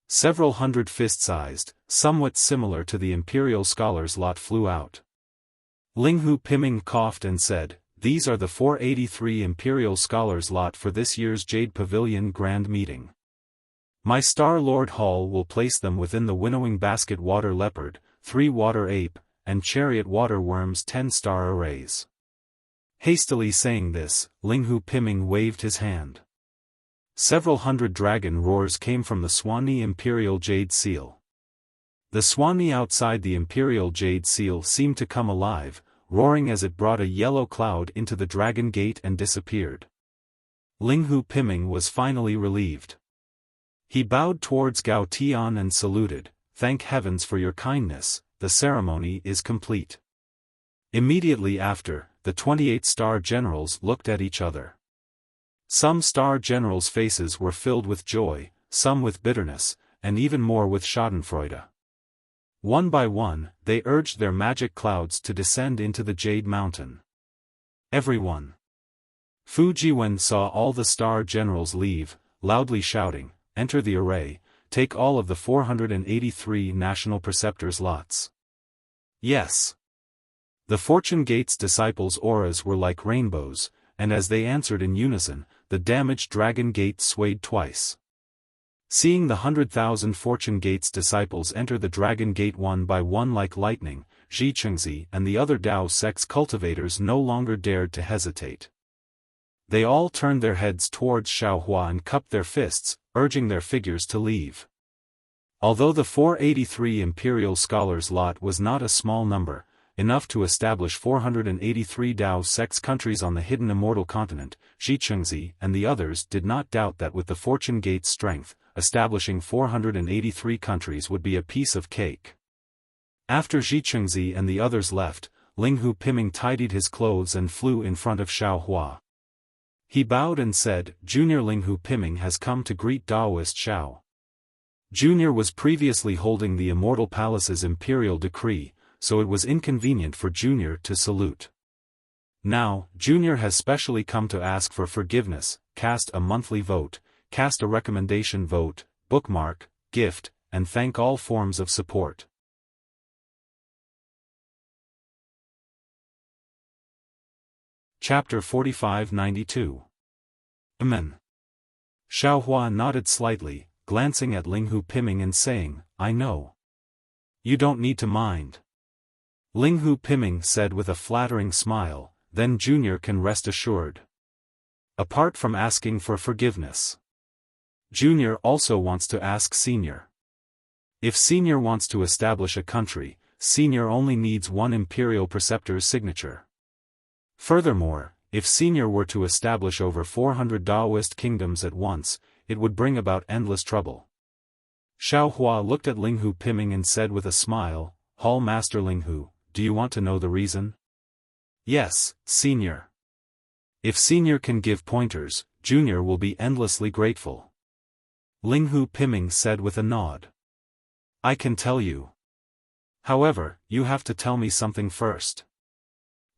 Several hundred fist-sized, somewhat similar to the Imperial Scholar's lot flew out. Linghu Piming coughed and said, "These are the 483 Imperial Scholars' lot for this year's Jade Pavilion Grand Meeting. My Star Lord Hall will place them within the winnowing basket water leopard, 3 water ape, and chariot water worms 10-star arrays." Hastily saying this, Linghu Piming waved his hand. Several hundred dragon roars came from the Swanee Imperial Jade Seal. The Swanee outside the Imperial Jade Seal seemed to come alive, roaring as it brought a yellow cloud into the dragon gate and disappeared. Linghu Piming was finally relieved. He bowed towards Gao Tian and saluted, "Thank heavens for your kindness, the ceremony is complete." Immediately after, the 28 star generals looked at each other. Some star generals' faces were filled with joy, some with bitterness, and even more with schadenfreude. One by one, they urged their magic clouds to descend into the Jade Mountain. Everyone. Fu Jiwen saw all the star generals leave, loudly shouting, "Enter the array, take all of the 483 national preceptors' lots." Yes. The Fortune Gate's disciples' auras were like rainbows, and as they answered in unison, the damaged dragon gate swayed twice. Seeing the 100,000 Fortune Gate's disciples enter the dragon gate one by one like lightning, Zhi Chengzi and the other Dao sect's cultivators no longer dared to hesitate. They all turned their heads towards Xiaohua and cupped their fists, urging their figures to leave. Although the 483 Imperial Scholars' lot was not a small number, enough to establish 483 Dao sect's countries on the hidden immortal continent, Zhi Chengzi and the others did not doubt that with the Fortune Gate's strength, establishing 483 countries would be a piece of cake. After Zhi Chengzi and the others left, Linghu Piming tidied his clothes and flew in front of Xiaohua. He bowed and said, "Junior Linghu Piming has come to greet Daoist Xiao." Junior was previously holding the Immortal Palace's imperial decree, so it was inconvenient for Junior to salute. Now, Junior has specially come to ask for forgiveness, cast a monthly vote, cast a recommendation vote, bookmark, gift, and thank all forms of support. Chapter 4592. Amen. Xiaohua nodded slightly, glancing at Linghu Piming and saying, "I know. You don't need to mind." Linghu Piming said with a flattering smile, "Then Junior can rest assured. Apart from asking for forgiveness, Junior also wants to ask Senior. If Senior wants to establish a country, Senior only needs one Imperial Preceptor's signature. Furthermore, if Senior were to establish over 400 Daoist kingdoms at once, it would bring about endless trouble." Xiaohua looked at Linghu Piming and said with a smile, "Hall Master Linghu, do you want to know the reason?" "Yes, Senior. If Senior can give pointers, Junior will be endlessly grateful." Linghu Piming said with a nod. "I can tell you. However, you have to tell me something first."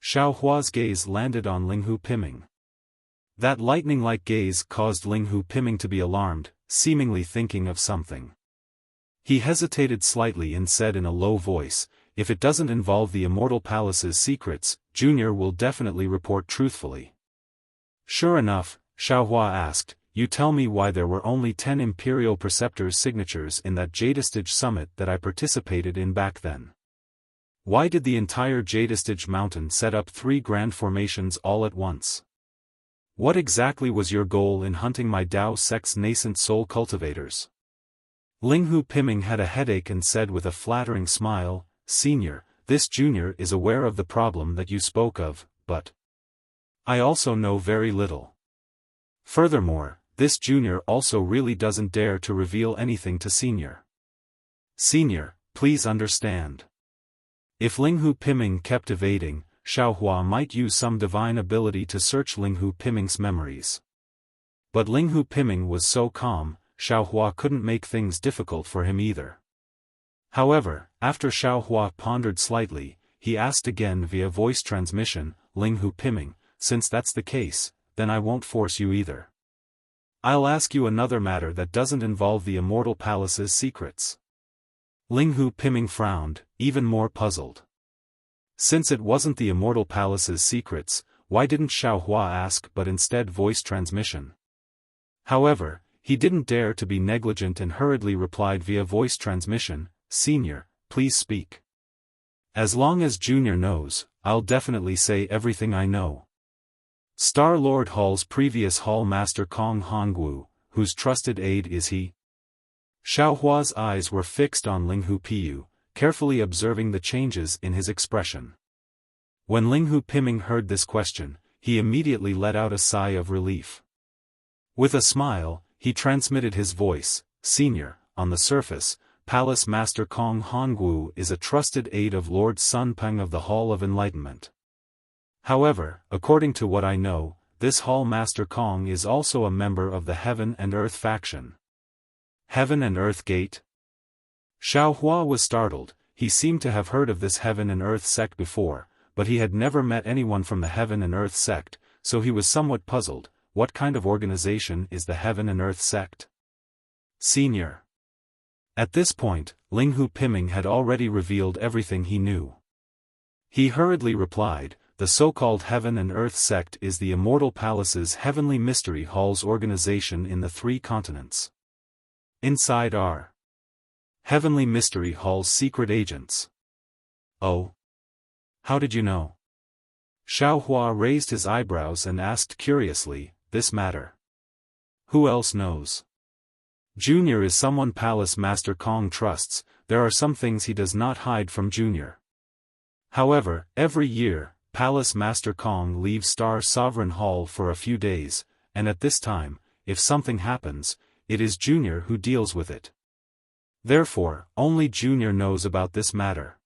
Xiaohua's gaze landed on Linghu Piming. That lightning-like gaze caused Linghu Piming to be alarmed, seemingly thinking of something. He hesitated slightly and said in a low voice, "If it doesn't involve the Immortal Palace's secrets, Junior will definitely report truthfully." "Sure enough," Xiaohua asked, "you tell me why there were only 10 Imperial Preceptors' signatures in that Jadestage summit that I participated in back then." Why did the entire Jadestage mountain set up 3 grand formations all at once? What exactly was your goal in hunting my Dao sect's nascent soul cultivators? Linghu Piming had a headache and said with a flattering smile, Senior, this junior is aware of the problem that you spoke of, but I also know very little. Furthermore, this junior also really doesn't dare to reveal anything to senior. Senior, please understand. If Linghu Piming kept evading, Xiaohua might use some divine ability to search Linghu Piming's memories. But Linghu Piming was so calm, Xiaohua couldn't make things difficult for him either. However, after Xiaohua pondered slightly, he asked again via voice transmission, Linghu Piming, since that's the case, then I won't force you either. I'll ask you another matter that doesn't involve the Immortal Palace's secrets. Linghu Piming frowned, even more puzzled. Since it wasn't the Immortal Palace's secrets, why didn't Xiaohua ask but instead voice transmission? However, he didn't dare to be negligent and hurriedly replied via voice transmission, Senior, please speak. As long as Junior knows, I'll definitely say everything I know. Star Lord Hall's previous Hall Master Kong Hongwu, whose trusted aide is he? Xiaohua's eyes were fixed on Linghu Piyu, carefully observing the changes in his expression. When Linghu Piming heard this question, he immediately let out a sigh of relief. With a smile, he transmitted his voice, Senior, on the surface, Palace Master Kong Hongwu is a trusted aide of Lord Sun Peng of the Hall of Enlightenment. However, according to what I know, this Hall Master Kong is also a member of the Heaven and Earth faction. Heaven and Earth Gate? Xiaohua was startled. He seemed to have heard of this Heaven and Earth sect before, but he had never met anyone from the Heaven and Earth sect, so he was somewhat puzzled. What kind of organization is the Heaven and Earth sect? Senior. At this point, Linghu Piming had already revealed everything he knew. He hurriedly replied, the so-called Heaven and Earth sect is the Immortal Palace's Heavenly Mystery Hall's organization in the 3 continents. Inside are Heavenly Mystery Hall's secret agents. Oh? How did you know? Xiaohua raised his eyebrows and asked curiously, this matter. Who else knows? Junior is someone Palace Master Kong trusts, there are some things he does not hide from Junior. However, every year, Palace Master Kong leaves Star Sovereign Hall for a few days, and at this time, if something happens, it is Junior who deals with it. Therefore, only Junior knows about this matter.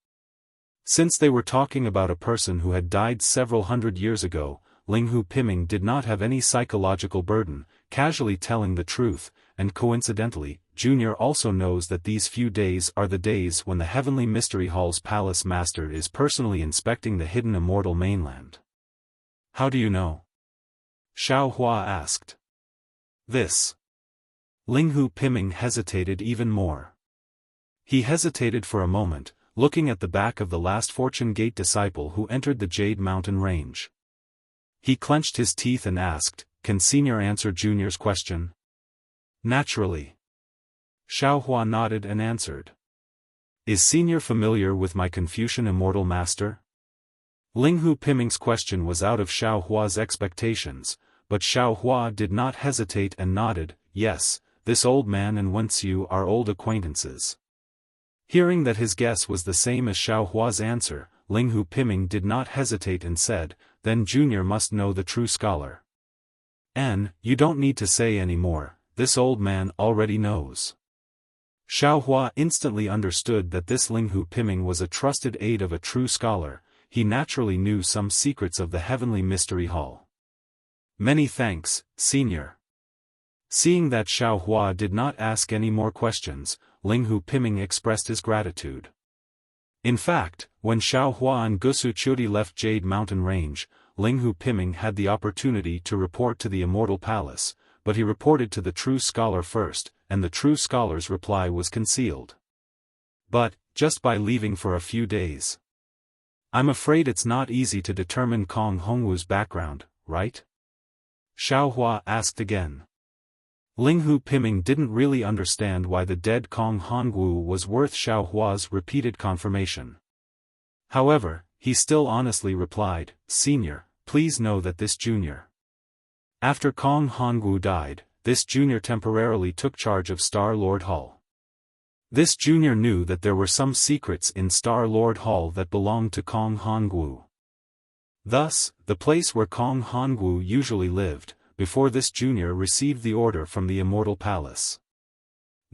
Since they were talking about a person who had died several hundred years ago, Linghu Piming did not have any psychological burden, casually telling the truth, and coincidentally, Junior also knows that these few days are the days when the Heavenly Mystery Hall's Palace Master is personally inspecting the hidden immortal mainland. How do you know? Xiaohua asked. This. Linghu Piming hesitated even more. He hesitated for a moment, looking at the back of the last Fortune Gate disciple who entered the Jade Mountain range. He clenched his teeth and asked, can Senior answer Junior's question? Naturally. Xiaohua nodded and answered. Is Senior familiar with my Confucian Immortal Master? Linghu Piming's question was out of Xiaohua's expectations, but Xiaohua did not hesitate and nodded, yes, this old man and Wuxia are old acquaintances. Hearing that his guess was the same as Xiaohua's answer, Linghu Piming did not hesitate and said, then Junior must know the true scholar. You don't need to say any more, this old man already knows. Xiaohua instantly understood that this Linghu Piming was a trusted aide of a true scholar. He naturally knew some secrets of the Heavenly Mystery Hall. Many thanks, Senior. Seeing that Xiaohua did not ask any more questions, Linghu Piming expressed his gratitude. In fact, when Xiaohua and Gusu Chudi left Jade Mountain Range, Linghu Piming had the opportunity to report to the Immortal Palace, but he reported to the true scholar first, and the true scholar's reply was concealed. But, just by leaving for a few days. I'm afraid it's not easy to determine Kong Hongwu's background, right? Xiaohua asked again. Linghu Piming didn't really understand why the dead Kong Hongwu was worth Xiaohua's repeated confirmation. However, he still honestly replied, "Senior, please know that this junior." After Kong Hongwu died, this junior temporarily took charge of Star-Lord Hall. This junior knew that there were some secrets in Star-Lord Hall that belonged to Kong Hongwu. Thus, the place where Kong Hongwu usually lived, before this junior received the order from the Immortal Palace.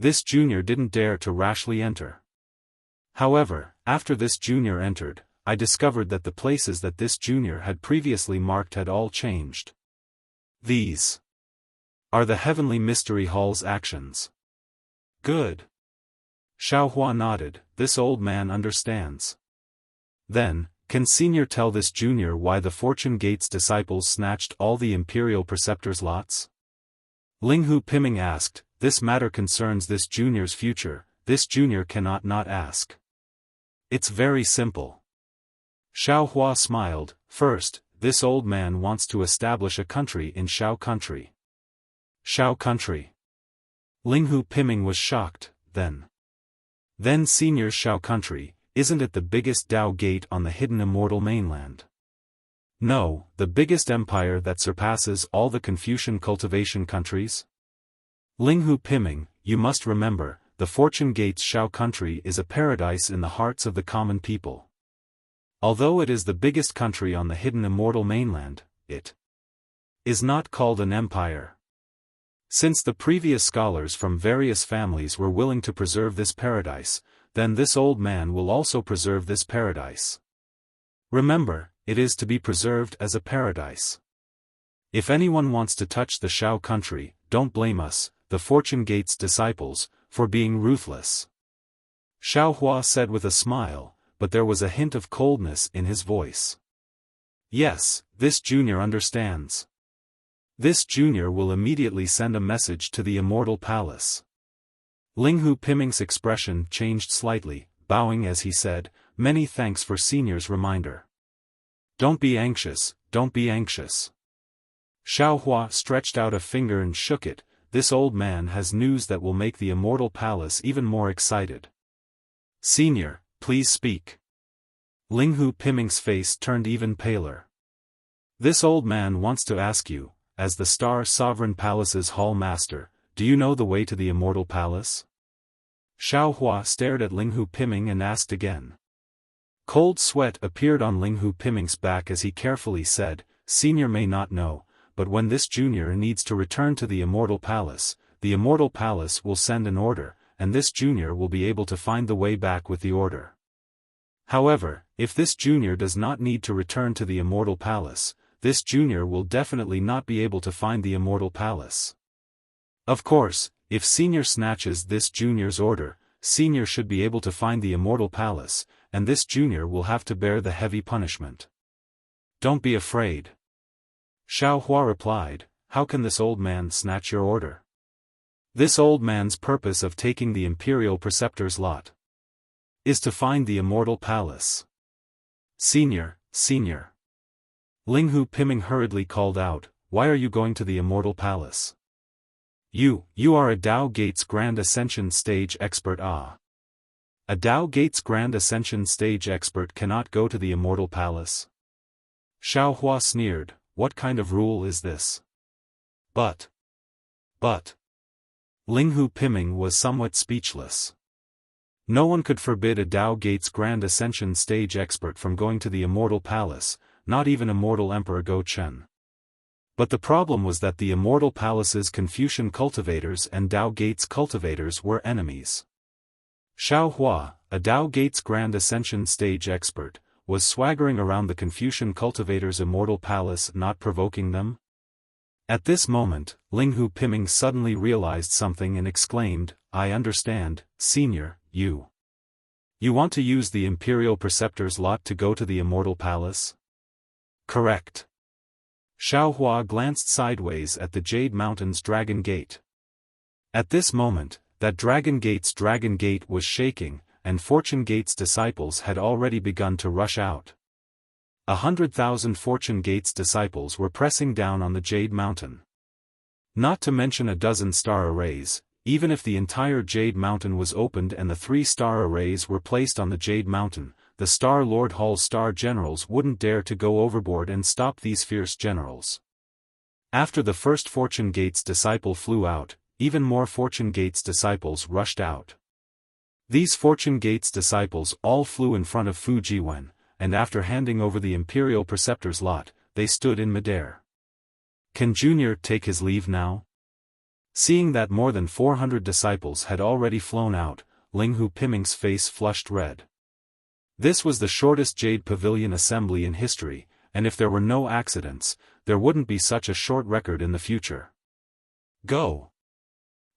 This junior didn't dare to rashly enter. However, after this junior entered, I discovered that the places that this junior had previously marked had all changed. These are the Heavenly Mystery Hall's actions. Good. Xiaofan nodded, this old man understands. Then, can Senior tell this junior why the Fortune Gate's disciples snatched all the Imperial Preceptor's lots? Linghu Piming asked, this matter concerns this junior's future, this junior cannot not ask. It's very simple. Xiaohua smiled, first, this old man wants to establish a country in Xiao country. Xiao country. Linghu Piming was shocked, then Senior Xiao country, isn't it the biggest Dao gate on the hidden immortal mainland? No, the biggest empire that surpasses all the Confucian cultivation countries? Linghu Piming, you must remember, the Fortune Gate's Xiao country is a paradise in the hearts of the common people. Although it is the biggest country on the hidden immortal mainland, it is not called an empire. Since the previous scholars from various families were willing to preserve this paradise, then this old man will also preserve this paradise. Remember, it is to be preserved as a paradise. If anyone wants to touch the Xiao country, don't blame us, the Fortune Gate's disciples, for being ruthless. Xiaohua said with a smile, but there was a hint of coldness in his voice. Yes, this junior understands. This junior will immediately send a message to the Immortal Palace. Linghu Piming's expression changed slightly, bowing as he said, many thanks for Senior's reminder. Don't be anxious, don't be anxious. Xiaohua stretched out a finger and shook it, this old man has news that will make the Immortal Palace even more excited. Senior, please speak. Linghu Piming's face turned even paler. This old man wants to ask you, as the Star Sovereign Palace's Hall Master, do you know the way to the Immortal Palace? Xiaohua stared at Linghu Piming and asked again. Cold sweat appeared on Linghu Piming's back as he carefully said, Senior may not know, but when this junior needs to return to the Immortal Palace will send an order, and this junior will be able to find the way back with the order. However, if this junior does not need to return to the Immortal Palace, this junior will definitely not be able to find the Immortal Palace. Of course, if Senior snatches this junior's order, Senior should be able to find the Immortal Palace, and this junior will have to bear the heavy punishment. Don't be afraid. Xiaohua replied, how can this old man snatch your order? This old man's purpose of taking the Imperial Preceptor's lot is to find the Immortal Palace. Senior, Senior. Linghu Piming hurriedly called out, why are you going to the Immortal Palace? You are a Dao Gates Grand Ascension Stage expert. A Dao Gates Grand Ascension Stage expert cannot go to the Immortal Palace? Xiaohua sneered, what kind of rule is this? But. Linghu Piming was somewhat speechless. No one could forbid a Dao Gates Grand Ascension Stage expert from going to the Immortal Palace, not even Immortal Emperor Go Chen. But the problem was that the Immortal Palace's Confucian cultivators and Dao Gates cultivators were enemies. Xiaohua, a Dao Gates Grand Ascension Stage expert, was swaggering around the Confucian cultivators' Immortal Palace, not provoking them. At this moment, Linghu Piming suddenly realized something and exclaimed, I understand, Senior, you want to use the Imperial Preceptor's lot to go to the Immortal Palace? Correct. Xiaohua glanced sideways at the Jade Mountain's Dragon Gate. At this moment, that Dragon Gate's Dragon Gate was shaking, and Fortune Gate's disciples had already begun to rush out. 100,000 Fortune Gate's disciples were pressing down on the Jade Mountain. Not to mention a dozen star arrays, even if the entire Jade Mountain was opened and the 3 star arrays were placed on the Jade Mountain, the Star Lord Hall's star generals wouldn't dare to go overboard and stop these fierce generals. After the first Fortune Gate's disciple flew out, even more Fortune Gate's disciples rushed out. These Fortune Gate's disciples all flew in front of Fu Jiwen, and after handing over the Imperial Preceptor's lot, they stood in midair. Can Junior take his leave now? Seeing that more than 400 disciples had already flown out, Ling Hu Piming's face flushed red. This was the shortest Jade Pavilion assembly in history, and if there were no accidents, there wouldn't be such a short record in the future. Go.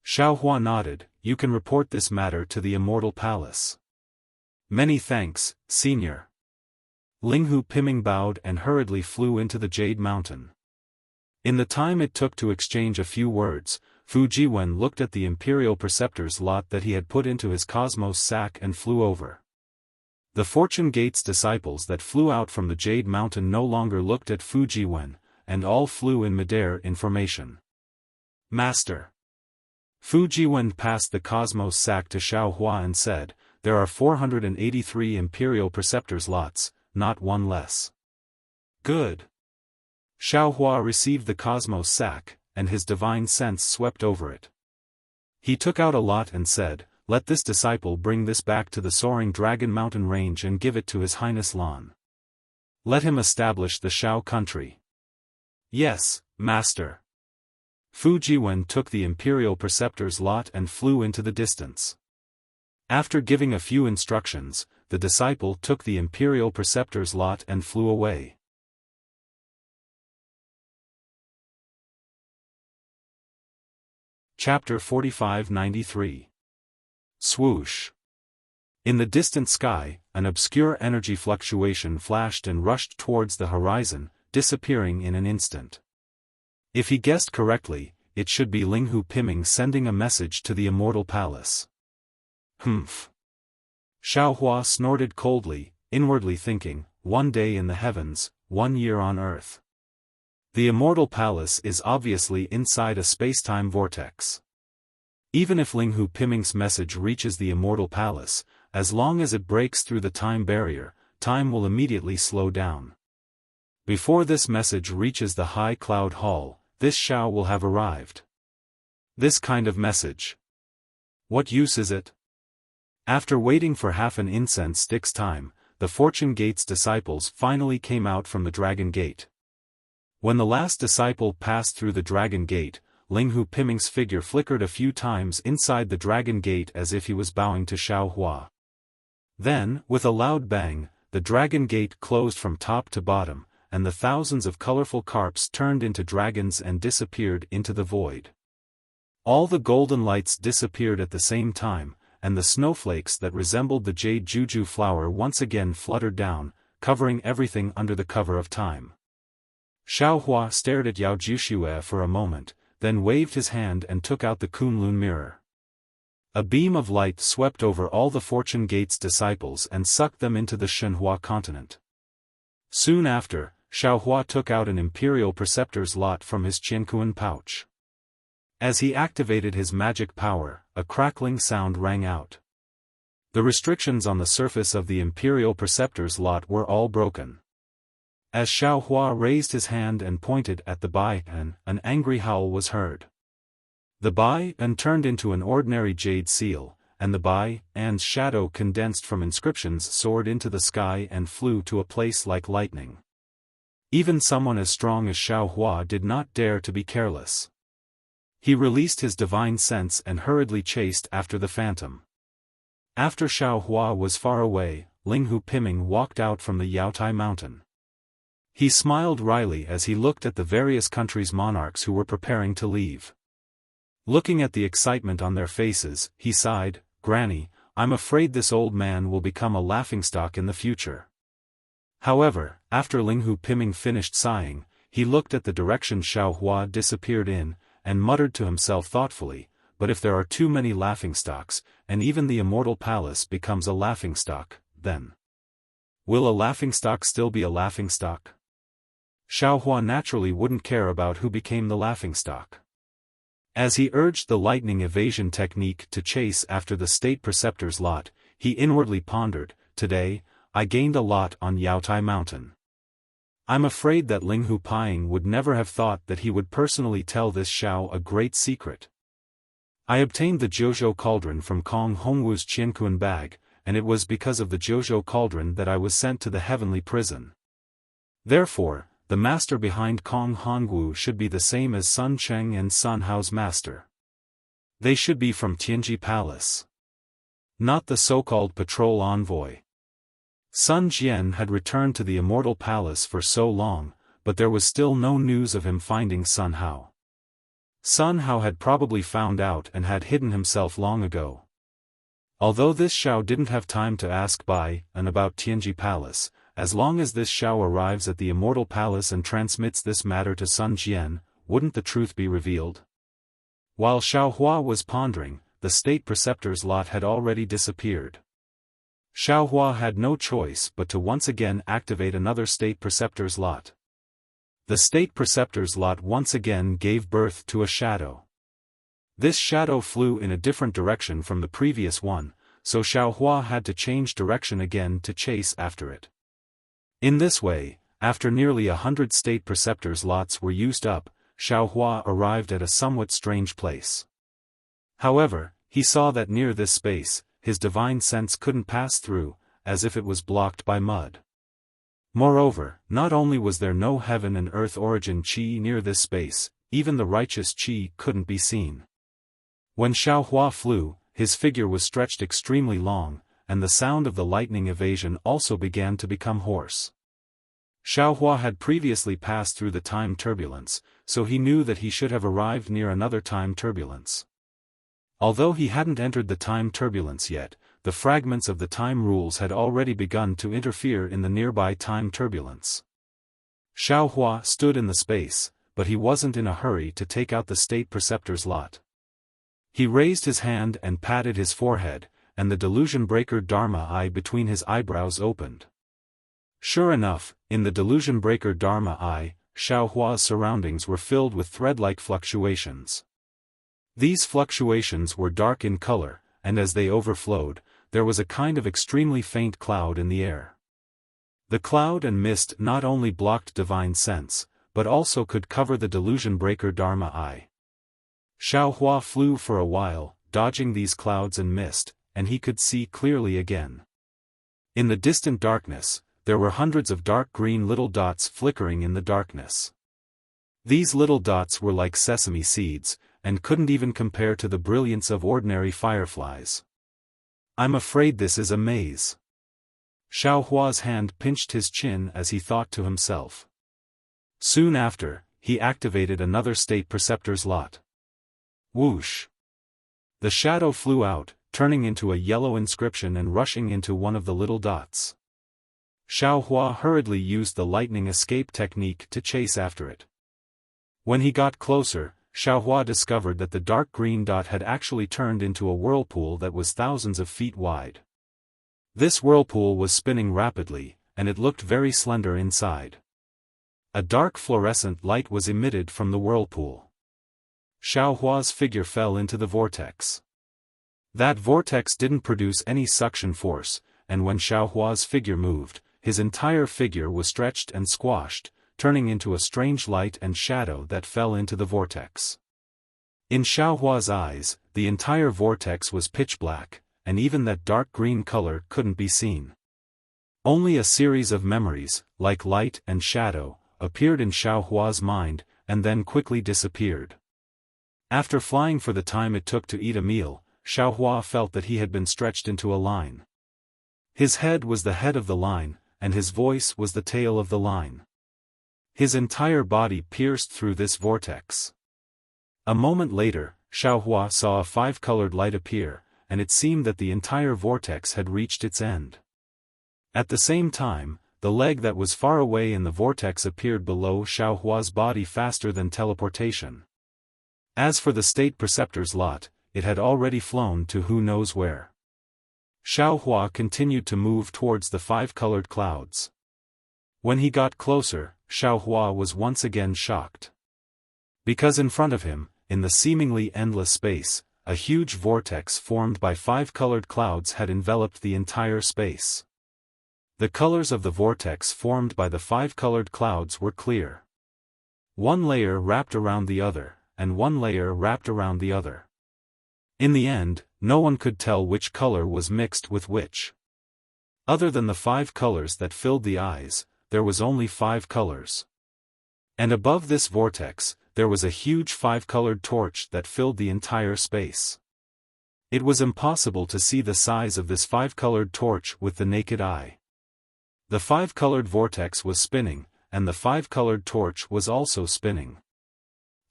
Xiaofan nodded, you can report this matter to the Immortal Palace. Many thanks, Senior. Ling Hu Piming bowed and hurriedly flew into the Jade Mountain. In the time it took to exchange a few words, Fu Jiwen looked at the Imperial Preceptor's lot that he had put into his cosmos sack and flew over. The Fortune Gate's disciples that flew out from the Jade Mountain no longer looked at Fu Jiwen, and all flew in midair in formation. Master. Fu Jiwen passed the cosmos sack to Xiaohua and said, there are 483 Imperial Preceptor's lots, not one less. Good. Xiaohua received the cosmos sack, and his divine sense swept over it. He took out a lot and said, let this disciple bring this back to the soaring Dragon Mountain range and give it to His Highness Lan. Let him establish the Shao country. Yes, Master. Fu Jiwen took the Imperial Preceptor's lot and flew into the distance. After giving a few instructions, the disciple took the Imperial Preceptor's lot and flew away. Chapter 4593. Swoosh. In the distant sky, an obscure energy fluctuation flashed and rushed towards the horizon, disappearing in an instant. If he guessed correctly, it should be Ling Hu Piming sending a message to the Immortal Palace. Humph. Xiaohua snorted coldly, inwardly thinking, 1 day in the heavens, 1 year on Earth. The Immortal Palace is obviously inside a spacetime vortex. Even if Ling Hu Piming's message reaches the Immortal Palace, as long as it breaks through the time barrier, time will immediately slow down. Before this message reaches the High Cloud Hall, this Shao will have arrived. This kind of message. What use is it? After waiting for half an incense stick's time, the Fortune Gate's disciples finally came out from the Dragon Gate. When the last disciple passed through the Dragon Gate, Ling Hu Piming's figure flickered a few times inside the Dragon Gate as if he was bowing to Xiaohua. Then, with a loud bang, the Dragon Gate closed from top to bottom, and the thousands of colorful carps turned into dragons and disappeared into the void. All the golden lights disappeared at the same time, and the snowflakes that resembled the jade juju flower once again fluttered down, covering everything under the cover of time. Xiaohua stared at Yao Juxue for a moment, then waved his hand and took out the Kunlun mirror. A beam of light swept over all the Fortune Gate's disciples and sucked them into the Shenhua continent. Soon after, Xiaohua took out an Imperial Preceptor's lot from his Qiankuan pouch. As he activated his magic power, a crackling sound rang out. The restrictions on the surface of the Imperial Preceptor's lot were all broken. As Xiaohua raised his hand and pointed at the Bai-an, an angry howl was heard. The Bai-an turned into an ordinary jade seal, and the Bai-an's shadow condensed from inscriptions soared into the sky and flew to a place like lightning. Even someone as strong as Xiaohua did not dare to be careless. He released his divine sense and hurriedly chased after the phantom. After Xiaohua was far away, Ling Hu Piming walked out from the Yaotai mountain. He smiled wryly as he looked at the various countries' monarchs who were preparing to leave. Looking at the excitement on their faces, he sighed, "Granny, I'm afraid this old man will become a laughingstock in the future." However, after Ling Hu Piming finished sighing, he looked at the direction Xiaohua disappeared in, and muttered to himself thoughtfully, "But if there are too many laughingstocks, and even the Immortal Palace becomes a laughingstock, then will a laughingstock still be a laughingstock?" Xiaohua naturally wouldn't care about who became the laughingstock. As he urged the lightning evasion technique to chase after the State Preceptor's lot, he inwardly pondered, "Today, I gained a lot on Yaotai Mountain. I'm afraid that Ling Hu Paiing would never have thought that he would personally tell this Xiao a great secret. I obtained the Jiuzhou cauldron from Kong Hongwu's Qianquan bag, and it was because of the Jiuzhou cauldron that I was sent to the heavenly prison. Therefore, the master behind Kong Hongwu should be the same as Sun Cheng and Sun Hao's master. They should be from Tianji Palace. Not the so-called patrol envoy. Sun Jian had returned to the Immortal Palace for so long, but there was still no news of him finding Sun Hao. Sun Hao had probably found out and had hidden himself long ago. Although this Xiao didn't have time to ask by and about Tianji Palace, as long as this Xiao arrives at the Immortal Palace and transmits this matter to Sun Jian, wouldn't the truth be revealed? While Xiao Hua was pondering, the state preceptor's lot had already disappeared. Xiao Hua had no choice but to once again activate another state preceptor's lot. The state preceptor's lot once again gave birth to a shadow. This shadow flew in a different direction from the previous one, so Xiao Hua had to change direction again to chase after it. In this way, after nearly 100 state preceptor's lots were used up, Xiao Hua arrived at a somewhat strange place. However, he saw that near this space, his divine sense couldn't pass through, as if it was blocked by mud. Moreover, not only was there no heaven and earth origin qi near this space, even the righteous qi couldn't be seen. When Xiao Hua flew, his figure was stretched extremely long, and the sound of the lightning evasion also began to become hoarse. Xiao Hua had previously passed through the time turbulence, so he knew that he should have arrived near another time turbulence. Although he hadn't entered the time turbulence yet, the fragments of the time rules had already begun to interfere in the nearby time turbulence. Xiao Hua stood in the space, but he wasn't in a hurry to take out the state preceptor's lot. He raised his hand and patted his forehead, and the delusion breaker Dharma eye between his eyebrows opened. Sure enough, in the delusion breaker Dharma eye, Xiao Hua's surroundings were filled with thread-like fluctuations. These fluctuations were dark in color, and as they overflowed, there was a kind of extremely faint cloud in the air. The cloud and mist not only blocked divine sense, but also could cover the delusion breaker Dharma eye. Xiao Hua flew for a while, dodging these clouds and mist, and he could see clearly again. In the distant darkness, there were hundreds of dark green little dots flickering in the darkness. These little dots were like sesame seeds, and couldn't even compare to the brilliance of ordinary fireflies. I'm afraid this is a maze. Xiao Hua's hand pinched his chin as he thought to himself. Soon after, he activated another state preceptor's lot. Whoosh! The shadow flew out, turning into a yellow inscription and rushing into one of the little dots. Xiao Hua hurriedly used the lightning escape technique to chase after it. When he got closer, Xiao Hua discovered that the dark green dot had actually turned into a whirlpool that was thousands of feet wide. This whirlpool was spinning rapidly, and it looked very slender inside. A dark fluorescent light was emitted from the whirlpool. Xiao Hua's figure fell into the vortex. That vortex didn't produce any suction force, and when Xiao Hua's figure moved, his entire figure was stretched and squashed, turning into a strange light and shadow that fell into the vortex. In Xiao Hua's eyes, the entire vortex was pitch black, and even that dark green color couldn't be seen. Only a series of memories, like light and shadow, appeared in Xiao Hua's mind, and then quickly disappeared. After flying for the time it took to eat a meal, Xiao Hua felt that he had been stretched into a line. His head was the head of the line, and his voice was the tail of the line. His entire body pierced through this vortex. A moment later, Xiao Hua saw a five-colored light appear, and it seemed that the entire vortex had reached its end. At the same time, the leg that was far away in the vortex appeared below Xiao Hua's body faster than teleportation. As for the state preceptor's lot, it had already flown to who knows where. Xiao Hua continued to move towards the five-colored clouds. When he got closer, Xiao Hua was once again shocked. Because in front of him, in the seemingly endless space, a huge vortex formed by five-colored clouds had enveloped the entire space. The colors of the vortex formed by the 5 colored clouds were clear. One layer wrapped around the other, and one layer wrapped around the other. In the end, no one could tell which color was mixed with which. Other than the 5 colors that filled the eyes, there was only 5 colors. And above this vortex, there was a huge 5-colored torch that filled the entire space. It was impossible to see the size of this 5-colored torch with the naked eye. The 5-colored vortex was spinning, and the 5-colored torch was also spinning.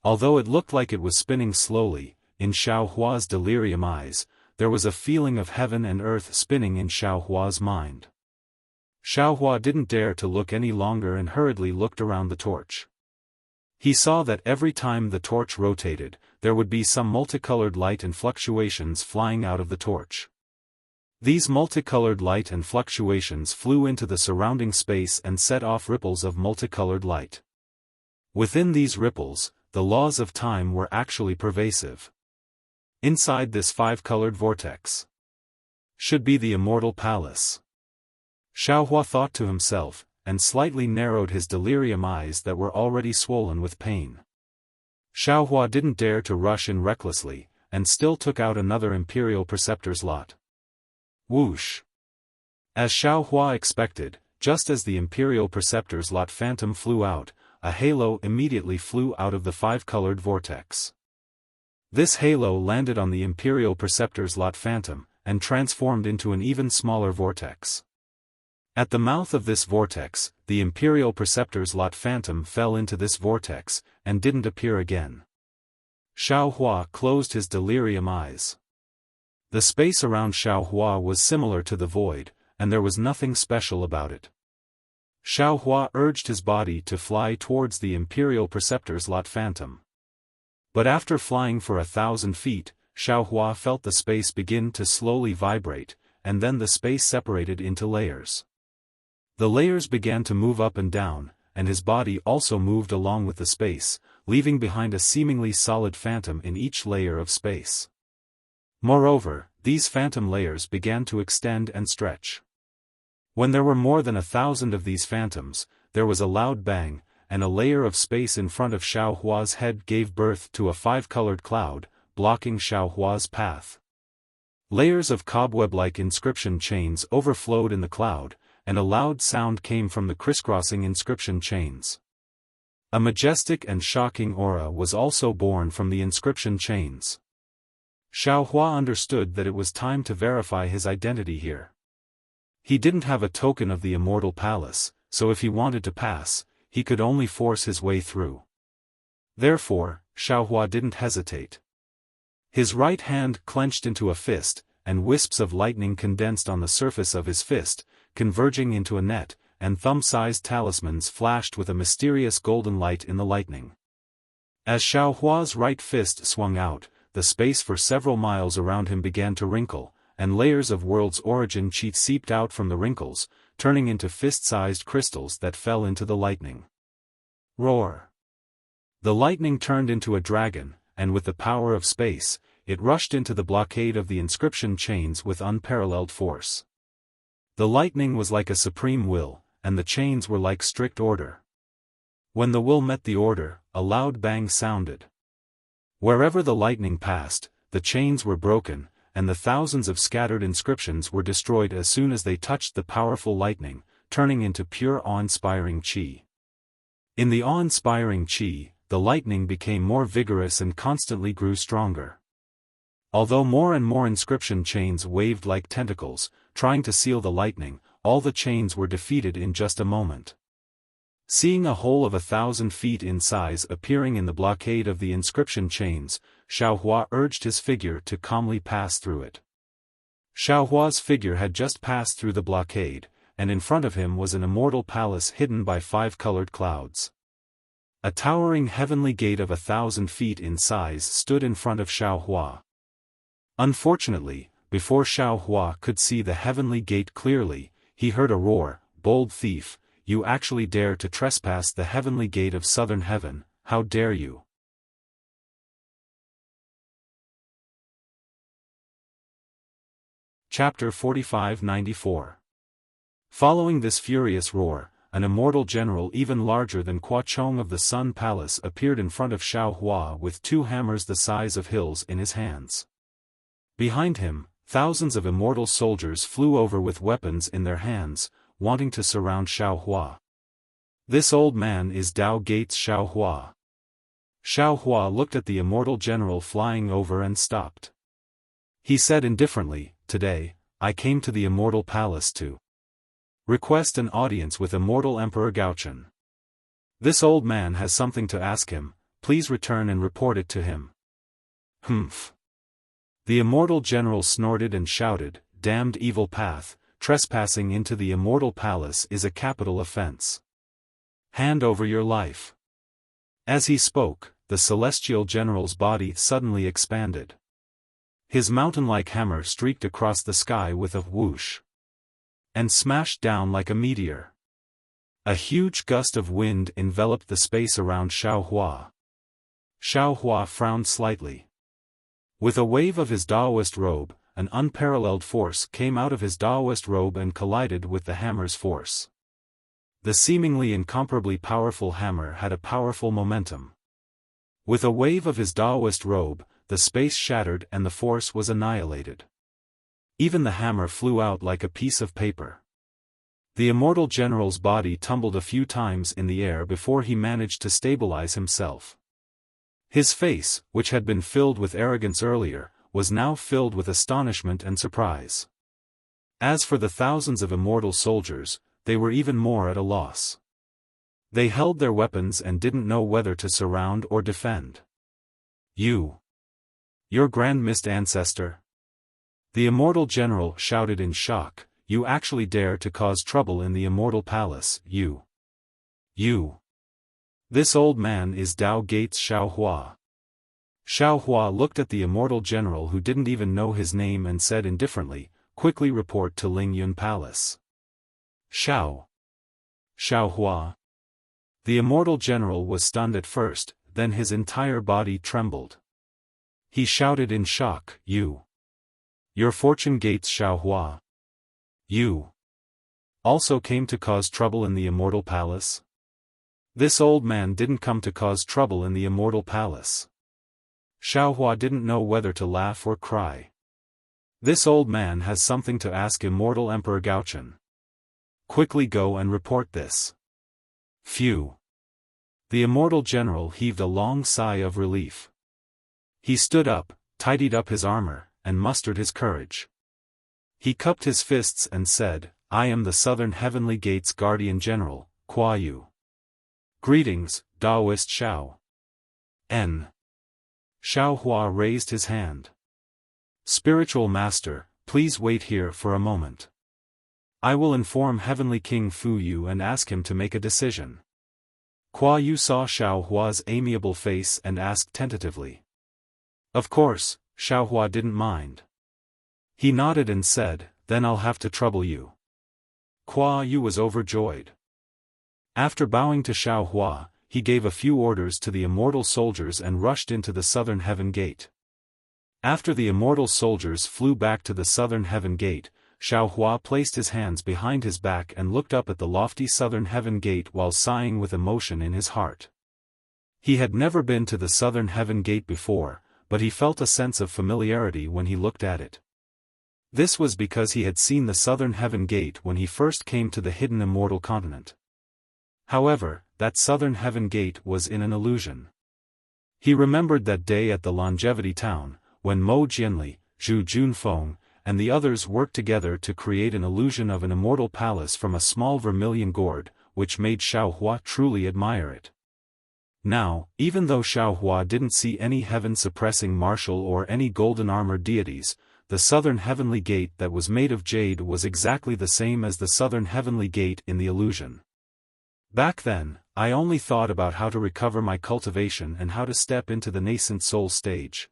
Although it looked like it was spinning slowly, in Xiao Hua's delirium eyes, there was a feeling of heaven and earth spinning in Xiao Hua's mind. Xiao Hua didn't dare to look any longer and hurriedly looked around the torch. He saw that every time the torch rotated, there would be some multicolored light and fluctuations flying out of the torch. These multicolored light and fluctuations flew into the surrounding space and set off ripples of multicolored light. Within these ripples, the laws of time were actually pervasive. Inside this 5-colored vortex should be the immortal palace. Xiao Hua thought to himself, and slightly narrowed his delirium eyes that were already swollen with pain. Xiao Hua didn't dare to rush in recklessly, and still took out another Imperial Preceptor's lot. Whoosh! As Xiao Hua expected, just as the Imperial Preceptor's lot phantom flew out, a halo immediately flew out of the 5-colored vortex. This halo landed on the Imperial Preceptor's lot phantom, and transformed into an even smaller vortex. At the mouth of this vortex, the Imperial Preceptor's lot phantom fell into this vortex, and didn't appear again. Xiao Hua closed his delirium eyes. The space around Xiao Hua was similar to the void, and there was nothing special about it. Xiao Hua urged his body to fly towards the Imperial Preceptor's lot phantom. But after flying for 1,000 feet, Xiao Hua felt the space begin to slowly vibrate, and then the space separated into layers. The layers began to move up and down, and his body also moved along with the space, leaving behind a seemingly solid phantom in each layer of space. Moreover, these phantom layers began to extend and stretch. When there were more than 1,000 of these phantoms, there was a loud bang, and a layer of space in front of Xiao Hua's head gave birth to a 5-colored cloud, blocking Xiao Hua's path. Layers of cobweb-like inscription chains overflowed in the cloud, and a loud sound came from the crisscrossing inscription chains. A majestic and shocking aura was also born from the inscription chains. Xiao Hua understood that it was time to verify his identity here. He didn't have a token of the immortal palace, so if he wanted to pass, he could only force his way through. Therefore, Xiao Hua didn't hesitate. His right hand clenched into a fist, and wisps of lightning condensed on the surface of his fist, converging into a net, and thumb-sized talismans flashed with a mysterious golden light in the lightning. As Xiao Hua's right fist swung out, the space for several miles around him began to wrinkle, and layers of world's origin chi seeped out from the wrinkles, turning into fist-sized crystals that fell into the lightning. Roar! The lightning turned into a dragon, and with the power of space, it rushed into the blockade of the inscription chains with unparalleled force. The lightning was like a supreme will, and the chains were like strict order. When the will met the order, a loud bang sounded. Wherever the lightning passed, the chains were broken, and the thousands of scattered inscriptions were destroyed as soon as they touched the powerful lightning, turning into pure awe-inspiring chi. In the awe-inspiring chi, the lightning became more vigorous and constantly grew stronger. Although more and more inscription chains waved like tentacles, trying to seal the lightning, all the chains were defeated in just a moment. Seeing a hole of 1,000 feet in size appearing in the blockade of the inscription chains, Xiao Hua urged his figure to calmly pass through it. Xiao Hua's figure had just passed through the blockade, and in front of him was an immortal palace hidden by 5-colored clouds. A towering heavenly gate of 1,000 feet in size stood in front of Xiao Hua. Unfortunately, before Xiao Hua could see the heavenly gate clearly, he heard a roar, "Bold thief, you actually dare to trespass the heavenly gate of southern heaven, how dare you?" Chapter 45-94 Following this furious roar, an immortal general even larger than Qua Chong of the Sun Palace appeared in front of Xiao Hua with 2 hammers the size of hills in his hands. Behind him, thousands of immortal soldiers flew over with weapons in their hands, wanting to surround Xiao Hua. This old man is Dao Gate's Xiao Hua. Xiao Hua looked at the immortal general flying over and stopped. He said indifferently, "Today, I came to the immortal palace to request an audience with immortal Emperor Gaochen. This old man has something to ask him, please return and report it to him." Humph. The immortal general snorted and shouted, "Damned evil path, trespassing into the immortal palace is a capital offense. Hand over your life." As he spoke, the celestial general's body suddenly expanded. His mountain-like hammer streaked across the sky with a whoosh and smashed down like a meteor. A huge gust of wind enveloped the space around Xiao Hua. Xiao Hua frowned slightly. With a wave of his Daoist robe, an unparalleled force came out of his Daoist robe and collided with the hammer's force. The seemingly incomparably powerful hammer had a powerful momentum. With a wave of his Daoist robe, the space shattered and the force was annihilated. Even the hammer flew out like a piece of paper. The immortal general's body tumbled a few times in the air before he managed to stabilize himself. His face, which had been filled with arrogance earlier, was now filled with astonishment and surprise. As for the thousands of immortal soldiers, they were even more at a loss. They held their weapons and didn't know whether to surround or defend. Your Grand Mist Ancestor?" The immortal general shouted in shock, "You actually dare to cause trouble in the immortal palace, you. This old man is Dao Gate's Xiao Hua." Xiao Hua looked at the immortal general who didn't even know his name and said indifferently, "Quickly report to Ling Yun Palace." Xiao Hua. The immortal general was stunned at first, then his entire body trembled. He shouted in shock, Your Fortune Gate's Xiao Hua. You also came to cause trouble in the immortal palace?" This old man didn't come to cause trouble in the immortal palace. Xiao Hua didn't know whether to laugh or cry. This old man has something to ask immortal Emperor Gaochen. Quickly go and report this. Phew. The immortal general heaved a long sigh of relief. He stood up, tidied up his armor, and mustered his courage. He cupped his fists and said, "I am the Southern Heavenly Gate's Guardian General, Kwa Yu. Greetings, Daoist Xiao N." Xiao Hua raised his hand. "Spiritual Master, please wait here for a moment. I will inform Heavenly King Fu Yu and ask him to make a decision." Kwa Yu saw Xiao Hua's amiable face and asked tentatively. Of course, Xiao Hua didn't mind. He nodded and said, "Then I'll have to trouble you." Kwa Yu was overjoyed. After bowing to Xiao Hua, he gave a few orders to the immortal soldiers and rushed into the Southern Heaven Gate. After the immortal soldiers flew back to the Southern Heaven Gate, Xiao Hua placed his hands behind his back and looked up at the lofty Southern Heaven Gate while sighing with emotion in his heart. He had never been to the Southern Heaven Gate before, but he felt a sense of familiarity when he looked at it. This was because he had seen the Southern Heaven Gate when he first came to the hidden immortal continent. However, that Southern Heaven Gate was in an illusion. He remembered that day at the Longevity Town, when Mo Jianli, Zhu Junfeng, and the others worked together to create an illusion of an immortal palace from a small vermilion gourd, which made Xiao Hua truly admire it. Now, even though Xiao Hua didn't see any heaven-suppressing martial or any golden-armored deities, the Southern Heavenly Gate that was made of jade was exactly the same as the Southern Heavenly Gate in the illusion. Back then, I only thought about how to recover my cultivation and how to step into the nascent soul stage.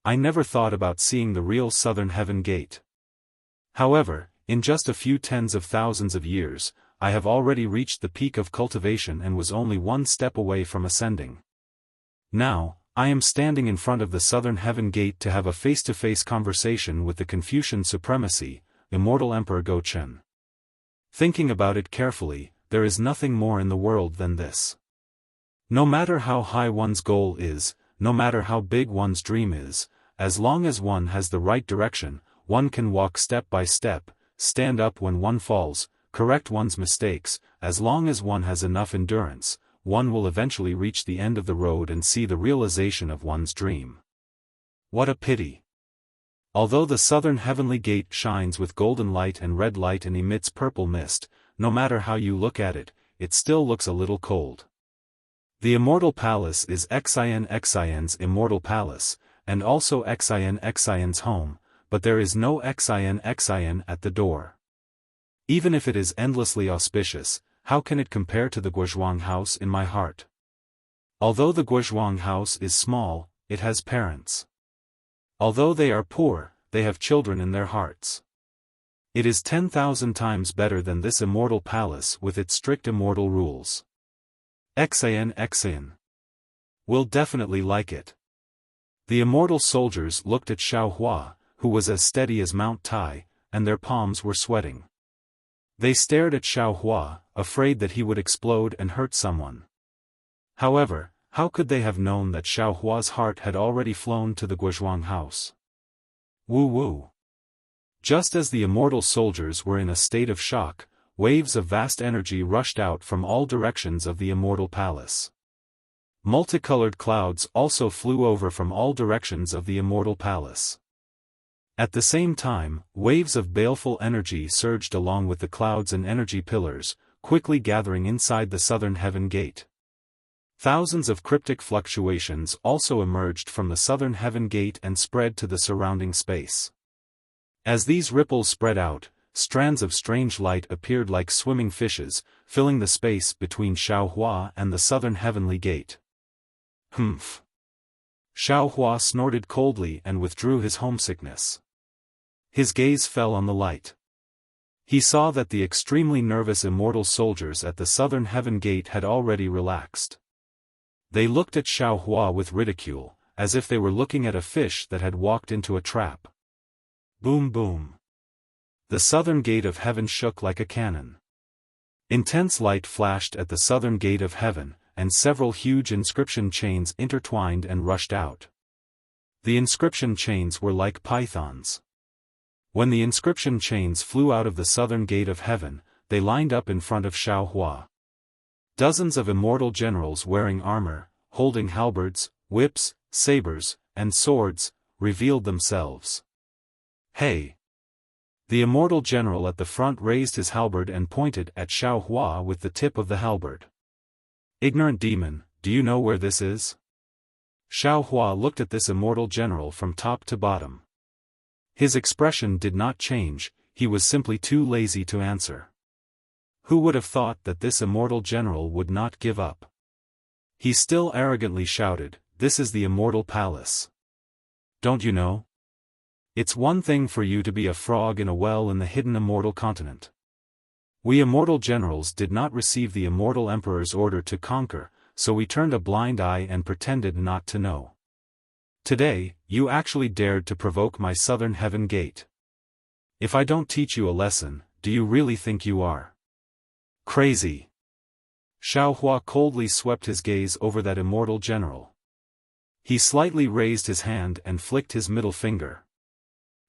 I never thought about seeing the real Southern Heaven Gate. However, in just a few tens of thousands of years, I have already reached the peak of cultivation and was only one step away from ascending. Now, I am standing in front of the Southern Heaven Gate to have a face-to-face conversation with the Confucian Supremacy, Immortal Emperor Gaochen. Thinking about it carefully, there is nothing more in the world than this. No matter how high one's goal is, no matter how big one's dream is, as long as one has the right direction, one can walk step by step, stand up when one falls, correct one's mistakes. As long as one has enough endurance, one will eventually reach the end of the road and see the realization of one's dream. What a pity! Although the southern heavenly gate shines with golden light and red light and emits purple mist, no matter how you look at it, it still looks a little cold. The Immortal Palace is Xin's Immortal Palace, and also Xin's home, but there is no Xin at the door. Even if it is endlessly auspicious, how can it compare to the Guozhuang house in my heart? Although the Guozhuang house is small, it has parents. Although they are poor, they have children in their hearts. It is 10,000 times better than this immortal palace with its strict immortal rules. Xin will definitely like it. The immortal soldiers looked at Xiaofan, who was as steady as Mount Tai, and their palms were sweating. They stared at Xiaofan, afraid that he would explode and hurt someone. However, how could they have known that Xiaohua's heart had already flown to the Guozhuang house? Woo! Just as the immortal soldiers were in a state of shock, waves of vast energy rushed out from all directions of the immortal palace. Multicolored clouds also flew over from all directions of the immortal palace. At the same time, waves of baleful energy surged along with the clouds and energy pillars, quickly gathering inside the southern heaven gate. Thousands of cryptic fluctuations also emerged from the southern heaven gate and spread to the surrounding space. As these ripples spread out, strands of strange light appeared like swimming fishes, filling the space between Xiaofan and the southern heavenly gate. Humph! Xiaofan snorted coldly and withdrew his homesickness. His gaze fell on the light. He saw that the extremely nervous immortal soldiers at the southern heaven gate had already relaxed. They looked at Xiaofan with ridicule, as if they were looking at a fish that had walked into a trap. Boom boom! The southern gate of heaven shook like a cannon. Intense light flashed at the southern gate of heaven, and several huge inscription chains intertwined and rushed out. The inscription chains were like pythons. When the inscription chains flew out of the southern gate of heaven, they lined up in front of Xiaofan. Dozens of immortal generals wearing armor, holding halberds, whips, sabers, and swords, revealed themselves. Hey! The immortal general at the front raised his halberd and pointed at Xiaofan with the tip of the halberd. Ignorant demon, do you know where this is? Xiaofan looked at this immortal general from top to bottom. His expression did not change, he was simply too lazy to answer. Who would have thought that this immortal general would not give up? He still arrogantly shouted, "This is the immortal palace. Don't you know? It's one thing for you to be a frog in a well in the hidden immortal continent. We immortal generals did not receive the immortal emperor's order to conquer, so we turned a blind eye and pretended not to know. Today, you actually dared to provoke my southern heaven gate. If I don't teach you a lesson, do you really think you are crazy?" Xiaofan coldly swept his gaze over that immortal general. He slightly raised his hand and flicked his middle finger.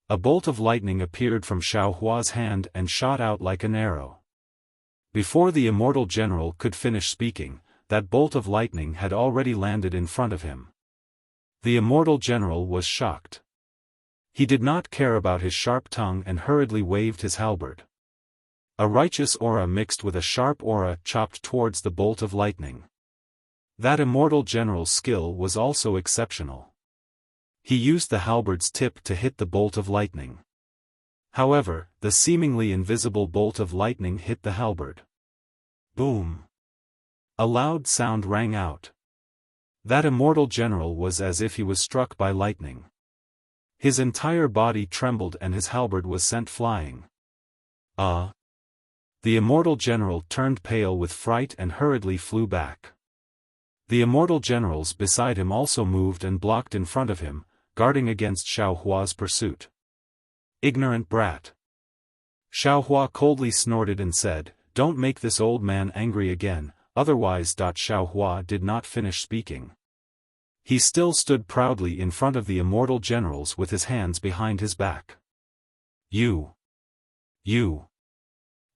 A bolt of lightning appeared from Xiaohua's hand and shot out like an arrow. Before the immortal general could finish speaking, that bolt of lightning had already landed in front of him. The immortal general was shocked. He did not care about his sharp tongue and hurriedly waved his halberd. A righteous aura mixed with a sharp aura chopped towards the bolt of lightning. That immortal general's skill was also exceptional. He used the halberd's tip to hit the bolt of lightning. However, the seemingly invisible bolt of lightning hit the halberd. Boom! A loud sound rang out. That immortal general was as if he was struck by lightning. His entire body trembled and his halberd was sent flying. The immortal general turned pale with fright and hurriedly flew back. The immortal generals beside him also moved and blocked in front of him, guarding against Xiaohua's pursuit. Ignorant brat! Xiaohua coldly snorted and said, "Don't make this old man angry again, otherwise." Xiaohua did not finish speaking. He still stood proudly in front of the immortal generals with his hands behind his back. You!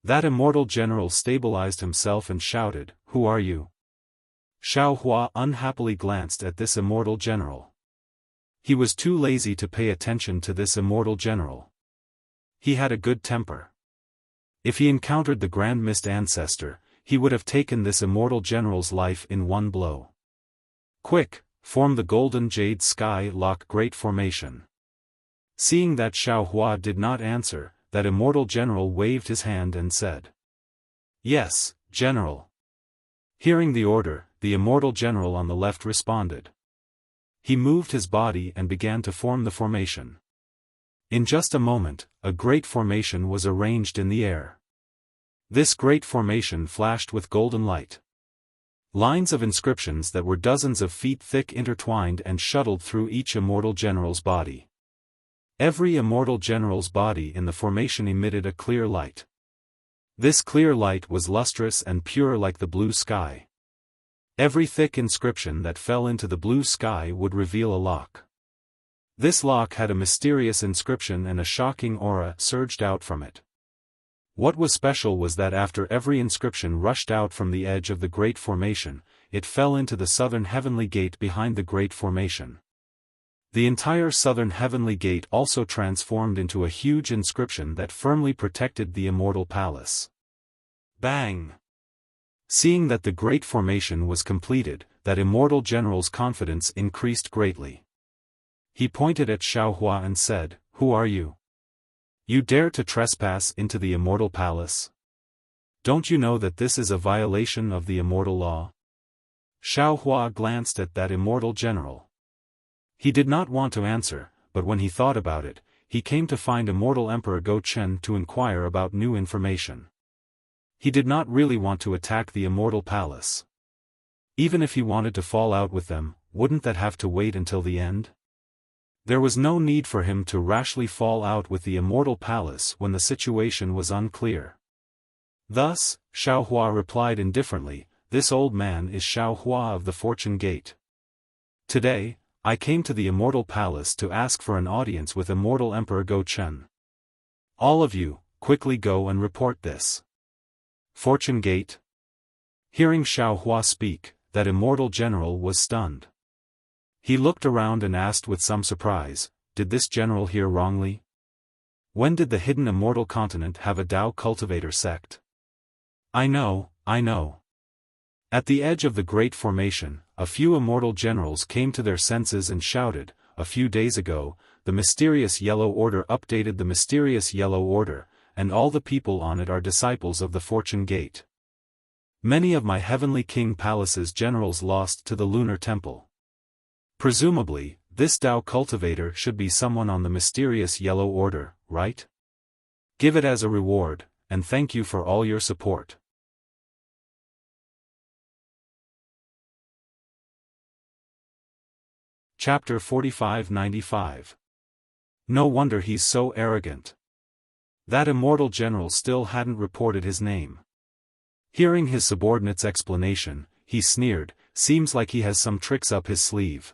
That immortal general stabilized himself and shouted, "Who are you?" Xiaohua unhappily glanced at this immortal general. He was too lazy to pay attention to this immortal general. He had a good temper. If he encountered the Grand Mist Ancestor, he would have taken this immortal general's life in one blow. "Quick, form the Golden Jade Sky Lock Great Formation." Seeing that Xiaohua did not answer, that immortal general waved his hand and said, "Yes, General." Hearing the order, the immortal general on the left responded. He moved his body and began to form the formation. In just a moment, a great formation was arranged in the air. This great formation flashed with golden light. Lines of inscriptions that were dozens of feet thick intertwined and shuttled through each immortal general's body. Every immortal general's body in the formation emitted a clear light. This clear light was lustrous and pure like the blue sky. Every thick inscription that fell into the blue sky would reveal a lock. This lock had a mysterious inscription and a shocking aura surged out from it. What was special was that after every inscription rushed out from the edge of the Great Formation, it fell into the southern heavenly gate behind the Great Formation. The entire southern heavenly gate also transformed into a huge inscription that firmly protected the immortal palace. Bang! Seeing that the Great Formation was completed, that immortal general's confidence increased greatly. He pointed at Xiaohua and said, "Who are you? You dare to trespass into the immortal palace? Don't you know that this is a violation of the immortal law?" Xiaohua glanced at that immortal general. He did not want to answer, but when he thought about it, he came to find immortal Emperor Go Chen to inquire about new information. He did not really want to attack the immortal palace. Even if he wanted to fall out with them, wouldn't that have to wait until the end? There was no need for him to rashly fall out with the immortal palace when the situation was unclear. Thus, Xiaohua replied indifferently, "This old man is Xiaohua of the Fortune Gate. Today, I came to the immortal palace to ask for an audience with immortal Emperor Go Chen. All of you, quickly go and report this." Fortune Gate? Hearing Xiaohua speak, that immortal general was stunned. He looked around and asked with some surprise, "Did this general hear wrongly? When did the hidden immortal continent have a Tao cultivator sect?" I know. At the edge of the Great Formation, a few immortal generals came to their senses and shouted, "A few days ago, the mysterious Yellow Order updated the mysterious Yellow Order, and all the people on it are disciples of the Fortune Gate. Many of my Heavenly King Palace's generals lost to the Lunar Temple. Presumably, this Tao cultivator should be someone on the mysterious Yellow Order, right? Give it as a reward, and thank you for all your support." Chapter 4595. No wonder he's so arrogant. That immortal general still hadn't reported his name. Hearing his subordinate's explanation, he sneered, "Seems like he has some tricks up his sleeve."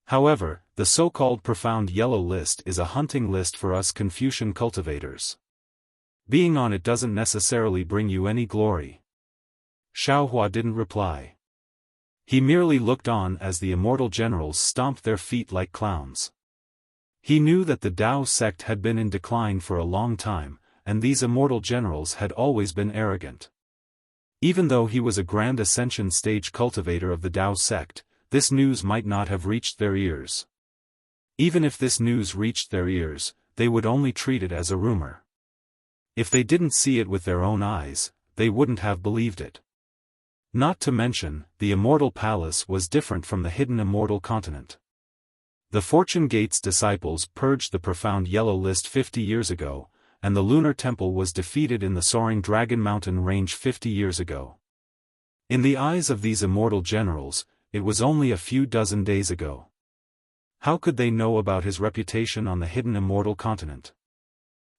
However, the so-called profound yellow list is a hunting list for us Confucian cultivators. Being on it doesn't necessarily bring you any glory. Xiaohua didn't reply. He merely looked on as the immortal generals stomped their feet like clowns. He knew that the Tao sect had been in decline for a long time, and these immortal generals had always been arrogant. Even though he was a grand ascension stage cultivator of the Tao sect, this news might not have reached their ears. Even if this news reached their ears, they would only treat it as a rumor. If they didn't see it with their own eyes, they wouldn't have believed it. Not to mention, the immortal palace was different from the hidden immortal continent. The Fortune Gate's disciples purged the profound yellow list 50 years ago, and the Lunar Temple was defeated in the soaring Dragon Mountain range 50 years ago. In the eyes of these immortal generals, it was only a few dozen days ago. How could they know about his reputation on the hidden immortal continent?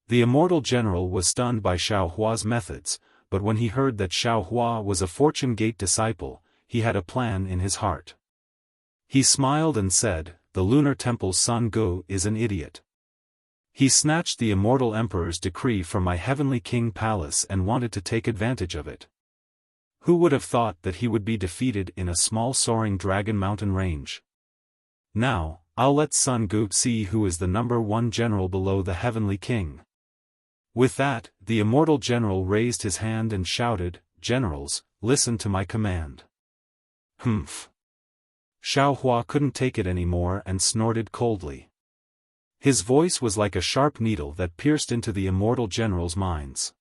The immortal general was stunned by Xiaohua's methods, but when he heard that Xiaohua was a Fortune Gate disciple, he had a plan in his heart. He smiled and said, "The Lunar Temple's Sun Gu is an idiot. He snatched the immortal emperor's decree from my heavenly king palace and wanted to take advantage of it. Who would have thought that he would be defeated in a small soaring dragon mountain range? Now, I'll let Sun Gu see who is the #1 general below the heavenly king." With that, the immortal general raised his hand and shouted, "Generals, listen to my command." Humph. Xiaohua couldn't take it anymore and snorted coldly. His voice was like a sharp needle that pierced into the immortal general's minds.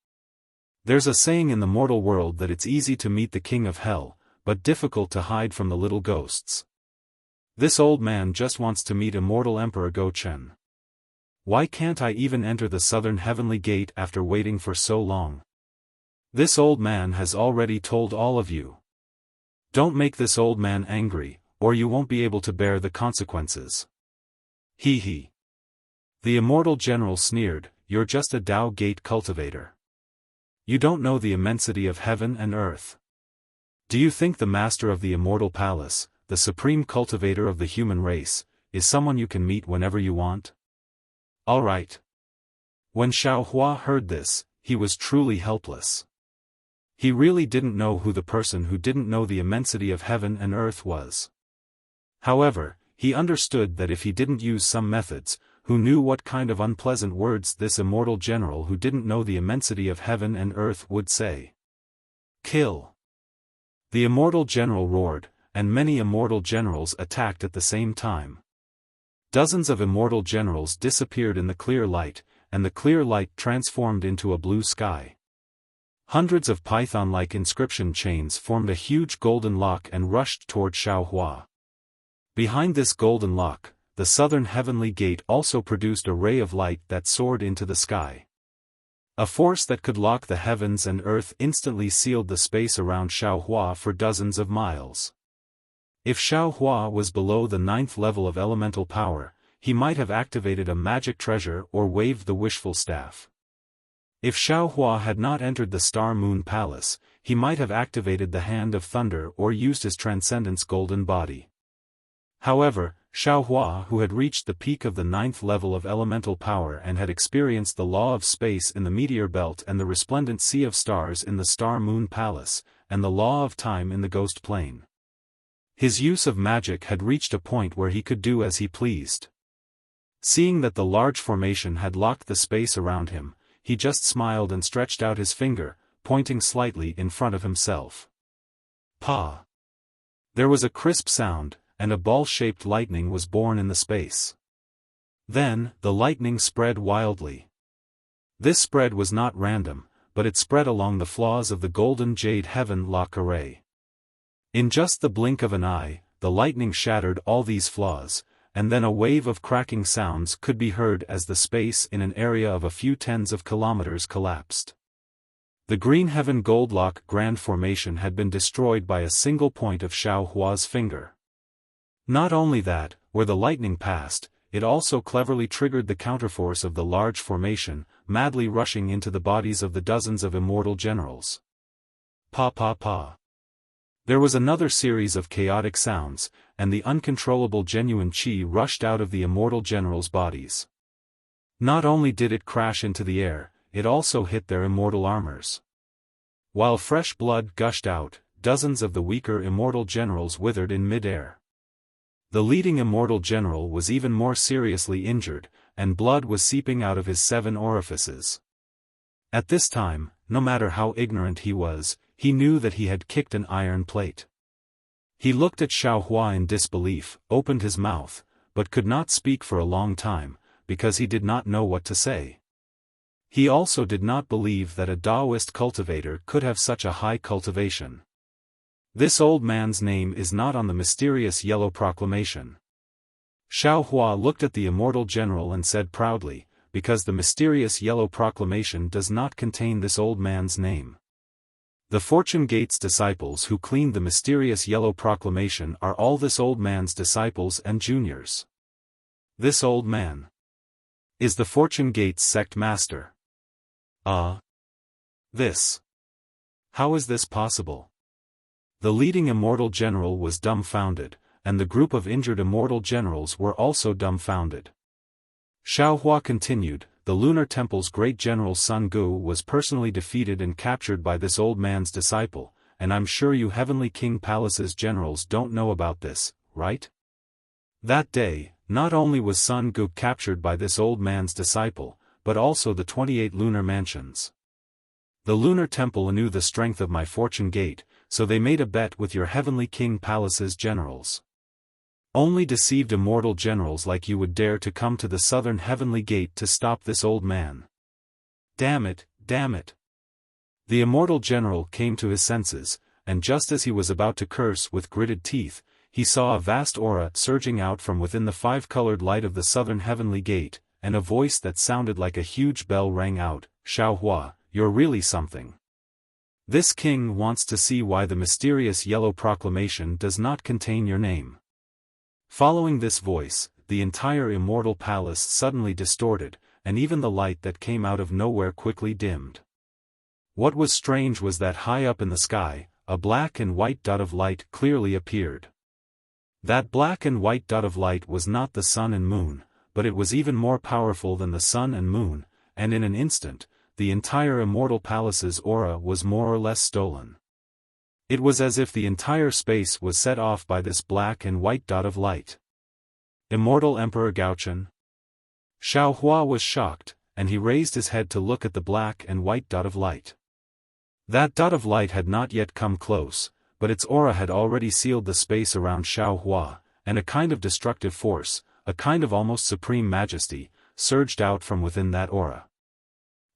There's a saying in the mortal world that it's easy to meet the king of hell, but difficult to hide from the little ghosts. This old man just wants to meet immortal Emperor Go Chen. Why can't I even enter the southern heavenly gate after waiting for so long? This old man has already told all of you. Don't make this old man angry, or you won't be able to bear the consequences. Hee hee. The immortal general sneered, "You're just a Dao Gate cultivator. You don't know the immensity of heaven and earth. Do you think the master of the immortal palace, the supreme cultivator of the human race, is someone you can meet whenever you want? All right." When Xiaohua heard this, he was truly helpless. He really didn't know who the person who didn't know the immensity of heaven and earth was. However, he understood that if he didn't use some methods, who knew what kind of unpleasant words this immortal general who didn't know the immensity of heaven and earth would say. Kill! The immortal general roared, and many immortal generals attacked at the same time. Dozens of immortal generals disappeared in the clear light, and the clear light transformed into a blue sky. Hundreds of python-like inscription chains formed a huge golden lock and rushed toward Xiaohua. Behind this golden lock, the southern heavenly gate also produced a ray of light that soared into the sky. A force that could lock the heavens and earth instantly sealed the space around Xiaohua for dozens of miles. If Xiaohua was below the 9th level of elemental power, he might have activated a magic treasure or waved the wishful staff. If Xiaohua had not entered the Star Moon Palace, he might have activated the Hand of Thunder or used his Transcendence golden body. However, Xiaohua, who had reached the peak of the 9th level of elemental power and had experienced the law of space in the meteor belt and the resplendent sea of stars in the Star Moon Palace, and the law of time in the ghost plane. His use of magic had reached a point where he could do as he pleased. Seeing that the large formation had locked the space around him, he just smiled and stretched out his finger, pointing slightly in front of himself. Pa! There was a crisp sound, and a ball-shaped lightning was born in the space. Then, the lightning spread wildly. This spread was not random, but it spread along the flaws of the golden jade heaven lock array. In just the blink of an eye, the lightning shattered all these flaws, and then a wave of cracking sounds could be heard as the space in an area of a few tens of kilometers collapsed. The Green Heaven Gold Lock Grand Formation had been destroyed by a single point of Xiaohua's finger. Not only that, where the lightning passed, it also cleverly triggered the counterforce of the large formation, madly rushing into the bodies of the dozens of immortal generals. Pa pa pa. There was another series of chaotic sounds, and the uncontrollable genuine qi rushed out of the immortal generals' bodies. Not only did it crash into the air, it also hit their immortal armors. While fresh blood gushed out, dozens of the weaker immortal generals withered in mid-air. The leading immortal general was even more seriously injured, and blood was seeping out of his 7 orifices. At this time, no matter how ignorant he was, he knew that he had kicked an iron plate. He looked at Xiaohua in disbelief, opened his mouth, but could not speak for a long time, because he did not know what to say. He also did not believe that a Taoist cultivator could have such a high cultivation. This old man's name is not on the mysterious yellow proclamation. Xiaohua looked at the immortal general and said proudly, because the mysterious yellow proclamation does not contain this old man's name. The Fortune Gate's disciples who cleaned the mysterious yellow proclamation are all this old man's disciples and juniors. This old man is the Fortune Gate's sect master. This. How is this possible? The leading immortal general was dumbfounded, and the group of injured immortal generals were also dumbfounded. Xiaohua continued, the Lunar Temple's great general Sun Gu was personally defeated and captured by this old man's disciple, and I'm sure you Heavenly King Palace's generals don't know about this, right? That day, not only was Sun Gu captured by this old man's disciple, but also the 28 lunar mansions. The Lunar Temple knew the strength of my fortune gate, so they made a bet with your Heavenly King Palace's generals. Only deceived immortal generals like you would dare to come to the southern Heavenly Gate to stop this old man. Damn it, damn it. The immortal general came to his senses, and just as he was about to curse with gritted teeth, he saw a vast aura surging out from within the five-colored light of the southern Heavenly Gate, and a voice that sounded like a huge bell rang out, Xiaohua, you're really something. This king wants to see why the mysterious yellow proclamation does not contain your name. Following this voice, the entire immortal palace suddenly distorted, and even the light that came out of nowhere quickly dimmed. What was strange was that high up in the sky, a black and white dot of light clearly appeared. That black and white dot of light was not the sun and moon, but it was even more powerful than the sun and moon, and in an instant, the entire immortal palace's aura was more or less stolen. It was as if the entire space was set off by this black and white dot of light. Immortal Emperor Gaochen? Xiaohua was shocked, and he raised his head to look at the black and white dot of light. That dot of light had not yet come close, but its aura had already sealed the space around Xiaohua, and a kind of destructive force, a kind of almost supreme majesty, surged out from within that aura.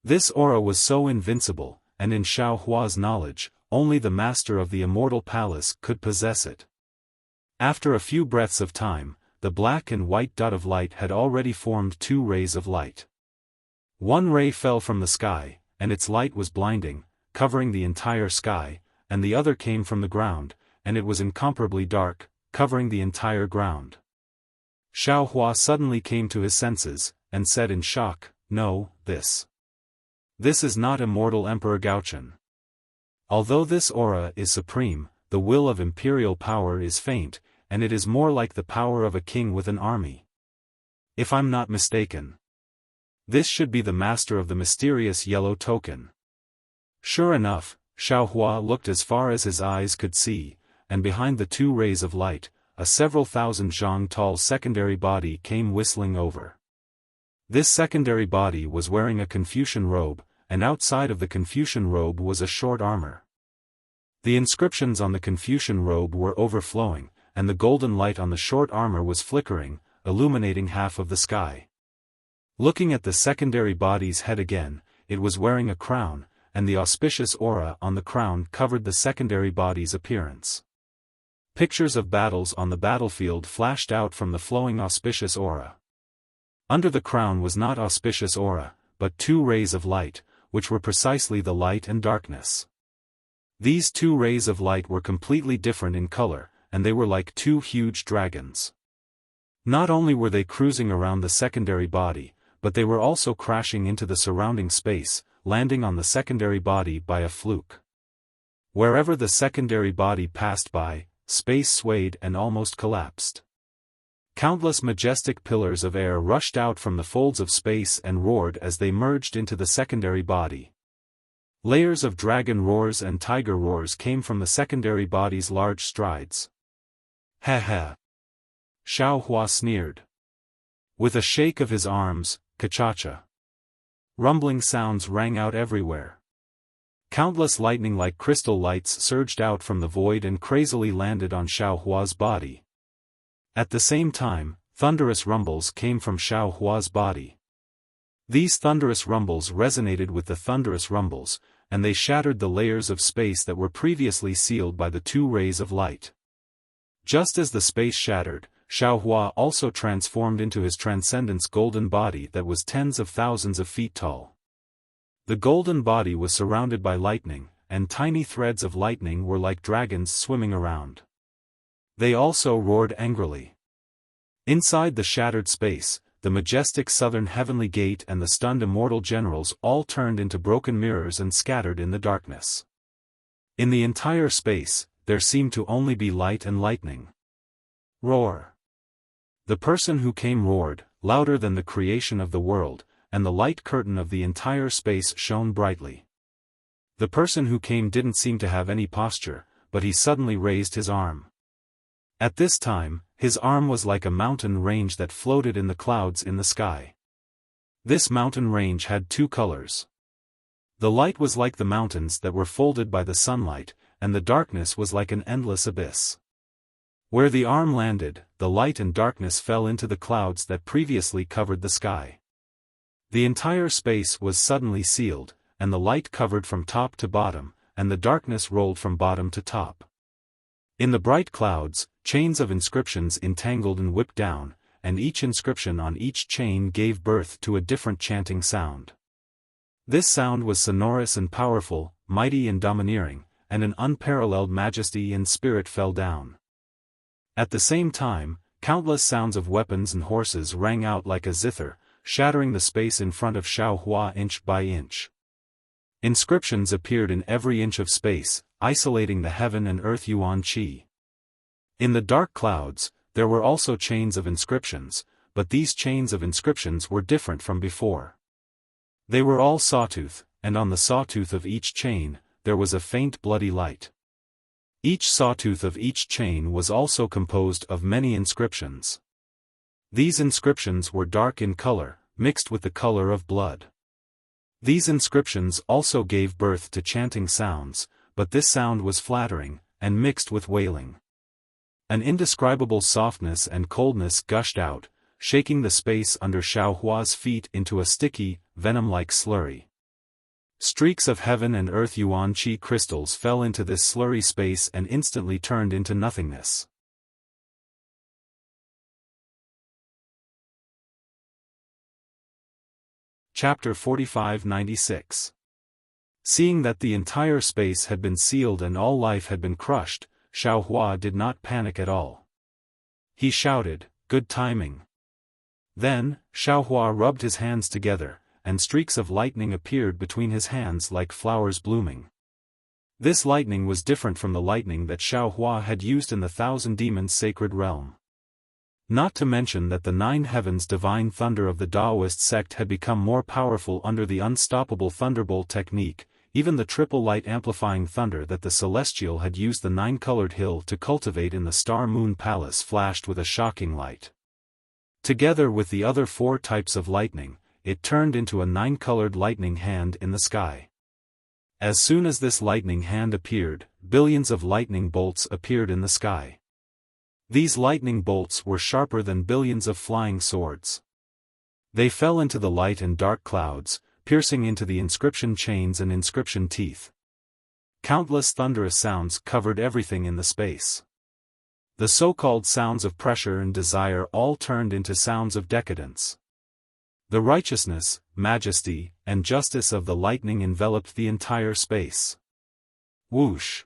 This aura was so invincible, and in Xiaohua's knowledge, only the master of the immortal palace could possess it. After a few breaths of time, the black and white dot of light had already formed two rays of light. One ray fell from the sky, and its light was blinding, covering the entire sky, and the other came from the ground, and it was incomparably dark, covering the entire ground. Xiaohua suddenly came to his senses, and said in shock, no, this is not immortal Emperor Gaochen. Although this aura is supreme, the will of imperial power is faint, and it is more like the power of a king with an army. If I'm not mistaken, this should be the master of the mysterious yellow token. Sure enough, Xiaohua looked as far as his eyes could see, and behind the two rays of light, a several thousand zhang tall secondary body came whistling over. This secondary body was wearing a Confucian robe, and outside of the Confucian robe was a short armor. The inscriptions on the Confucian robe were overflowing, and the golden light on the short armor was flickering, illuminating half of the sky. Looking at the secondary body's head again, it was wearing a crown, and the auspicious aura on the crown covered the secondary body's appearance. Pictures of battles on the battlefield flashed out from the flowing auspicious aura. Under the crown was not auspicious aura, but two rays of light, which were precisely the light and darkness. These two rays of light were completely different in color, and they were like two huge dragons. Not only were they cruising around the secondary body, but they were also crashing into the surrounding space, landing on the secondary body by a fluke. Wherever the secondary body passed by, space swayed and almost collapsed. Countless majestic pillars of air rushed out from the folds of space and roared as they merged into the secondary body. Layers of dragon roars and tiger roars came from the secondary body's large strides. Ha ha! Xiaohua sneered. With a shake of his arms, ka-cha-cha. Rumbling sounds rang out everywhere. Countless lightning-like crystal lights surged out from the void and crazily landed on Xiaohua's body. At the same time, thunderous rumbles came from Xiaohua's body. These thunderous rumbles resonated with the thunderous rumbles, and they shattered the layers of space that were previously sealed by the two rays of light. Just as the space shattered, Xiaohua also transformed into his transcendence golden body that was tens of thousands of feet tall. The golden body was surrounded by lightning, and tiny threads of lightning were like dragons swimming around. They also roared angrily. Inside the shattered space, the majestic southern heavenly gate and the stunned immortal generals all turned into broken mirrors and scattered in the darkness. In the entire space, there seemed to only be light and lightning. Roar. The person who came roared, louder than the creation of the world, and the light curtain of the entire space shone brightly. The person who came didn't seem to have any posture, but he suddenly raised his arm. At this time, his arm was like a mountain range that floated in the clouds in the sky. This mountain range had two colors. The light was like the mountains that were folded by the sunlight, and the darkness was like an endless abyss. Where the arm landed, the light and darkness fell into the clouds that previously covered the sky. The entire space was suddenly sealed, and the light covered from top to bottom, and the darkness rolled from bottom to top. In the bright clouds, chains of inscriptions entangled and whipped down, and each inscription on each chain gave birth to a different chanting sound. This sound was sonorous and powerful, mighty and domineering, and an unparalleled majesty and spirit fell down. At the same time, countless sounds of weapons and horses rang out like a zither, shattering the space in front of Xiaofan inch by inch. Inscriptions appeared in every inch of space, isolating the heaven and earth yuan qi. In the dark clouds, there were also chains of inscriptions, but these chains of inscriptions were different from before. They were all sawtooth, and on the sawtooth of each chain, there was a faint bloody light. Each sawtooth of each chain was also composed of many inscriptions. These inscriptions were dark in color, mixed with the color of blood. These inscriptions also gave birth to chanting sounds, but this sound was flattering, and mixed with wailing. An indescribable softness and coldness gushed out, shaking the space under Xiaohua's feet into a sticky, venom-like slurry. Streaks of heaven and earth yuan qi crystals fell into this slurry space and instantly turned into nothingness. Chapter 45-96. Seeing that the entire space had been sealed and all life had been crushed, Xiaohua did not panic at all. He shouted, "Good timing." Then, Xiaohua rubbed his hands together, and streaks of lightning appeared between his hands like flowers blooming. This lightning was different from the lightning that Xiaohua had used in the Thousand Demons sacred realm. Not to mention that the Nine Heavens divine thunder of the Taoist sect had become more powerful under the unstoppable thunderbolt technique, even the triple light amplifying thunder that the Celestial had used the nine-colored hill to cultivate in the Star Moon Palace flashed with a shocking light. Together with the other four types of lightning, it turned into a nine-colored lightning hand in the sky. As soon as this lightning hand appeared, billions of lightning bolts appeared in the sky. These lightning bolts were sharper than billions of flying swords. They fell into the light and dark clouds, piercing into the inscription chains and inscription teeth. Countless thunderous sounds covered everything in the space. The so-called sounds of pressure and desire all turned into sounds of decadence. The righteousness, majesty, and justice of the lightning enveloped the entire space. Whoosh!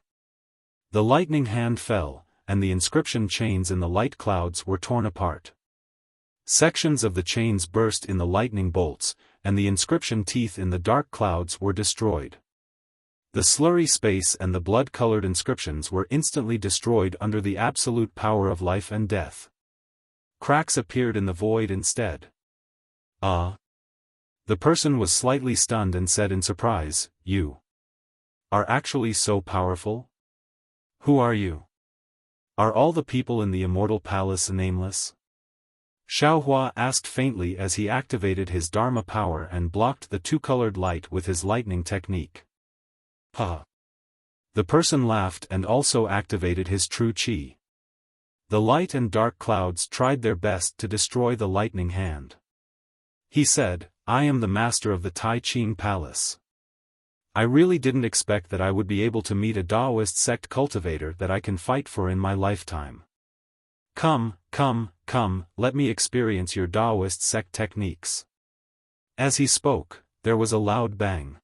The lightning hand fell, and the inscription chains in the light clouds were torn apart. Sections of the chains burst in the lightning bolts, and the inscription teeth in the dark clouds were destroyed. The slurry space and the blood-colored inscriptions were instantly destroyed under the absolute power of life and death. Cracks appeared in the void instead. The person was slightly stunned and said in surprise, "You are actually so powerful? Who are you? Are all the people in the immortal palace nameless?" Xiaohua asked faintly as he activated his Dharma power and blocked the two-colored light with his lightning technique. The person laughed and also activated his true qi. The light and dark clouds tried their best to destroy the lightning hand. He said, "I am the master of the Tai Ching Palace. I really didn't expect that I would be able to meet a Taoist sect cultivator that I can fight for in my lifetime. Come, let me experience your Taoist sect techniques." As he spoke, there was a loud bang.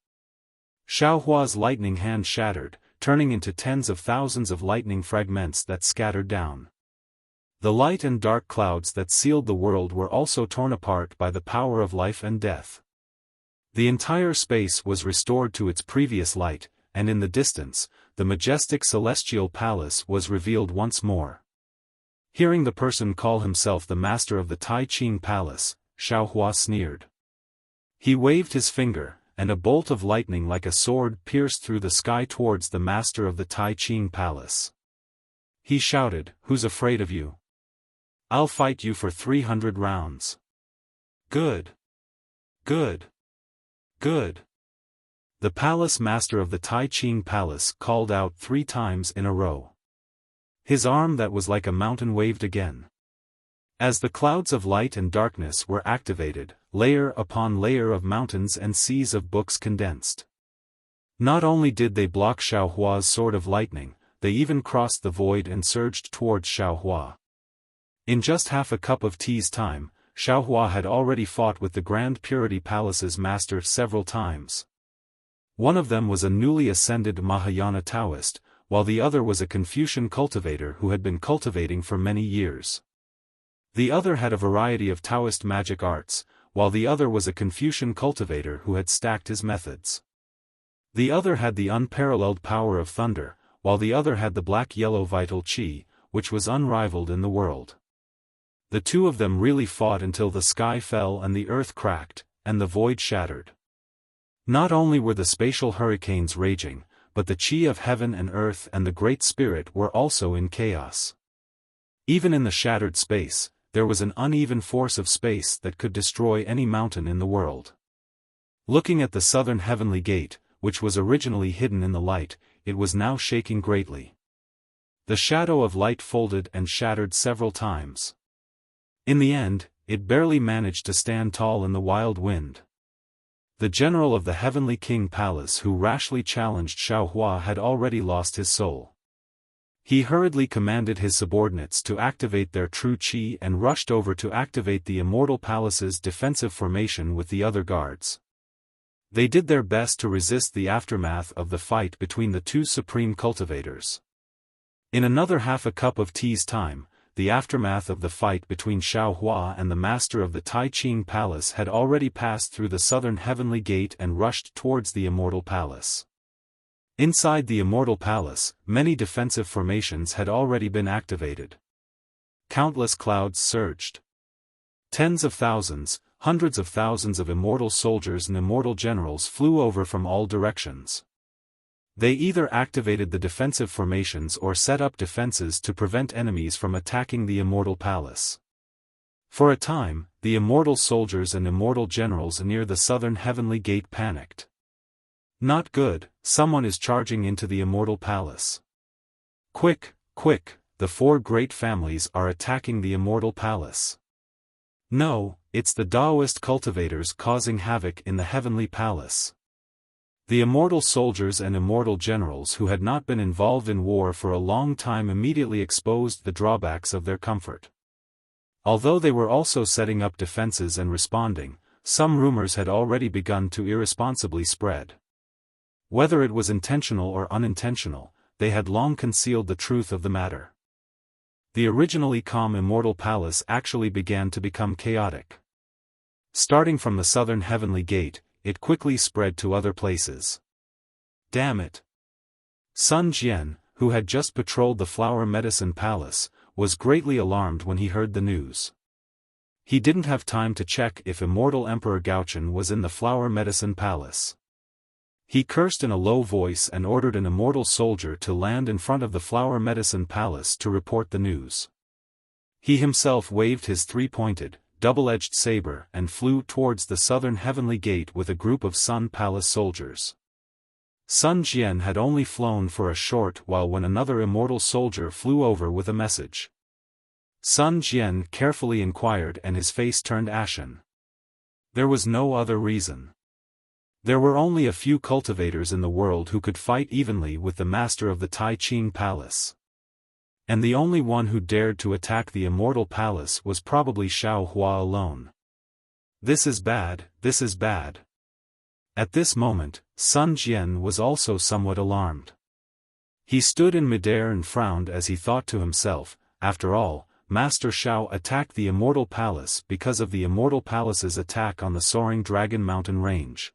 Xiaohua's lightning hand shattered, turning into tens of thousands of lightning fragments that scattered down. The light and dark clouds that sealed the world were also torn apart by the power of life and death. The entire space was restored to its previous light, and in the distance, the majestic celestial palace was revealed once more. Hearing the person call himself the master of the Tai Ching Palace, Xiaofan sneered. He waved his finger, and a bolt of lightning like a sword pierced through the sky towards the master of the Tai Ching Palace. He shouted, "Who's afraid of you? I'll fight you for 300 rounds. Good. Good. Good." The palace master of the Tai Ching Palace called out 3 times in a row. His arm that was like a mountain waved again. As the clouds of light and darkness were activated, layer upon layer of mountains and seas of books condensed. Not only did they block Xiaohua's sword of lightning, they even crossed the void and surged towards Xiaohua. In just half a cup of tea's time, Xiaohua had already fought with the Grand Purity Palace's master several times. One of them was a newly ascended Mahayana Taoist, while the other was a Confucian cultivator who had been cultivating for many years. The other had a variety of Taoist magic arts, while the other was a Confucian cultivator who had stacked his methods. The other had the unparalleled power of thunder, while the other had the black-yellow vital qi, which was unrivaled in the world. The two of them really fought until the sky fell and the earth cracked, and the void shattered. Not only were the spatial hurricanes raging, but the qi of heaven and earth and the Great Spirit were also in chaos. Even in the shattered space, there was an uneven force of space that could destroy any mountain in the world. Looking at the southern heavenly gate, which was originally hidden in the light, it was now shaking greatly. The shadow of light folded and shattered several times. In the end, it barely managed to stand tall in the wild wind. The general of the Heavenly King Palace who rashly challenged Xiaohua had already lost his soul. He hurriedly commanded his subordinates to activate their true qi and rushed over to activate the Immortal Palace's defensive formation with the other guards. They did their best to resist the aftermath of the fight between the two supreme cultivators. In another half a cup of tea's time, the aftermath of the fight between Xiaohua and the master of the Tai Ching Palace had already passed through the southern heavenly gate and rushed towards the Immortal Palace. Inside the Immortal Palace, many defensive formations had already been activated. Countless clouds surged. Tens of thousands, hundreds of thousands of immortal soldiers and immortal generals flew over from all directions. They either activated the defensive formations or set up defenses to prevent enemies from attacking the Immortal Palace. For a time, the immortal soldiers and immortal generals near the southern heavenly gate panicked. Not good, someone is charging into the Immortal Palace. Quick, quick, the 4 great families are attacking the Immortal Palace. No, it's the Taoist cultivators causing havoc in the Heavenly Palace. The immortal soldiers and immortal generals who had not been involved in war for a long time immediately exposed the drawbacks of their comfort. Although they were also setting up defenses and responding, some rumors had already begun to irresponsibly spread. Whether it was intentional or unintentional, they had long concealed the truth of the matter. The originally calm Immortal Palace actually began to become chaotic. Starting from the southern heavenly gate, it quickly spread to other places. Damn it! Sun Jian, who had just patrolled the Flower Medicine Palace, was greatly alarmed when he heard the news. He didn't have time to check if Immortal Emperor Gaochen was in the Flower Medicine Palace. He cursed in a low voice and ordered an immortal soldier to land in front of the Flower Medicine Palace to report the news. He himself waved his 3-pointed, double-edged saber and flew towards the southern heavenly gate with a group of Sun Palace soldiers. Sun Jian had only flown for a short while when another immortal soldier flew over with a message. Sun Jian carefully inquired and his face turned ashen. There was no other reason. There were only a few cultivators in the world who could fight evenly with the master of the Tai Ching Palace. And the only one who dared to attack the Immortal Palace was probably Xiaohua alone. This is bad, this is bad. At this moment, Sun Jian was also somewhat alarmed. He stood in midair and frowned as he thought to himself, after all, Master Xiao attacked the Immortal Palace because of the Immortal Palace's attack on the soaring Dragon Mountain range.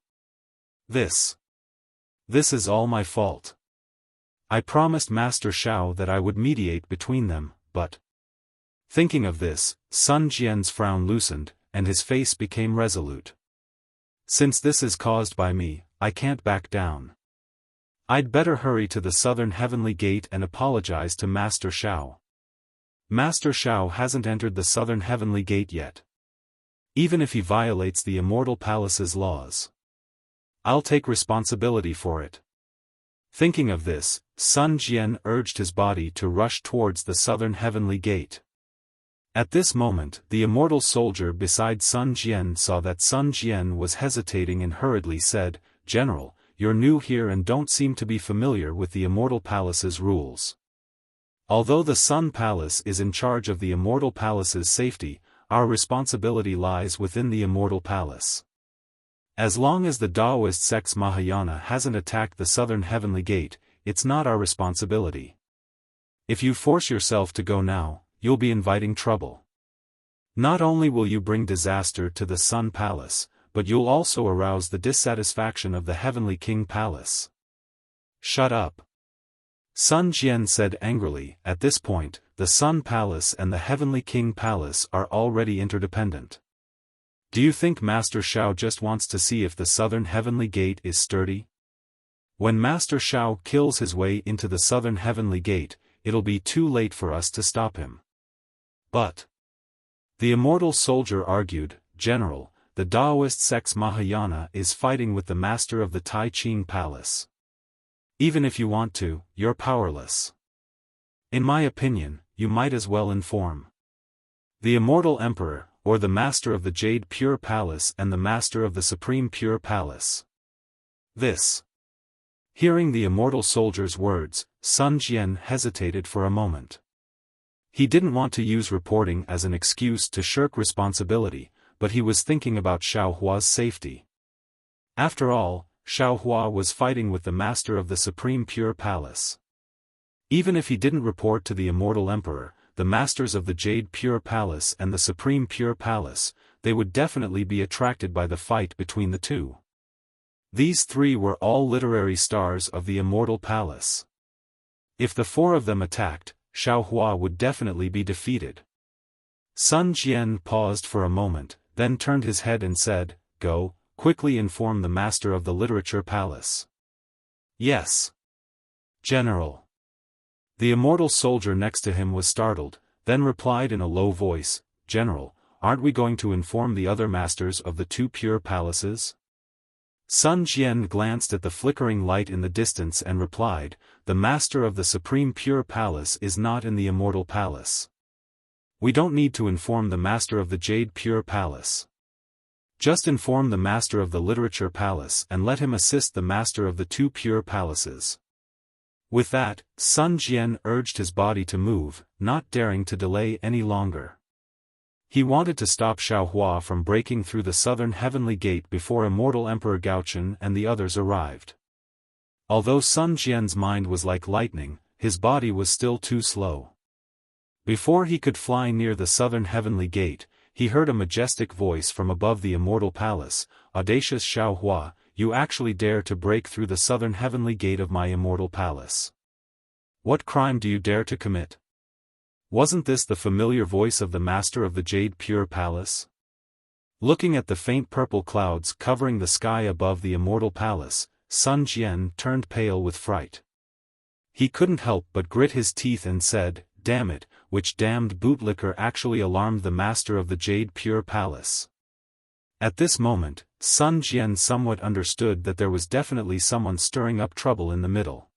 This is all my fault. I promised Master Xiao that I would mediate between them, but... Thinking of this, Sun Jian's frown loosened, and his face became resolute. Since this is caused by me, I can't back down. I'd better hurry to the southern heavenly gate and apologize to Master Xiao. Master Xiao hasn't entered the southern heavenly gate yet. Even if he violates the Immortal Palace's laws, I'll take responsibility for it. Thinking of this, Sun Jian urged his body to rush towards the southern heavenly gate. At this moment, the immortal soldier beside Sun Jian saw that Sun Jian was hesitating and hurriedly said, "General, you're new here and don't seem to be familiar with the Immortal Palace's rules. Although the Sun Palace is in charge of the Immortal Palace's safety, our responsibility lies within the Immortal Palace. As long as the Taoist sect's Mahayana hasn't attacked the southern heavenly gate, it's not our responsibility. If you force yourself to go now, you'll be inviting trouble. Not only will you bring disaster to the Sun Palace, but you'll also arouse the dissatisfaction of the Heavenly King Palace." "Shut up," Sun Jian said angrily. At this point, the Sun Palace and the Heavenly King Palace are already interdependent. Do you think Master Xiao just wants to see if the southern heavenly gate is sturdy? When Master Xiao kills his way into the southern heavenly gate, it'll be too late for us to stop him. But the immortal soldier argued, "General, the Taoist sect's Mahayana is fighting with the master of the Tai Ching Palace. Even if you want to, you're powerless. In my opinion, you might as well inform the Immortal Emperor, or the Master of the Jade Pure Palace and the Master of the Supreme Pure Palace." Hearing the immortal soldier's words, Sun Jian hesitated for a moment. He didn't want to use reporting as an excuse to shirk responsibility, but he was thinking about Xiao Hua's safety. After all, Xiao Hua was fighting with the Master of the Supreme Pure Palace. Even if he didn't report to the Immortal Emperor, the Masters of the Jade Pure Palace and the Supreme Pure Palace, they would definitely be attracted by the fight between the two. These three were all literary stars of the Immortal Palace. If the four of them attacked, Xiao Hua would definitely be defeated. Sun Jian paused for a moment, then turned his head and said, "Go, quickly inform the Master of the Literature Palace." "Yes, General." The immortal soldier next to him was startled, then replied in a low voice, "General, aren't we going to inform the other masters of the two pure palaces?" Sun Jian glanced at the flickering light in the distance and replied, "The Master of the Supreme Pure Palace is not in the Immortal Palace. We don't need to inform the Master of the Jade Pure Palace. Just inform the Master of the Literature Palace and let him assist the Master of the two Pure Palaces." With that, Sun Jian urged his body to move, not daring to delay any longer. He wanted to stop Xiao Hua from breaking through the southern heavenly gate before Immortal Emperor Gaochen and the others arrived. Although Sun Jian's mind was like lightning, his body was still too slow. Before he could fly near the southern heavenly gate, he heard a majestic voice from above the Immortal Palace, "Audacious Xiao Hua, you actually dare to break through the southern heavenly gate of my Immortal Palace. What crime do you dare to commit?" Wasn't this the familiar voice of the Master of the Jade Pure Palace? Looking at the faint purple clouds covering the sky above the Immortal Palace, Sun Jian turned pale with fright. He couldn't help but grit his teeth and said, "Damn it, which damned bootlicker actually alarmed the Master of the Jade Pure Palace?" At this moment, Sun Jian somewhat understood that there was definitely someone stirring up trouble in the middle.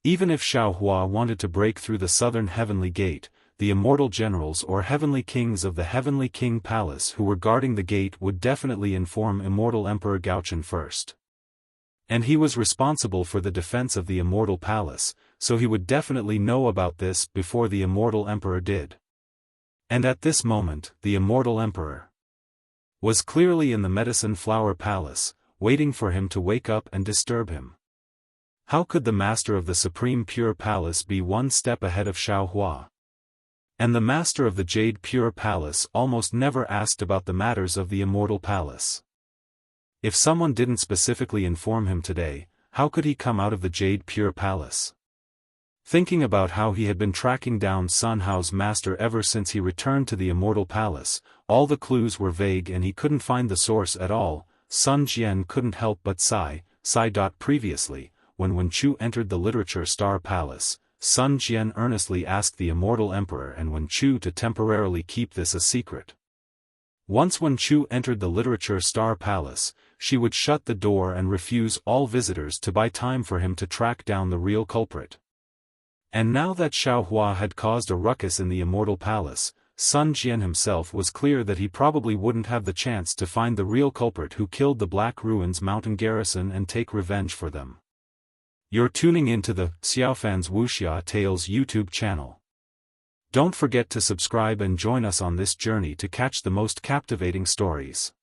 Even if Xiao Hua wanted to break through the southern heavenly gate, the immortal generals or heavenly kings of the Heavenly King Palace who were guarding the gate would definitely inform Immortal Emperor Gaochen first. And he was responsible for the defense of the Immortal Palace, so he would definitely know about this before the Immortal Emperor did. And at this moment, the Immortal Emperor was clearly in the Medicine Flower Palace, waiting for him to wake up and disturb him. How could the Master of the Supreme Pure Palace be one step ahead of Xiao Hua? And the master of the Jade Pure Palace almost never asked about the matters of the Immortal Palace. If someone didn't specifically inform him today, how could he come out of the Jade Pure Palace? Thinking about how he had been tracking down Sun Hao's master ever since he returned to the Immortal Palace, all the clues were vague and he couldn't find the source at all. Sun Jian couldn't help but sigh. Previously, when Wen Chu entered the Literature Star Palace, Sun Jian earnestly asked the Immortal Emperor and Wen Chu to temporarily keep this a secret. Once Wen Chu entered the Literature Star Palace, she would shut the door and refuse all visitors to buy time for him to track down the real culprit. And now that Xiaohua had caused a ruckus in the Immortal Palace, Sun Jian himself was clear that he probably wouldn't have the chance to find the real culprit who killed the Black Ruins mountain garrison and take revenge for them. You're tuning into the Xiaofan's Wuxia Tales YouTube channel. Don't forget to subscribe and join us on this journey to catch the most captivating stories.